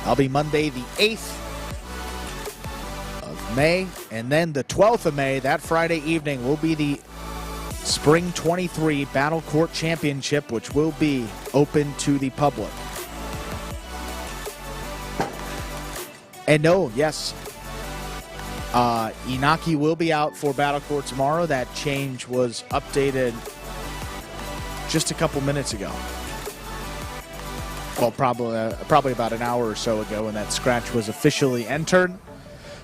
That'll be Monday the 8th of May, and then the 12th of May, that Friday evening, will be the Spring 23 Battle Court Championship, which will be open to the public. And no, yes. Inaki will be out for Battle Court tomorrow. That change was updated just a couple minutes ago. Well, probably about an hour or so ago when that scratch was officially entered.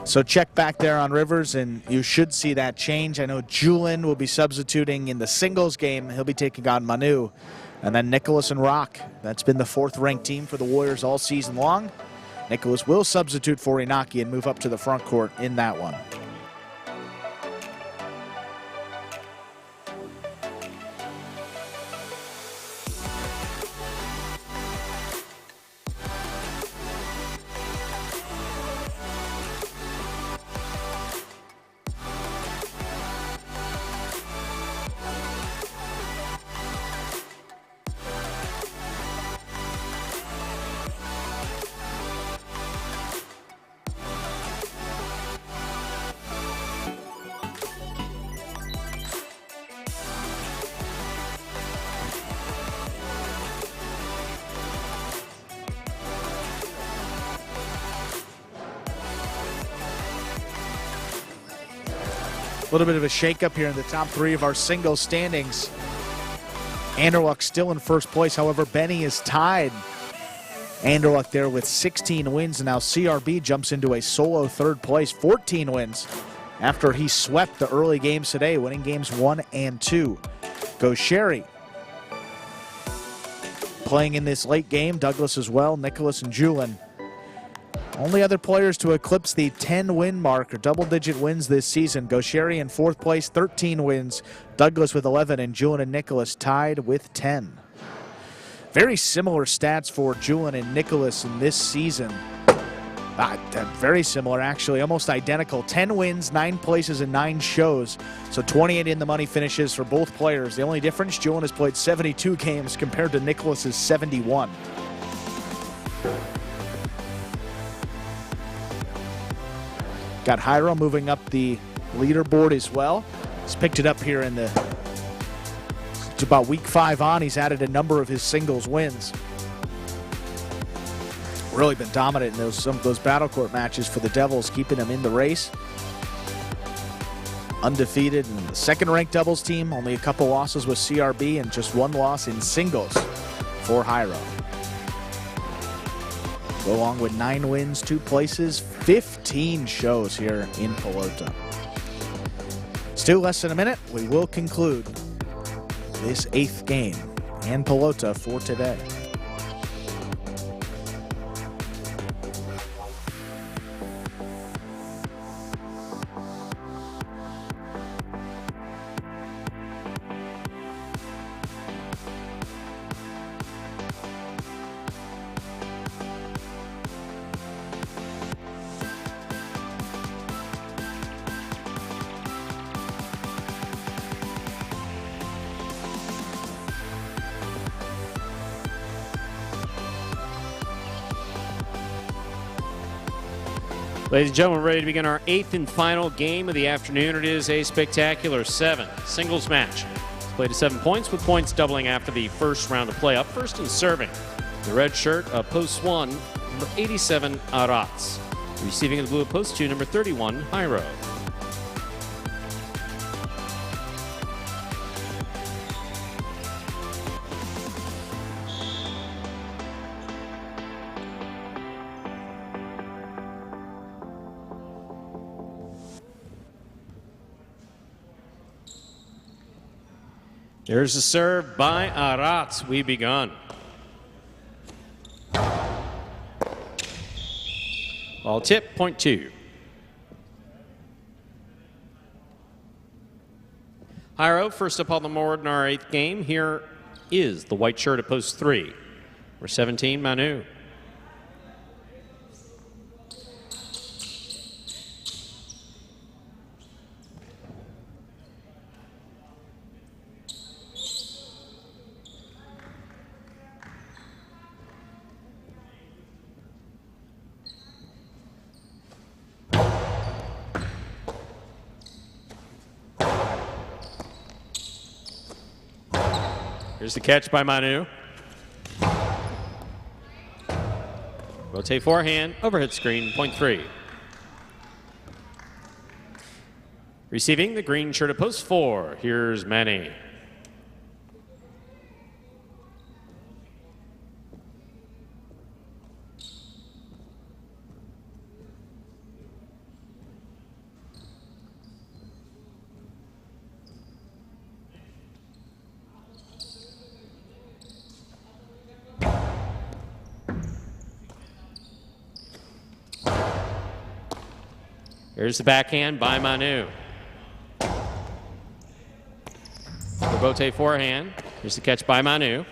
So check back there on Rivers, and you should see that change. I know Julian will be substituting in the singles game. He'll be taking on Manu. And then Nicholas and Rock. That's been the 4th-ranked team for the Warriors all season long. Nicholas will substitute for Inaki and move up to the front court in that one. A little bit of a shakeup here in the top 3 of our singles standings. Anderluck still in first place. However, Benny is tied. Anderluck there with 16 wins. And now CRB jumps into a solo 3rd place, 14 wins, after he swept the early games today, winning games 1 and 2. Gaucheri playing in this late game. Douglas as well, Nicholas and Julin. Only other players to eclipse the 10-win mark or double-digit wins this season. Gaucheri in 4th place, 13 wins. Douglas with 11, and Julin and Nicholas tied with 10. Very similar stats for Julin and Nicholas in this season. Very similar, actually, almost identical. 10 wins, 9 places, and 9 shows. So 28 in the money finishes for both players. The only difference, Julin has played 72 games compared to Nicholas's 71. Got Hyro moving up the leaderboard as well. He's picked it up here in it's about week 5 on. He's added a number of his singles wins. Really been dominant in some of those battle court matches for the Devils, keeping them in the race. Undefeated in the 2nd-ranked doubles team. Only a couple losses with CRB and just 1 loss in singles for Hyro. Along with 9 wins, 2 places, 15 shows here in Pelota. Still less than a minute. We will conclude this 8th game and Pelota for today. Ladies and gentlemen, we're ready to begin our 8th and final game of the afternoon. It is a spectacular 7 singles match. It's played to 7 points, with points doubling after the first round of play. Up first in serving, the red shirt of post 1, number 87, Arats. Receiving in the blue of post 2, number 31, Hyro. There's a serve by Arats. We begun. Ball tip, point 2. Hyro first up on the board in our 8th game. Here is the white shirt at post 3. We're 17, Manu. Here's the catch by Manu. Rotate forehand, overhead screen, point 3. Receiving the green shirt at post 4. Here's Manny. Here's the backhand by Manu. Rebote forehand. Here's the catch by Manu.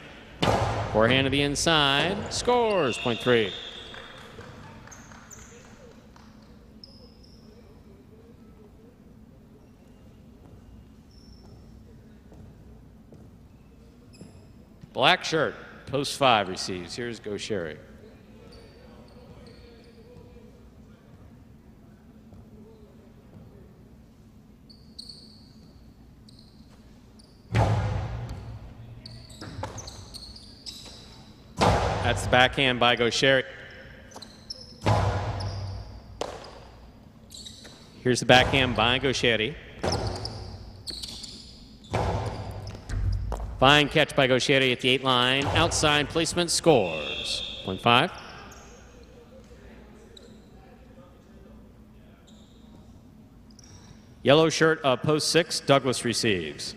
Forehand to the inside. Scores, point 3. Black shirt, post 5 receives. Here's Gaucheri. That's the backhand by Gaucheri. Here's the backhand by Gaucheri. Fine catch by Gaucheri at the 8 line. Outside placement, scores. Point 5. Yellow shirt, post 6. Douglas receives.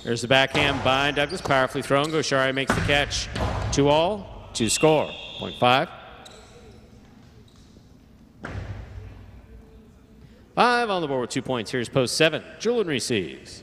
There's the backhand by Douglas, powerfully thrown. Gaucheri makes the catch. 2-all, 2 score. Point 5. 5 on the board with 2 points. Here's post 7. Julian receives.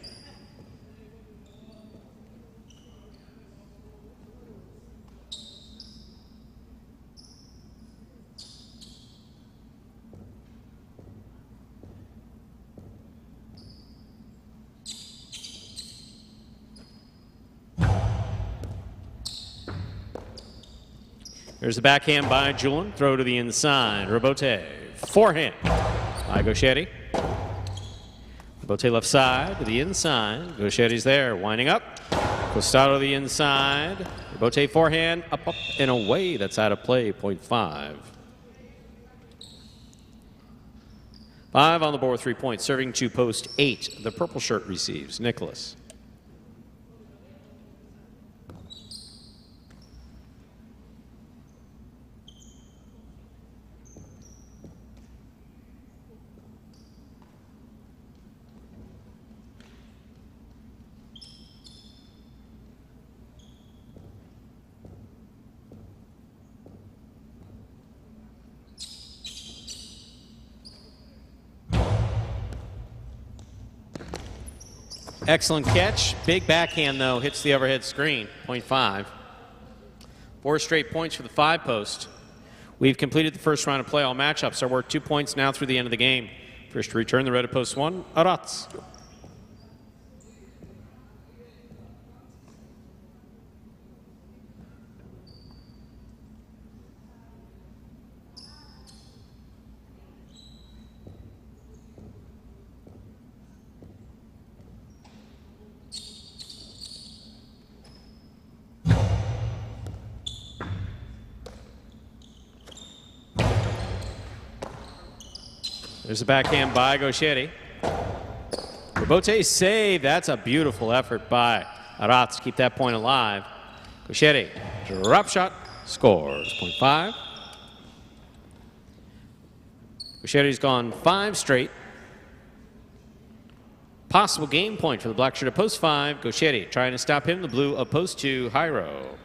There's the backhand by Julian. Throw to the inside. Rebote. Forehand by Gaucheri. Rebote left side to the inside. Gaucheri's there. Winding up. Costado to the inside. Rebote forehand. Up, and away. That's out of play. Point 5. 5 on the board with 3 points. Serving to post 8. The purple shirt receives. Nicholas. Excellent catch. Big backhand, though, hits the overhead screen. Point 5. 4 straight points for the 5 post. We've completed the first round of play. All matchups are worth 2 points now through the end of the game. First to return the red at post 1, Arats. There's a backhand by Gaucheri. Rebote save. That's a beautiful effort by Arats to keep that point alive. Gaucheri, drop shot, scores. Point 5. Gaucheri's gone 5 straight. Possible game point for the black shirt at post 5. Gaucheri trying to stop him. The blue of post 2, Jairo.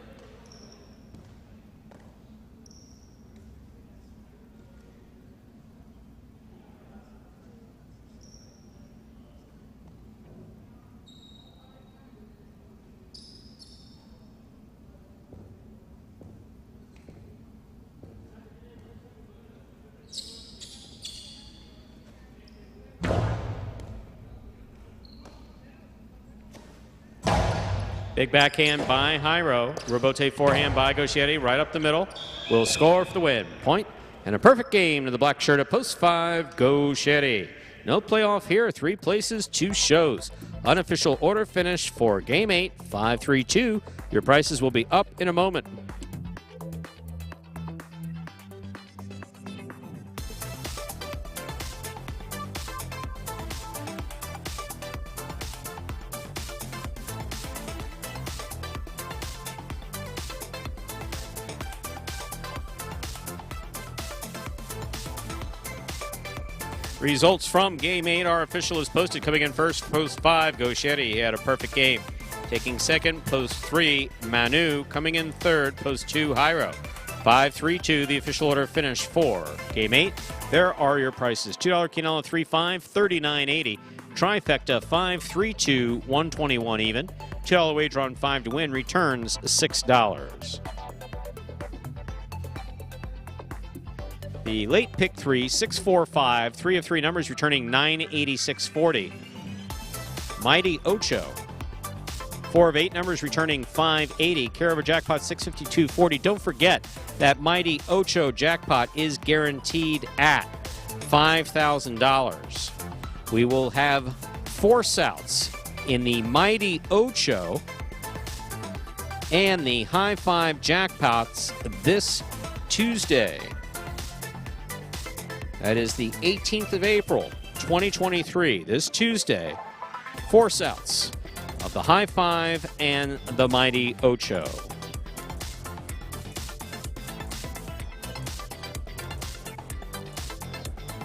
Big backhand by Jairo. Rebote forehand by Gauchetti. Right up the middle. Will score for the win. Point and a perfect game to the black shirt at post 5, Gauchetti. No playoff here. 3 places, 2 shows. Unofficial order finish for Game 8, 5-3-2. Your prices will be up in a moment. Results from Game 8 are official as posted. Coming in first, post 5, Gauchetti. He had a perfect game. Taking second, post 3, Manu. Coming in third, post 2, Jairo. 5-3-2, the official order finish for Game 8. There are your prices. $2 Quinella 3-5, $39.80. Trifecta 5-3-2, $121 even. $2 wager on 5 to win returns $6. The late pick 3, 6-4-5, 3 of 3 numbers returning $986.40. Mighty Ocho, 4 of 8 numbers returning $580. Care of a jackpot $652.40. Don't forget that Mighty Ocho jackpot is guaranteed at $5,000. We will have 4 Souths in the Mighty Ocho and the High 5 jackpots this Tuesday. That is the 18th of April, 2023. This Tuesday, 4 Souths of the High 5 and the Mighty Ocho.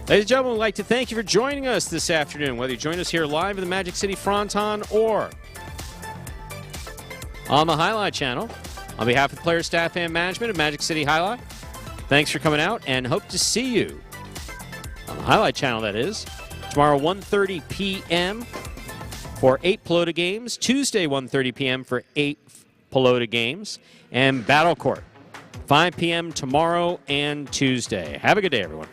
Ladies and gentlemen, we'd like to thank you for joining us this afternoon, whether you join us here live in the Magic City Fronton or on the Highlight Channel. On behalf of the players, staff, and management of Magic City Highlight, thanks for coming out and hope to see you on the Highlight Channel, that is. Tomorrow, 1:30 p.m. for 8 Pelota games. Tuesday, 1:30 p.m. for 8 Pelota games. And Battle Court, 5 p.m. tomorrow and Tuesday. Have a good day, everyone.